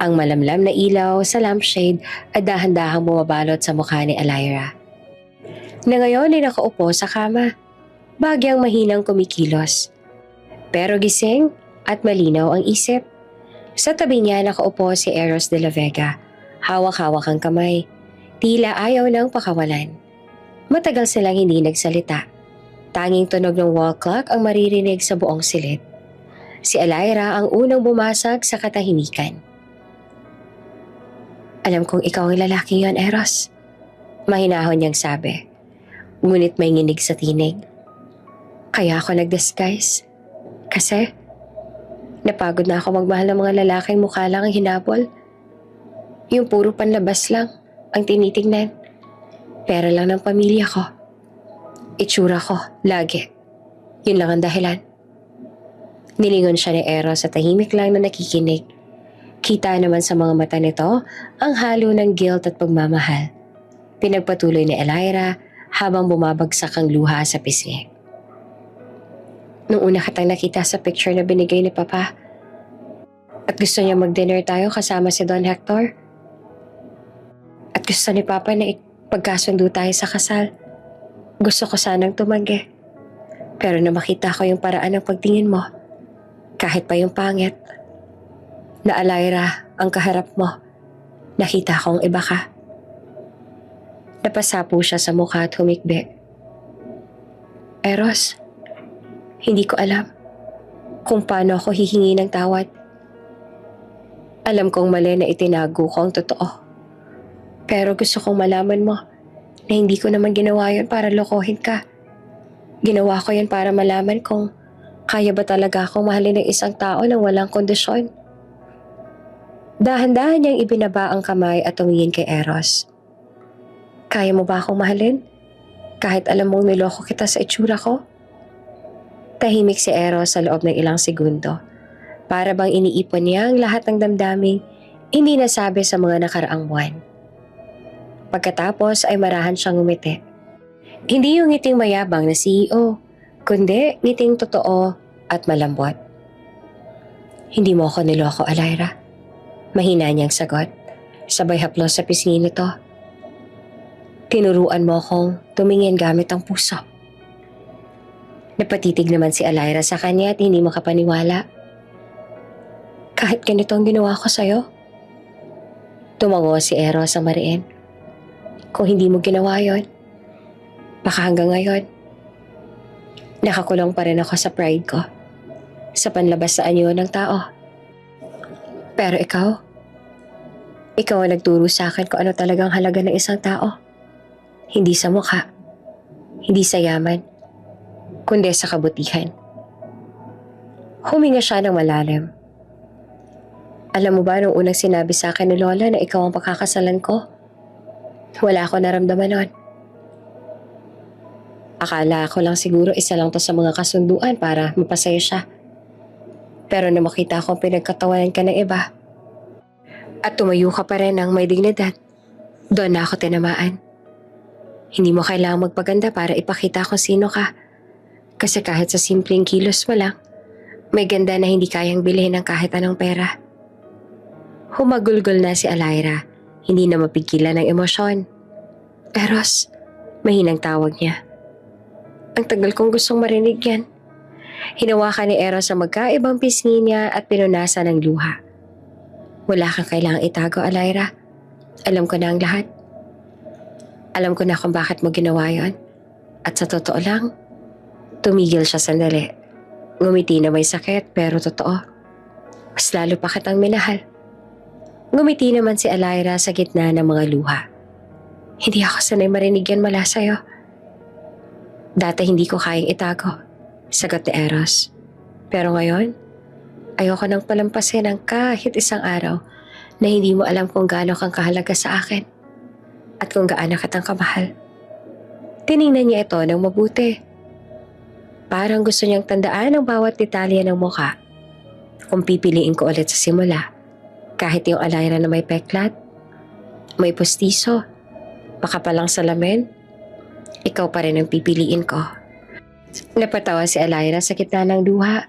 Ang malamlam na ilaw sa lampshade ay dahan-dahang bumabalot sa mukha ni Alaira, na ngayon ay nakaupo sa kama, bagyang mahinang kumikilos. Pero gising at malinaw ang isip. Sa tabi niya nakaupo si Eros de la Vega, hawak-hawak ang kamay, tila ayaw nang pakawalan. Matagal silang hindi nagsalita. Tanging tunog ng wall clock ang maririnig sa buong silid. Si Alaira ang unang bumasag sa katahimikan. Alam kong ikaw ang lalaking yon, Eros. Mahinahon niyang sabi. Ngunit may nginig sa tinig. Kaya ako nag-disguise. Kasi napagod na ako magmahal ng mga lalaking mukha lang ang hinabol. Yung puro panlabas lang ang tinitingnan. Pera lang ng pamilya ko. Itsura ko, lagi. Yun lang ang dahilan. Nilingon siya ni Eros sa tahimik lang na nakikinig. Kita naman sa mga mata nito ang halo ng guilt at pagmamahal. Pinagpatuloy ni Alaira habang bumabagsak ang luha sa pisngi. Nung una kitang nakita sa picture na binigay ni Papa at gusto niya mag-dinner tayo kasama si Don Hector. At gusto ni Papa na ipagkasundo tayo sa kasal. Gusto ko sanang tumanggi. Pero na makita ko yung paraan ng pagtingin mo, kahit pa yung pangit, na Alaira ang kaharap mo, nakita kong iba ka. Napasapo siya sa mukha at humikbi. Eros, hindi ko alam kung paano ako hihingi ng tawad. Alam kong mali na itinago ko ang totoo. Pero gusto kong malaman mo na hindi ko naman ginawa yun para lokohin ka. Ginawa ko yun para malaman kung Kaya ba talaga akong mahalin ng isang tao nang walang kondisyon? Dahan-dahan niyang ibinaba ang kamay at tumingin kay Eros. Kaya mo ba akong mahalin? Kahit alam mong niloko kita sa itsura ko? Tahimik si Eros sa loob ng ilang segundo. Para bang iniipon niya ang lahat ng damdaming hindi nasabi sa mga nakaraang buwan. Pagkatapos ay marahan siyang ngumiti. Hindi yung ngiting mayabang na CEO, kundi ngiting totoo at malambot. Hindi mo ako niloko, Alyra. Mahina niyang sagot, sabay haplos sa pisngi nito. Tinuruan mo akong tumingin gamit ang puso. Napatitig naman si Alyra sa kanya at hindi makapaniwala. Kahit ganito ang ginawa ko sa'yo? Tumango si Eros sa mariin. Kung hindi mo ginawa yon, baka hanggang ngayon, nakakulong pa rin ako sa pride ko, sa panlabas sa anyo ng tao. Pero ikaw ang nagturo sa akin kung ano talagang halaga ng isang tao. Hindi sa mukha, hindi sa yaman, kundi sa kabutihan. Huminga siya ng malalim. Alam mo ba nung unang sinabi sa akin ni Lola na ikaw ang pakakasalan ko? Wala ako naramdaman nun. Akala ko lang siguro isa lang to sa mga kasunduan para mapasaya siya. Pero na makita akong pinagkatawanan ka ng iba at tumayo ka pa rin ng may dignidad, doon na ako tinamaan. Hindi mo kailangang magpaganda para ipakita kung sino ka. Kasi kahit sa simpleng kilos mo lang, may ganda na hindi kayang bilhin ng kahit anong pera. Humagulgol na si Alyra, hindi na mapigilan ng emosyon. Eros, mahinang tawag niya. Ang tagal kong gustong marinig yan. Hinawakan ni Eros ang magkaibang pisngi niya at pinunasan ng luha. Wala kang kailangang itago, Alyra. Alam ko na ang lahat. Alam ko na kung bakit mo ginawa yon. At sa totoo lang, tumigil siya sandali. Ngumiti na may sakit pero totoo. Mas lalo pa kitang minahal. Ngumiti naman si Alyra sa gitna ng mga luha. Hindi ako sanay marinig yan mula sa'yo. Dati hindi ko kayang itago, sagot ni Eros. Pero ngayon, ayoko nang palampasin ng kahit isang araw na hindi mo alam kung gaano kang kahalaga sa akin at kung gaano kitang kamahal. Tiningnan niya ito ng mabuti. Parang gusto niyang tandaan ang bawat detalye ng mukha. Kung pipiliin ko ulit sa simula, kahit yung Alyra na may peklat, may pustiso, makapalang salamin, ikaw pa rin ang pipiliin ko. Napatawa si Alyra sa gitna ng luha.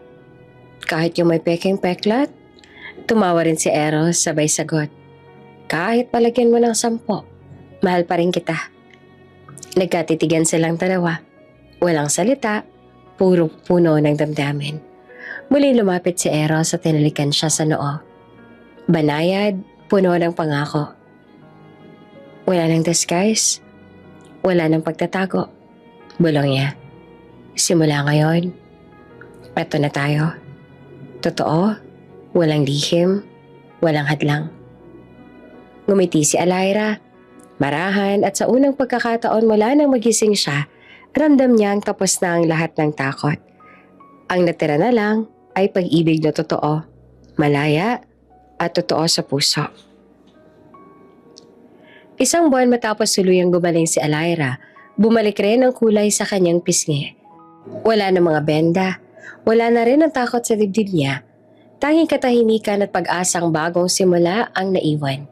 Kahit yung may peking peklat, tumawa rin si Eros sabay sagot. Kahit palagyan mo ng 10, mahal pa rin kita. Nagkatitigan silang dalawa. Walang salita, puro puno ng damdamin. Muling lumapit si Eros at tinalikan siya sa noo. Banayad, puno ng pangako. Wala nang disguise, wala nang pagtatago. Bulong niya. Simula ngayon, eto na tayo. Totoo, walang lihim, walang hadlang. Ngumiti si Alyra, marahan at sa unang pagkakataon mula nang magising siya, ramdam niyang tapos na ang lahat ng takot. Ang natira na lang ay pag-ibig na totoo, malaya at totoo sa puso. Isang buwan matapos tuluyang gumaling si Alyra, bumalik rin ang kulay sa kanyang pisngi. Wala na mga benda, wala na rin ang takot sa dibdib niya. Tanging katahimikan at pag-asang bagong simula ang naiwan.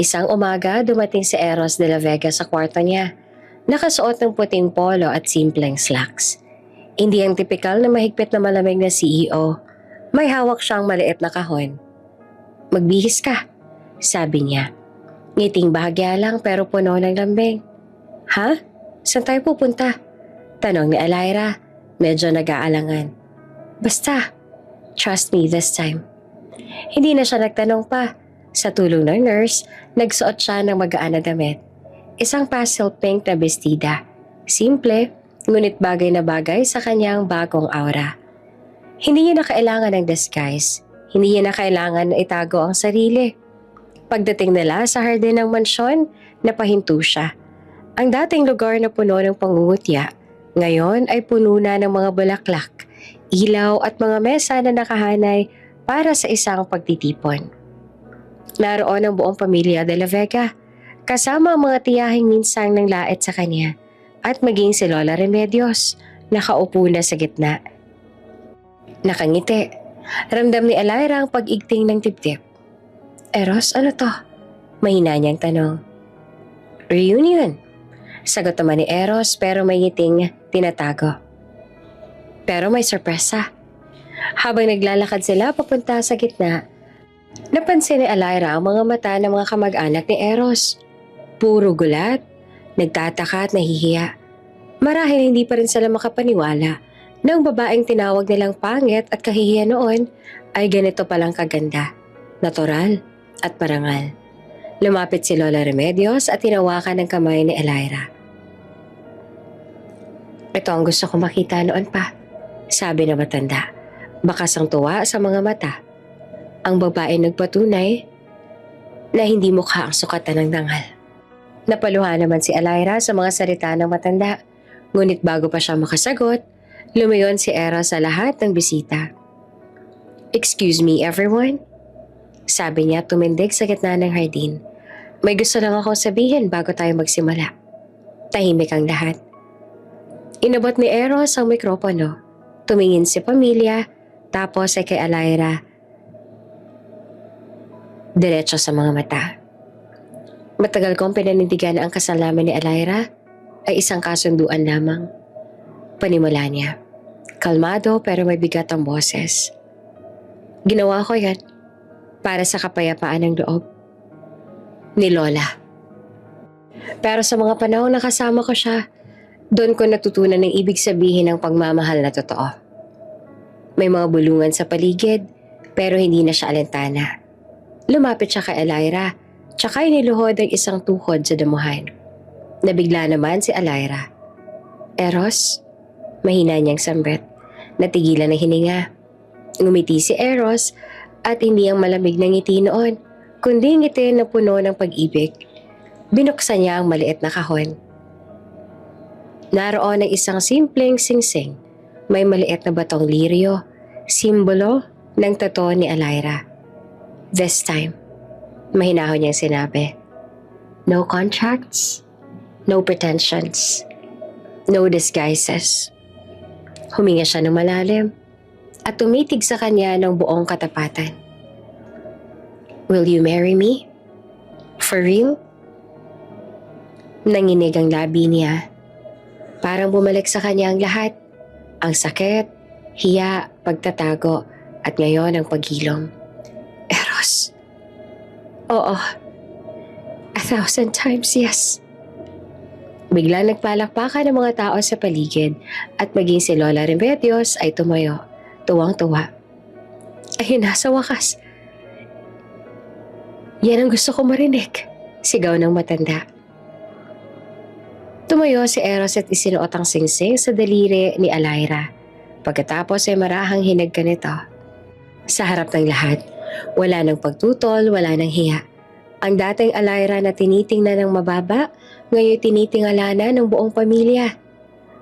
Isang umaga, dumating si Eros de la Vega sa kwarto niya. Nakasuot ng puting polo at simpleng slacks. Hindi ang tipikal na mahigpit na malamig na CEO. May hawak siyang maliit na kahon. Magbihis ka, sabi niya. Ngiting bahagya lang pero puno ng lambing. Ha? Saan tayo pupunta? Tanong ni Alyra, medyo nag-aalangan. Basta, trust me this time. Hindi na siya nagtanong pa. Sa tulong ng nurse, nagsuot siya ng magaan na damit. Isang pastel pink na bestida. Simple, ngunit bagay na bagay sa kanyang bagong aura. Hindi niya na kailangan ng disguise. Hindi niya na kailangan na itago ang sarili. Pagdating nila sa hardin ng mansyon, napahinto siya. Ang dating lugar na puno ng pangungutya, ngayon ay puno na ng mga bulaklak, ilaw at mga mesa na nakahanay para sa isang pagtitipon. Naroon ang buong pamilya de la Vega, kasama ang mga tiyahing minsang nang lait sa kanya at maging si Lola Remedios, nakaupo na sa gitna. Nakangiti, ramdam ni Elira ang pag-igting ng dibdib. Eros, ano to? Mahina niyang tanong. Reunion, sagot naman ni Eros pero may ngiting tinatago. Pero may sorpresa. Habang naglalakad sila papunta sa gitna, napansin ni Elira ang mga mata ng mga kamag-anak ni Eros. Puro gulat, nagtataka at nahihiya. Marahil hindi pa rin sila makapaniwala na ang babaeng tinawag nilang pangit at kahihiya noon ay ganito palang kaganda, natural at parangal. Lumapit si Lola Remedios at tinawakan ng kamay ni Elira. Ito ang gusto ko makita noon pa, sabi na matanda. Bakas ang tuwa sa mga mata. Ang babae nagpatunay na hindi mukha ang sukatan ng dangal. Napaluha naman si Elira sa mga salita ng matanda. Ngunit bago pa siya makasagot, lumayon si Eros sa lahat ng bisita. Excuse me everyone? Sabi niya tumindig sa gitna ng hardin. May gusto lang akong sabihin bago tayo magsimula. Tahimik ang lahat. Inabot ni Eros ang mikropono. Tumingin si pamilya, tapos ay kay Elira. Diretso sa mga mata. Matagal kong pinanindigan na ang kasal namin ni Elira ay isang kasunduan lamang. Panimula niya. Kalmado pero may bigat ang boses. Ginawa ko yan para sa kapayapaan ng loob ni Lola. Pero sa mga panahon na kasama ko siya, doon ko natutunan ng ibig sabihin ng pagmamahal na totoo. May mga bulungan sa paligid pero hindi na siya alintana. Lumapit siya kay Elira, tsaka iniluhod ang isang tuhod sa damuhan. Nabigla naman si Elira. Eros, mahina niyang sambit. Natigilan ng hininga. Ngumiti si Eros at hindi ang malamig na ngiti noon, kundi ngiti na puno ng pag-ibig. Binuksan niya ang maliit na kahon. Naroon ang isang simpleng singsing. May maliit na batong liryo, simbolo ng totoo ni Elira. This time, mahinahon niyang sinabi, no contracts, no pretensions, no disguises. Huminga siya ng malalim at tumitig sa kanya ng buong katapatan. Will you marry me? For real? Nanginig ang labi niya. Parang bumalik sa kanya ang lahat. Ang sakit, hiya, pagtatago, at ngayon ang paghilom. Eros. Oo. 1,000 times yes. Biglang nagpalakpakan ng mga tao sa paligid at maging si Lola Remedios ay tumayo, tuwang-tuwa. Ayun na, sa wakas. Yan ang gusto ko marinig, sigaw ng matanda. Tumayo si Eros at isinuot ang singsing sa daliri ni Elira. Pagkatapos ay marahang hinagka nito. Sa harap ng lahat, wala nang pagtutol, wala nang hiya. Ang dating Elira na tinitingnan ng mababa, ngayon tinitingala na ng buong pamilya.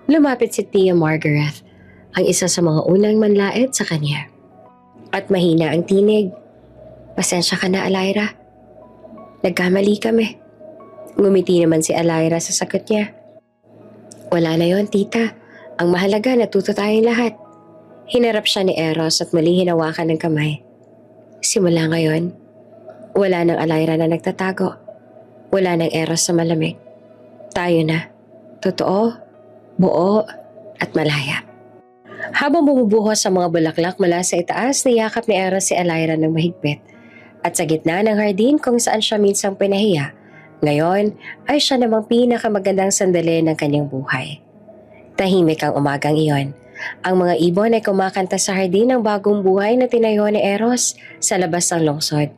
Lumapit si Tia Margaret, ang isa sa mga unang manlait sa kanya. At mahina ang tinig. Pasensya ka na, Elira. Nagkamali kami. Ngumiti naman si Elira sa sagot niya. Wala na yon, tita. Ang mahalaga, natuto tayong lahat. Hinarap siya ni Eros at mali hinawakan ng kamay. Simula ngayon, wala nang Elira na nagtatago. Wala nang Eros sa malamig. Tayo na. Totoo, buo, at malaya. Habang bumubuhos sa mga bulaklak mula sa itaas, niyakap ni Eros si Elira ng mahigpit. At sa gitna ng hardin kung saan siya minsang pinahiya, ngayon ay siya namang pinakamagandang sandali ng kanyang buhay. Tahimik ang umagang iyon. Ang mga ibon ay kumakanta sa hardin ng bagong buhay na tinayo ni Eros sa labas ng lungsod.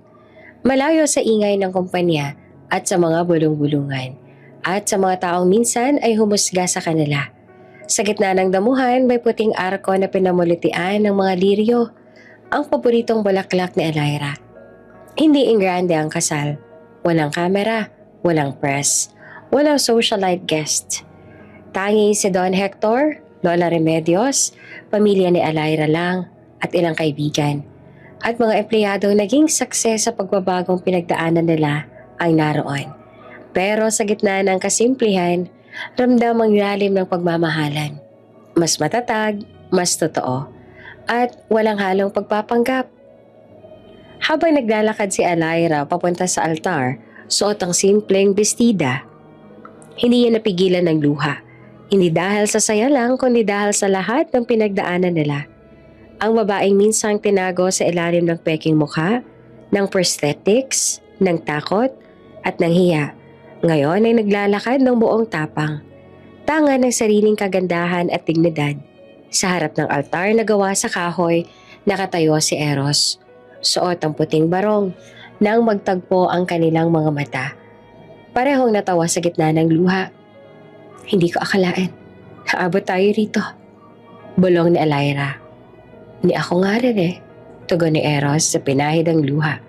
Malayo sa ingay ng kumpanya at sa mga bulong-bulungan. At sa mga taong minsan ay humusga sa kanila. Sa gitna ng damuhan may puting arko na pinamulitian ng mga liryo, ang paboritong bulaklak ni Elira. Hindi ingrande ang kasal. Walang kamera, walang press, walang socialite guest. Tanging si Don Hector, Lola Remedios, pamilya ni Alaira lang at ilang kaibigan. At mga empleyado naging success sa pagbabagong pinagdaanan nila ang naroon. Pero sa gitna ng kasimplihan, ramdam ang lalim ng pagmamahalan. Mas matatag, mas totoo, at walang halong pagpapanggap. Habang naglalakad si Alaira papunta sa altar, suot ang simpleng bestida. Hindi niya napigilan ng luha. Hindi dahil sa saya lang, kundi dahil sa lahat ng pinagdaanan nila. Ang babaeng minsang tinago sa ilalim ng peking mukha, ng prosthetics, ng takot, at ng hiya. Ngayon ay naglalakad ng buong tapang. Tanga ng sariling kagandahan at dignidad. Sa harap ng altar na gawa sa kahoy, nakatayo si Eros. Suot ang puting barong nang magtagpo ang kanilang mga mata. Parehong natawa sa gitna ng luha. Hindi ko akalain. Naabot tayo rito. Bulong ni Alaira. Ni ako nga rin eh. Tugon ni Eros sa pinahid ang luha.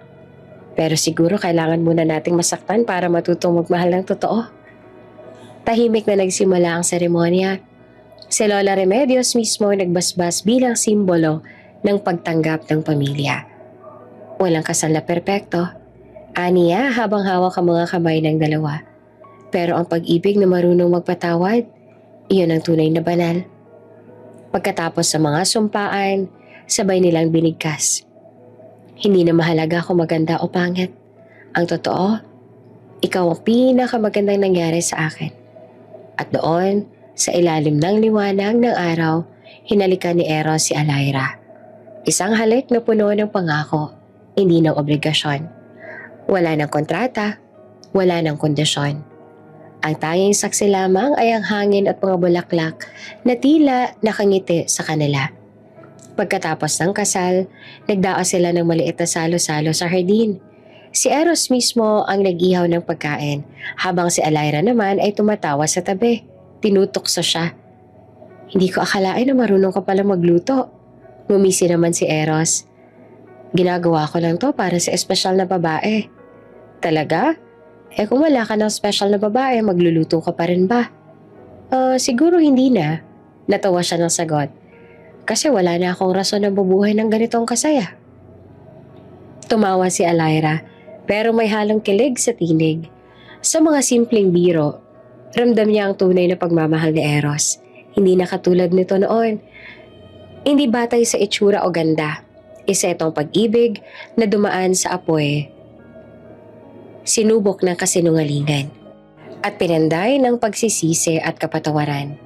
Pero siguro kailangan muna nating masaktan para matutong magmahal ng totoo. Tahimik na nagsimula ang seremonya. Si Lola Remedios mismo nagbasbas bilang simbolo ng pagtanggap ng pamilya. Walang kasal na perpekto. Aniya habang hawak ang mga kamay ng dalawa. Pero ang pag-ibig na marunong magpatawad, iyon ang tunay na banal. Pagkatapos sa mga sumpaan, sabay nilang binigkas. Hindi na mahalaga kung maganda o pangit. Ang totoo, ikaw ang pinakamagandang nangyari sa akin. At doon, sa ilalim ng liwanag ng araw, hinalikan ni Eros si Alaira. Isang halik na puno ng pangako, hindi ng obligasyon. Wala ng kontrata, wala ng kondisyon. Ang tanging saksi lamang ay ang hangin at mga bulaklak na tila nakangiti sa kanila. Pagkatapos ng kasal, nagdaos sila ng maliit na salo-salo sa hardin. Si Eros mismo ang nag-ihaw ng pagkain, habang si Alaira naman ay tumatawa sa tabi. Tinutokso siya. Hindi ko akalain na marunong ka pala magluto. Ngumisi naman si Eros. Ginagawa ko lang to para sa espesyal na babae. Talaga? Kung wala ka ng special na babae, magluluto ka pa rin ba? Siguro hindi na. Natawa siya ng sagot. Kasi wala na akong rason na bubuhay ng ganitong kasaya. Tumawa si Alaira, pero may halong kilig sa tinig. Sa mga simpleng biro, ramdam niya ang tunay na pagmamahal ni Eros. Hindi na katulad nito noon. Hindi batay sa itsura o ganda. Isa itong pag-ibig na dumaan sa apoy. Sinubok ng kasinungalingan at pinanday ng pagsisisi at kapatawaran.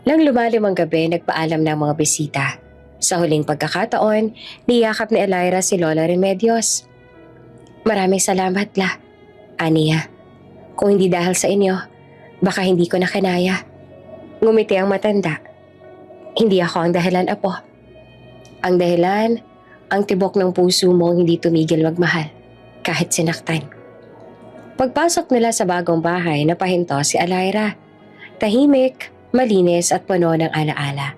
Nang lumalim ang gabi, nagpaalam ng mga bisita. Sa huling pagkakataon, niyakap ni Alaira si Lola Remedios. Maraming salamat, La. Aniya, kung hindi dahil sa inyo, baka hindi ko na kinaya. Ngumiti ang matanda. Hindi ako ang dahilan, Apo. Ang dahilan, ang tibok ng puso mo hindi tumigil magmahal, kahit sinaktan. Pagpasok nila sa bagong bahay, napahinto si Alaira. Tahimik, malinis at puno ng alaala.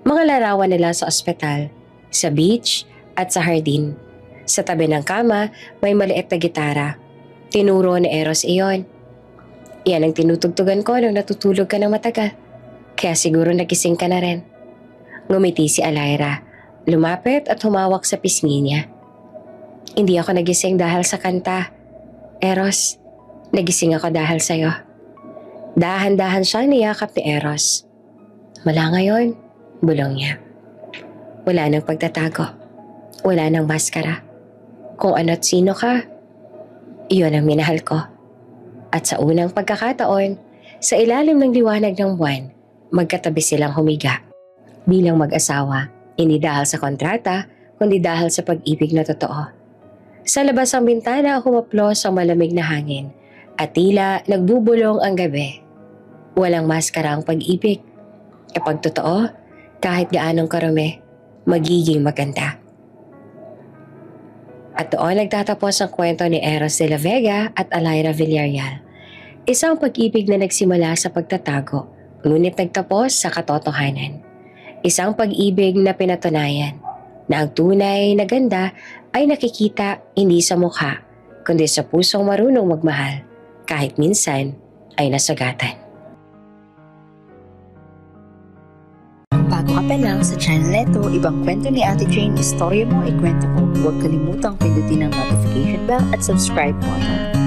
Mga larawan nila sa ospital, sa beach at sa hardin. Sa tabi ng kama, may maliit na gitara. Tinuro ni Eros iyon. Yan ang tinutugtugan ko nung natutulog ka ng matagal. Kaya siguro nagising ka na rin. Ngumiti si Alaira. Lumapit at humawak sa pisngi niya. Hindi ako nagising dahil sa kanta. Eros, nagising ako dahil sa'yo. Dahan-dahan siyang niyakap ni Eros. Mula ngayon, bulong niya. Wala nang pagtatago. Wala nang maskara. Kung ano't sino ka, iyon ang minahal ko. At sa unang pagkakataon, sa ilalim ng liwanag ng buwan, magkatabi silang humiga. Bilang mag-asawa, hindi dahil sa kontrata, kundi dahil sa pag-ibig na totoo. Sa labas ng bintana, humaplos ang malamig na hangin at tila nagbubulong ang gabi. Walang maskara ang pag-ibig. Kapag totoo, kahit gaanong karumi, magiging maganda. At doon nagtatapos ang kwento ni Eros de la Vega at Alaira Villarreal. Isang pag-ibig na nagsimula sa pagtatago, ngunit nagtapos sa katotohanan. Isang pag-ibig na pinatunayan na ang tunay na ganda ay nakikita hindi sa mukha, kundi sa pusong marunong magmahal, kahit minsan ay nasagatan.
Bago ka pa lang sa channel neto, ibang kwento ni Ate Jane, istorya mo, ikwento ko. Huwag kalimutang pindutin ang notification bell at subscribe button.